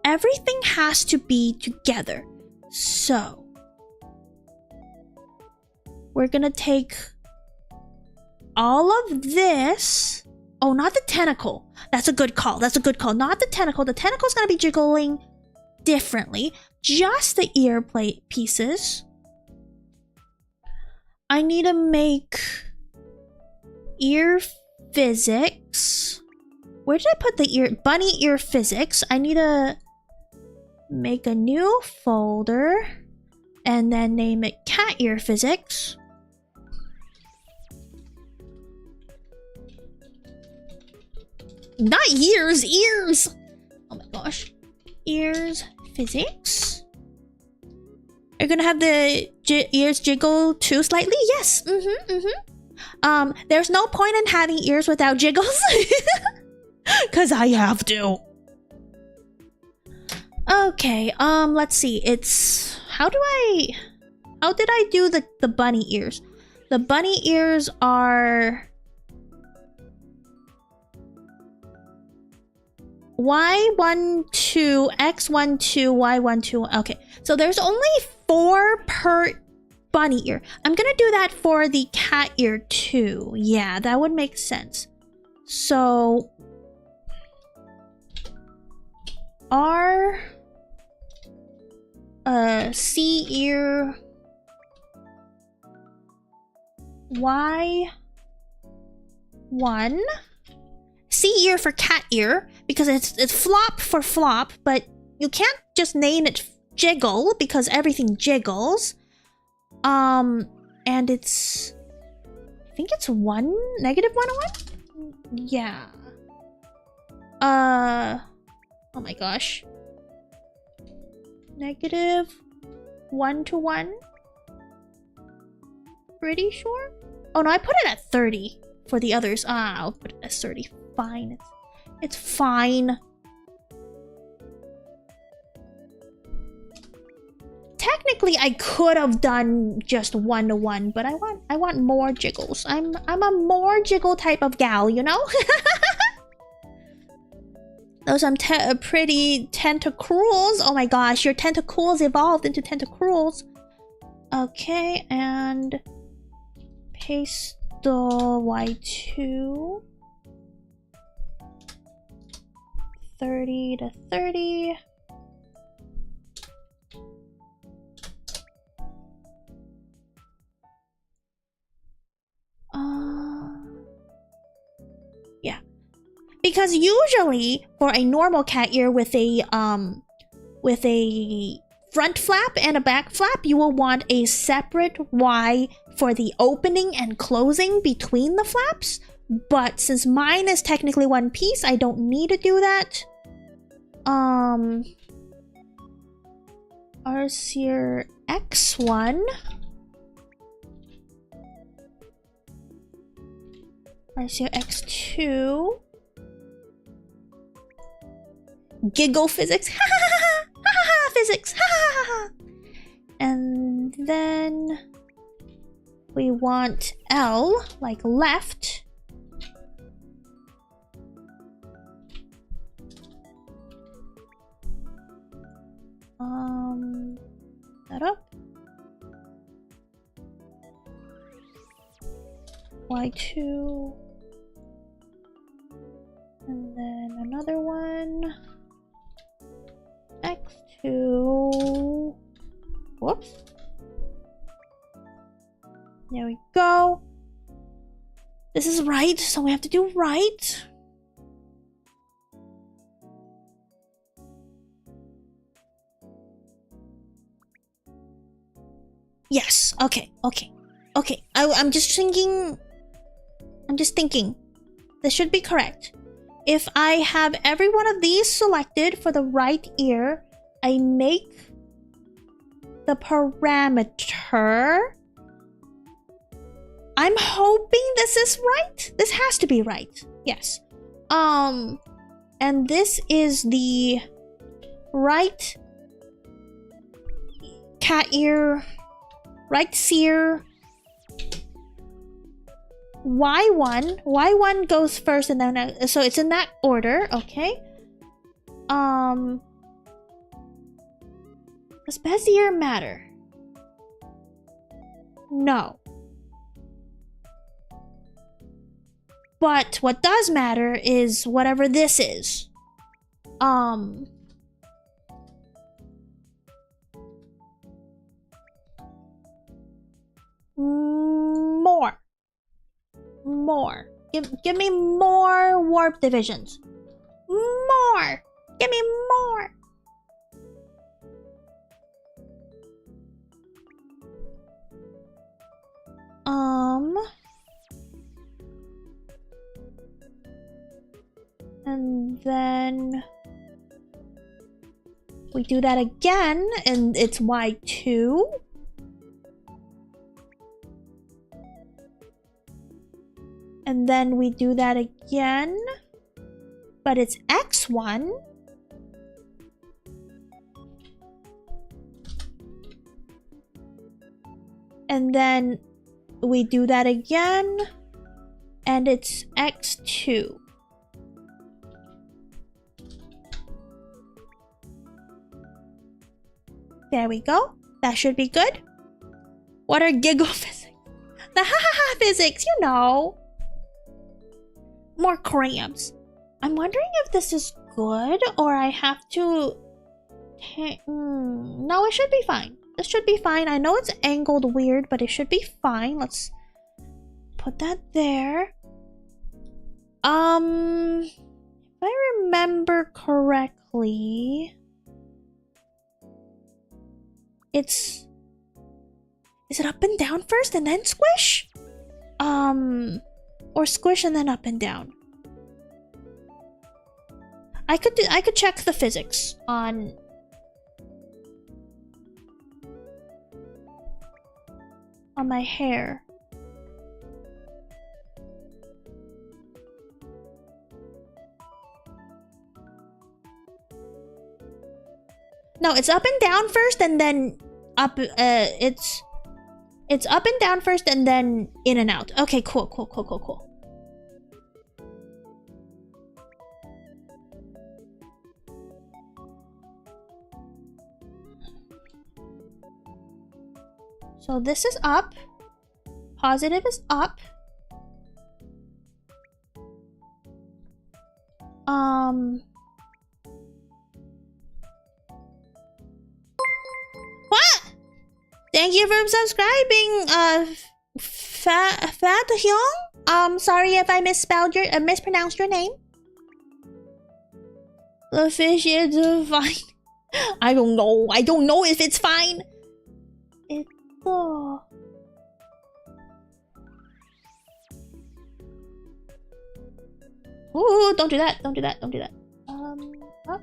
Everything has to be together. So we're gonna take all of this. Oh, not the tentacle. That's a good call. That's a good call. Not the tentacle. The tentacle's gonna be jiggling differently. Just the ear plate pieces. I need to make ear physics. Where did I put the ear? Bunny ear physics. I need to make a new folder and then name it cat ear physics. Not ears, ears! Oh my gosh. Ears physics. Are you gonna have the ears jiggle too slightly? Yes. There's no point in having ears without jiggles. Cause I have to. Okay, let's see. It's how did I do the bunny ears? The bunny ears are Y12, X12, Y12. Okay, so there's only 4 per bunny ear. I'm gonna do that for the cat ear too. Yeah, that would make sense. So R C ear Y1 C ear for cat ear because it's flop for flop, but you can't just name it jiggle because everything jiggles. And it's, I think it's -101? Yeah. Oh my gosh. -1 to 1? Pretty sure? Oh no, I put it at 30 for the others. I'll put it as 30. Fine. It's fine. Technically, I could have done just 1 to 1, but I want more jiggles. I'm a more jiggle type of gal, you know? Those are pretty tentacruels. Oh my gosh, your tentacles evolved into tentacruels. Okay, and paste the Y2. 30 to 30. Yeah. Because usually for a normal cat ear with a front flap and a back flap, you will want a separate Y for the opening and closing between the flaps. But since mine is technically one piece, I don't need to do that. Arceer X1. Arceer X2. Giggle physics. Ha ha ha ha ha, physics. Ha ha ha ha. And then we want L, like left. That up. Y2. And then another one. X2. Whoops. There we go. This is right, so we have to do right. Yes, okay. I'm just thinking. This should be correct. If I have every one of these selected for the right ear, I make the parameter. I'm hoping this is right. This has to be right. Yes. And this is the right cat ear, right seer. Y1 goes first, and then so it's in that order. Okay. Does Bezier matter? No. But what does matter is whatever this is. More. Give me more warp divisions. More. Give me more. And then we do that again, and it's Y2. And then we do that again, but it's X1. And then we do that again, and it's X2. There we go. That should be good. What are giggle physics? The ha-ha-ha physics, you know. More crayons. I'm wondering if this is good or I have to... No, it should be fine. This should be fine. I know it's angled weird, but it should be fine. Let's put that there. If I remember correctly... It's Is it up and down first and then squish? Or squish and then up and down? I could check the physics on my hair. No, it's up and down first and then up. It's up and down first and then in and out. Okay, cool. So this is up. Positive is up. What? Thank you for subscribing, Fat Hyung. Sorry if I mispronounced your name. The fish is fine. I don't know. I don't know if it's fine. It's oh. Ooh, don't do that. Don't do that. Don't do that. Up.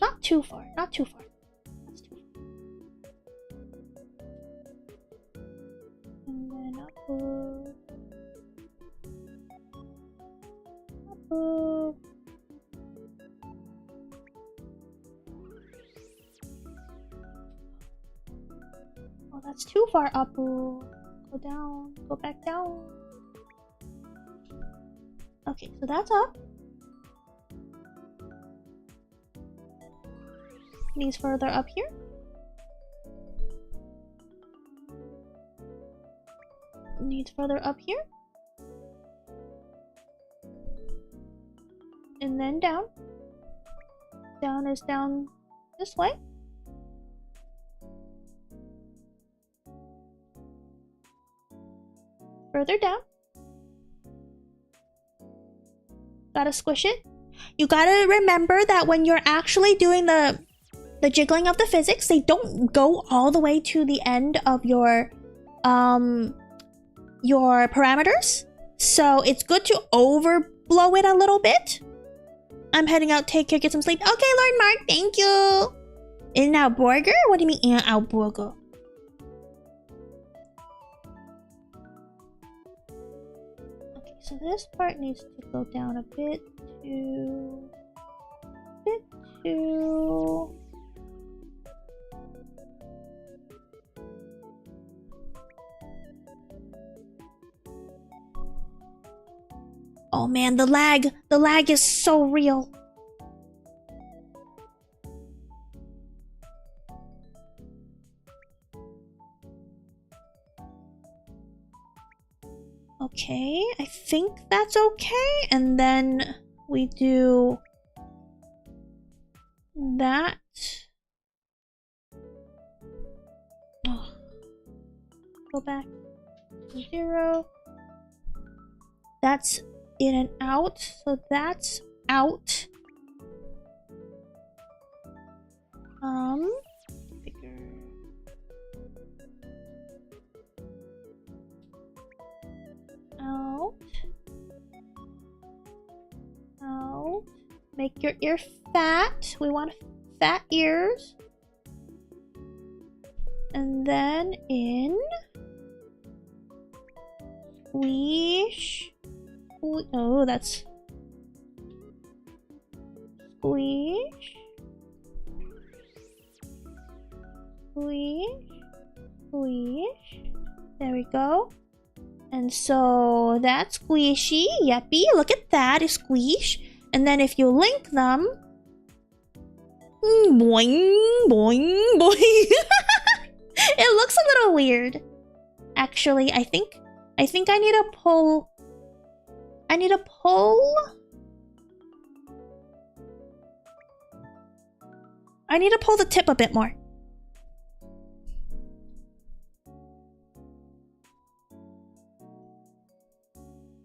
Not too far. Not too far. That's too far. And then up. Up. Oh, that's too far up. Go down. Go back down. Okay, so that's up. Needs further up here. Needs further up here. And then down. Down is down this way. Further down. Gotta squish it. You gotta remember that when you're actually doing the jiggling of the physics, they don't go all the way to the end of your parameters. So it's good to overblow it a little bit. I'm heading out. Take care. Get some sleep. Okay, Lord Mark. Thank you. In-N-Out Burger? What do you mean In-N-Out Burger? Okay, so this part needs to go down a bit too. Oh man, the lag is so real. Okay, I think that's okay. And then we do that. Oh. Go back to 0. That's in and out, so that's out. Bigger. Out. Out. Make your ear fat. We want fat ears. And then in. Squish. Oh, that's squish, squish, squish. There we go. And so that's squishy. Yuppie. Look at that. It's squish. And then if you link them, boing, boing, boing. It looks a little weird. Actually, I think I need to pull. I need to pull the tip a bit more.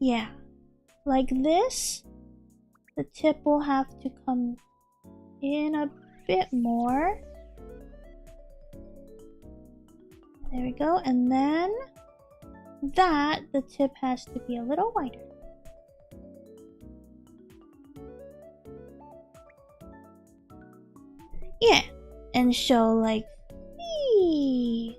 Yeah. Like this. The tip will have to come in a bit more. There we go. And then the tip has to be a little wider. Yeah, and show like, eee.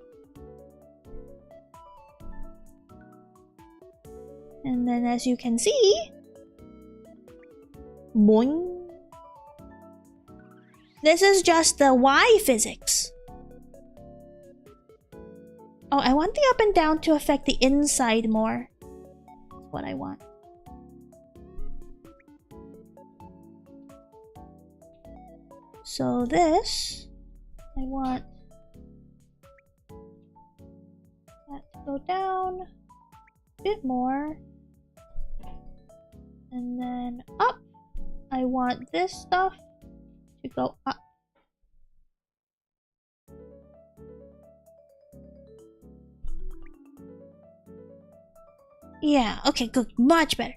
And then as you can see, boing. This is just the Y physics. Oh, I want the up and down to affect the inside more. That's what I want. So this, I want that to go down a bit more. And then up. I want this stuff to go up. Yeah, okay, good. Much better.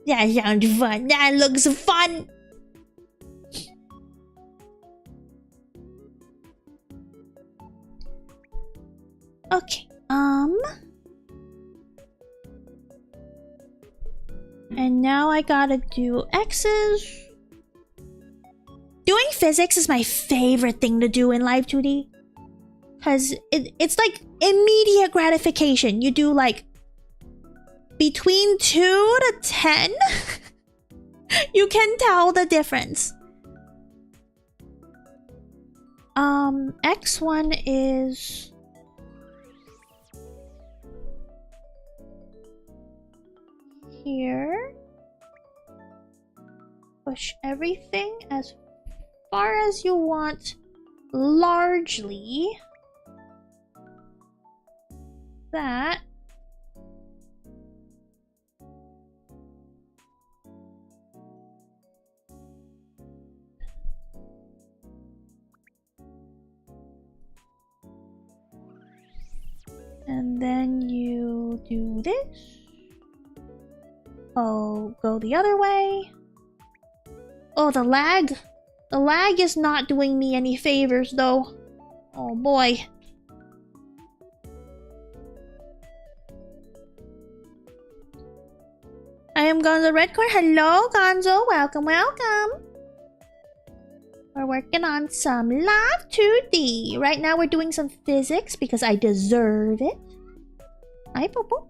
That sounds fun. That looks fun. Okay, and now I gotta do X's. Doing physics is my favorite thing to do in Live2d. Because it's like immediate gratification. You do like between 2 to 10. You can tell the difference. X1 is... here. Push everything as far as you want, largely. That. And then you do this. Oh, go the other way. Oh, the lag. The lag is not doing me any favors, though. Oh, boy. I am Gonzo Redcore. Hello, Gonzo. Welcome, welcome. We're working on some Live2d. Right now, we're doing some physics because I deserve it. Hi, Popo.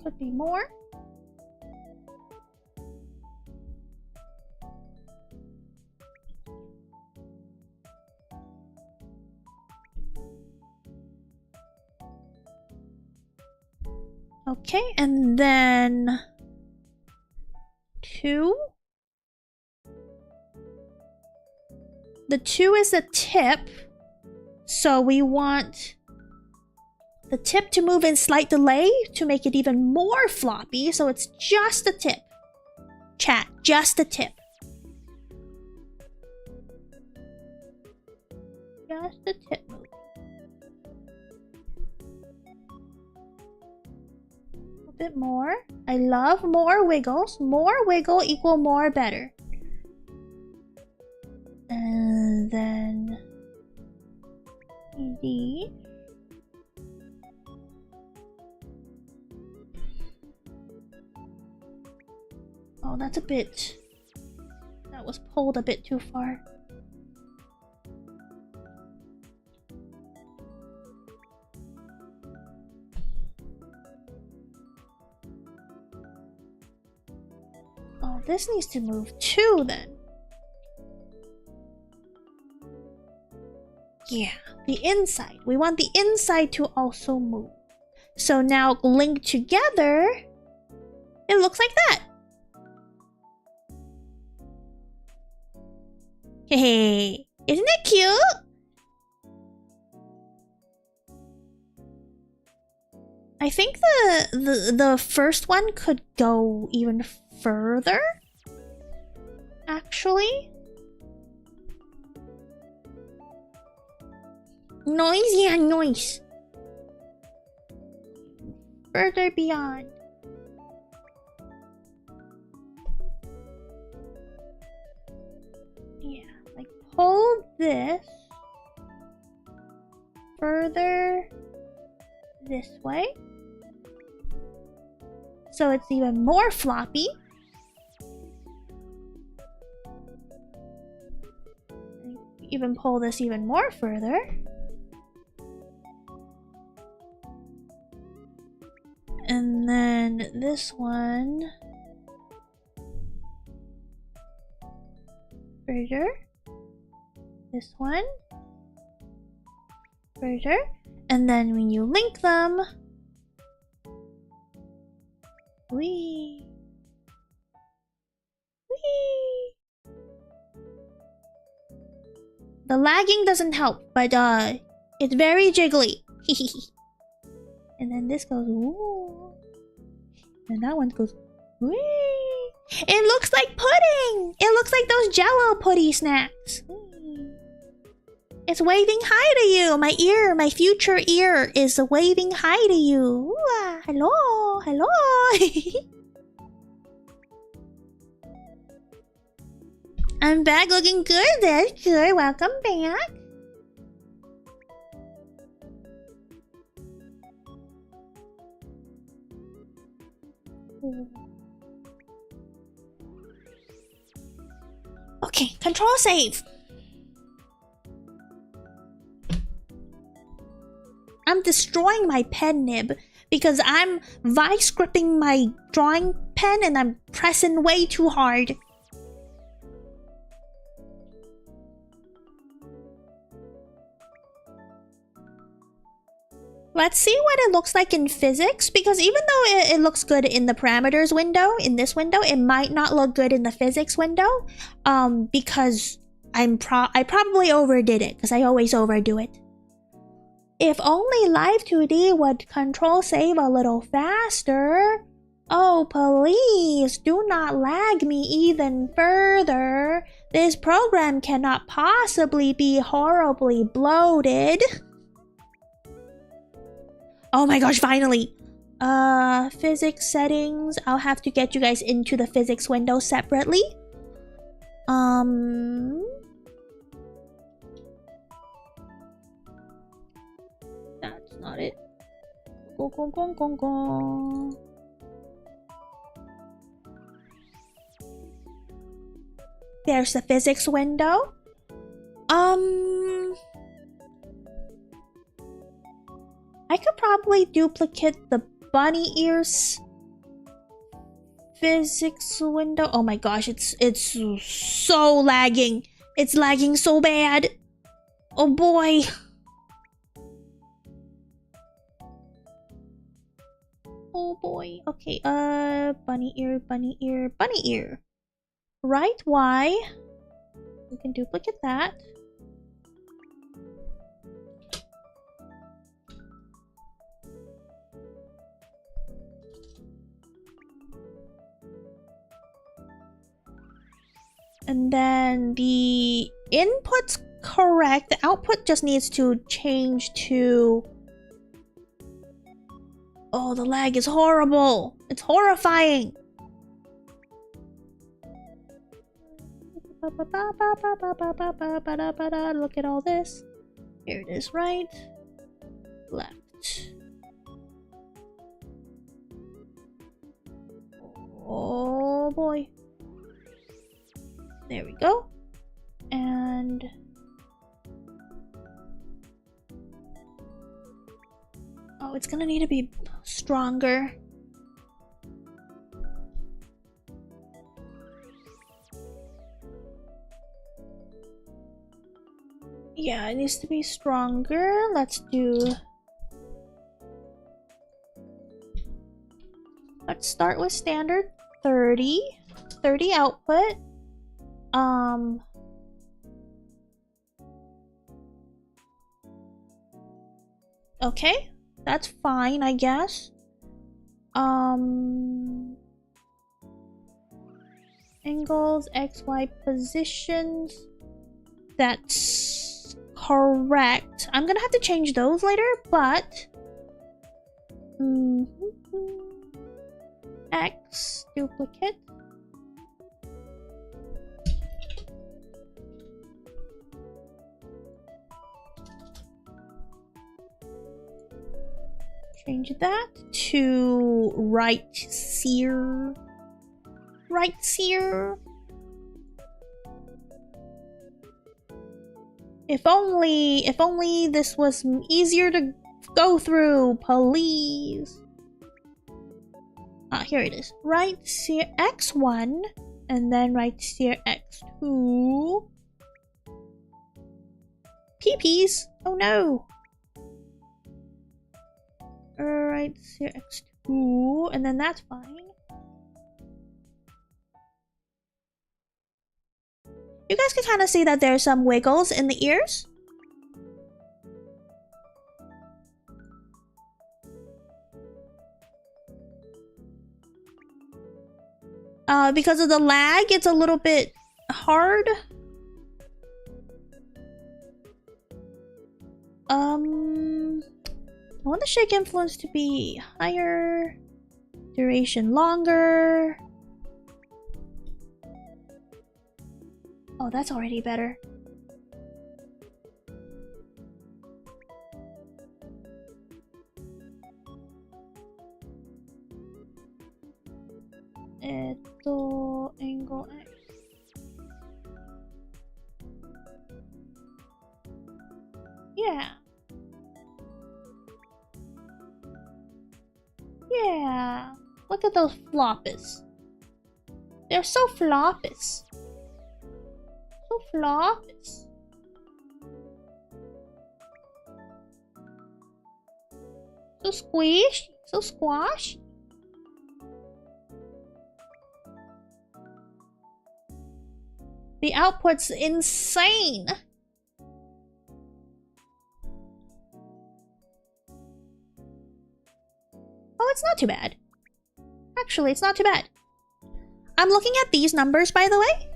Could be more. Okay, and then 2. The 2 is the tip, so we want the tip to move in slight delay to make it even more floppy, so it's just the tip. Chat, just the tip. Just the tip move. A bit more. I love more wiggles. More wiggle equal more better. And then D. Oh, that's a bit... that was pulled a bit too far. Oh, this needs to move too, then. Yeah, the inside. We want the inside to also move. So now linked together, it looks like that. Hey, isn't it cute? I think the first one could go even further, actually. Noise, yeah, noise. Further beyond. Yeah, like hold this further this way. So it's even more floppy. Even pull this even more further. And then this one further. This one further. And then when you link them, wee. The lagging doesn't help, but it's very jiggly. And then this goes ooh. And that one goes wee. It looks like pudding! It looks like those Jello putty snacks. It's waving hi to you. My ear, my future ear is waving hi to you. Ooh, hello, hello. I'm back looking good. That's good. Welcome back. Okay, control save. I'm destroying my pen nib because I'm vice gripping my drawing pen and I'm pressing way too hard. Let's see what it looks like in physics, because even though it looks good in the parameters window, in this window, it might not look good in the physics window, because I probably overdid it, because I always overdo it. If only Live2d would control save a little faster. Oh, please, do not lag me even further. This program cannot possibly be horribly bloated. Oh my gosh, finally! Physics settings. I'll have to get you guys into the physics window separately. That's not it. Go, go, go, go, go. There's the physics window. I could probably duplicate the bunny ears physics window. Oh my gosh, it's so lagging. It's lagging so bad. Oh boy. Oh boy. Okay, bunny ear, bunny ear, bunny ear. Right Y. We can duplicate that. And then the input's correct. The output just needs to change to... Oh, the lag is horrible. It's horrifying. Look at all this. Here it is, right, left. Oh boy. There we go. And oh, it's gonna need to be stronger. Yeah, it needs to be stronger. Let's start with standard 30 output. Okay, that's fine, I guess. Angles, XY positions. That's correct. I'm gonna have to change those later, but X duplicate. Change that to right sear. Right sear. If only this was easier to go through, please. Ah, here it is. Right sear X1 and then right sear X2. Peepees. Oh no. Right sear X2 and then that's fine. You guys can kind of see that there's some wiggles in the ears. Because of the lag, it's a little bit hard. I want the shake influence to be higher, duration longer. Oh, that's already better. Angle X. Yeah. Yeah. Look at those floppies. They're so floppies. So floppies. So squishy. So squashy. The output's insane. Oh, it's not too bad. Actually, it's not too bad. I'm looking at these numbers, by the way.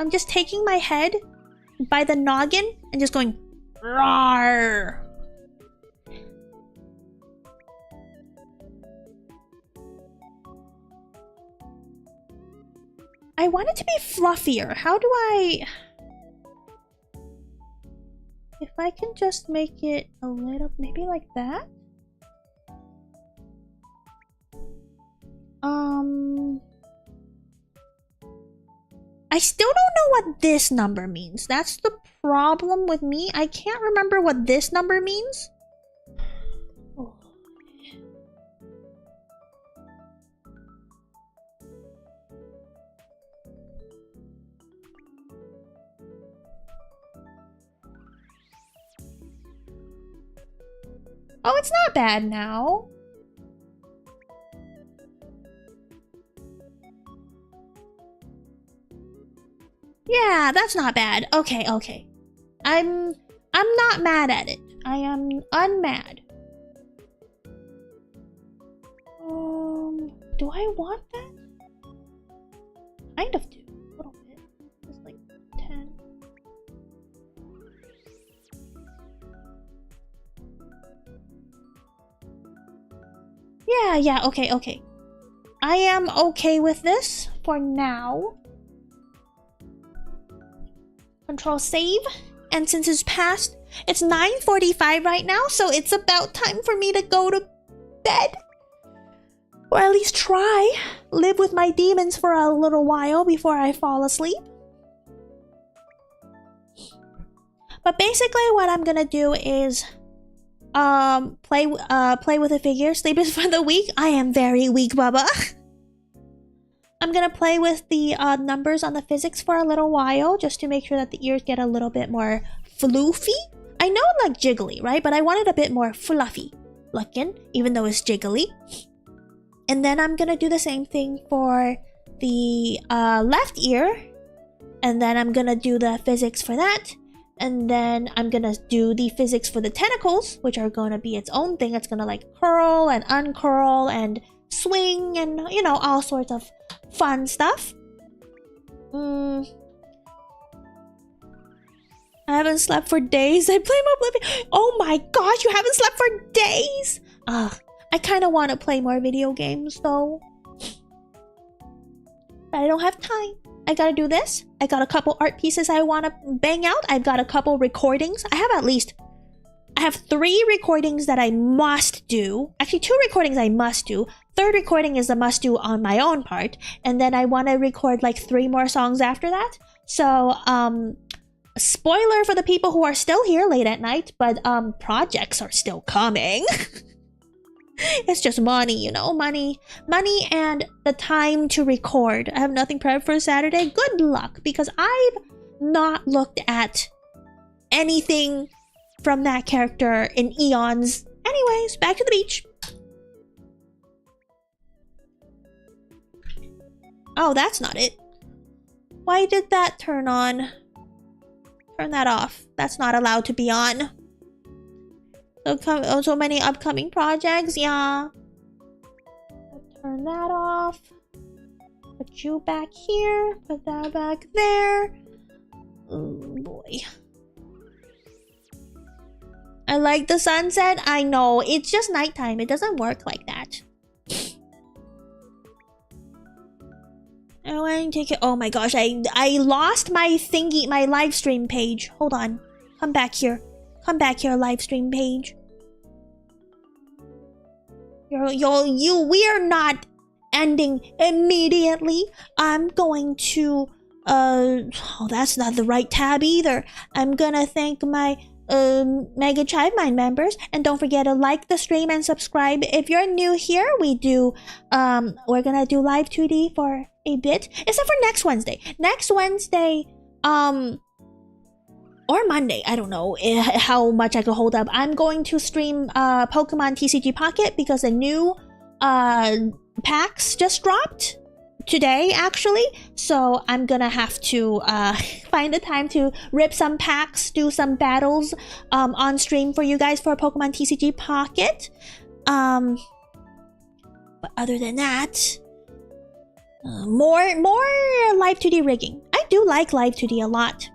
I'm just taking my head by the noggin and just going roar. I want it to be fluffier. How do I... If I can just make it a little... Maybe like that? I still don't know what this number means. That's the problem with me. I can't remember what this number means. Oh. Oh, it's not bad now. Yeah, that's not bad. Okay, okay. I'm not mad at it. I am unmad. Do I want that? Kind of do. A little bit. Just like 10. Yeah, okay, okay. I am okay with this for now. Control save, and since it's past, it's 9:45 right now, so it's about time for me to go to bed. Or at least try. Live with my demons for a little while before I fall asleep. But basically what I'm gonna do is play with the figure. Sleep is for the weak. I am very weak, Bubba. I'm gonna play with the numbers on the physics for a little while, just to make sure that the ears get a little bit more floofy. I know like jiggly, right? But I want it a bit more fluffy looking, even though it's jiggly. And then I'm gonna do the same thing for the left ear. And then I'm gonna do the physics for that. And then I'm gonna do the physics for the tentacles, which are gonna be its own thing. It's gonna like curl and uncurl and swing and, you know, all sorts of fun stuff. I haven't slept for days. I blame Oblivion. Oh my gosh, you haven't slept for days? Ugh, I kind of want to play more video games though. But I don't have time. I gotta do this. I got a couple art pieces I want to bang out. I've got a couple recordings. I have 3 recordings that I must do. Actually, 2 recordings I must do. 3rd recording is a must do on my own part. And then I want to record like 3 more songs after that. So, spoiler for the people who are still here late at night, but projects are still coming. It's just money, you know, money and the time to record. I have nothing prepped for Saturday. Good luck, because I've not looked at anything from that character in eons. Anyways, back to the beach. Oh, that's not it. Why did that turn on? Turn that off. That's not allowed to be on. So many upcoming projects, yeah. Turn that off. Put you back here. Put that back there. Oh boy. I like the sunset. I know, it's just nighttime. It doesn't work like that. I want to take it. Oh my gosh, I lost my thingy, my live stream page. Hold on. Come back here. Come back here, live stream page. We are not ending immediately. I'm going to oh, that's not the right tab either. I'm gonna thank my Mega Chive Mind members, and don't forget to like the stream and subscribe. If you're new here, we're gonna do Live2d for a bit, except for next Wednesday. Next Wednesday, or Monday, I don't know how much I can hold up. I'm going to stream Pokemon TCG Pocket because the new packs just dropped today, actually. So I'm gonna have to find the time to rip some packs, do some battles on stream for you guys for Pokemon TCG Pocket. But other than that, more Live2d rigging. I do like Live2d a lot.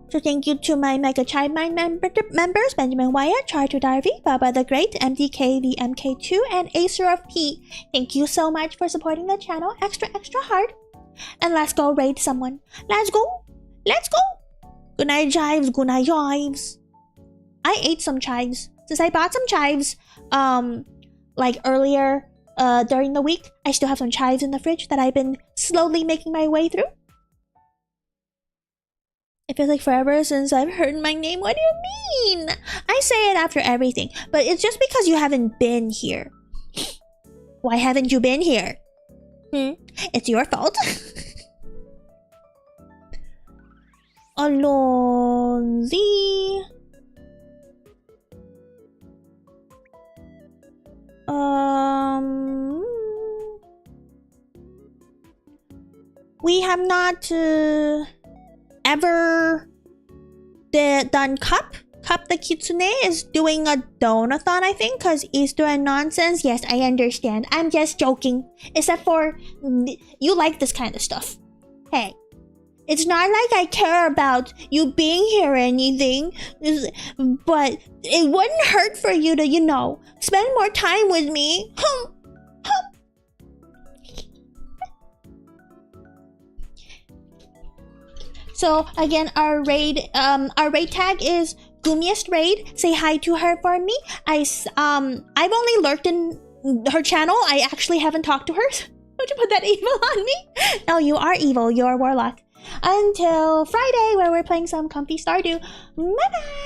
So thank you to my Mega Chive Mind members, Benjamin Wyatt, Charter Darby, Baba the Great, MDK the MK2, and Acer of P. Thank you so much for supporting the channel extra hard. And let's go raid someone. Let's go. Let's go. Good night, chives. Good night, chives. I ate some chives. Since I bought some chives, like earlier during the week, I still have some chives in the fridge that I've been slowly making my way through. It feels like forever since I've heard my name. What do you mean? I say it after everything, but it's just because you haven't been here. Why haven't you been here? It's your fault. Alonzi. We have not ever done Cup. Cup the Kitsune is doing a donathon, I think, because Easter and nonsense. Yes, I understand. I'm just joking. Except for, you like this kind of stuff. Hey, it's not like I care about you being here or anything, but it wouldn't hurt for you to, you know, spend more time with me. So again, our raid tag is Goomiest Raid. Say hi to her for me. I've only lurked in her channel. I actually haven't talked to her. Don't you put that evil on me? No, you are evil. You're a warlock. Until Friday, where we're playing some comfy Stardew. Bye bye.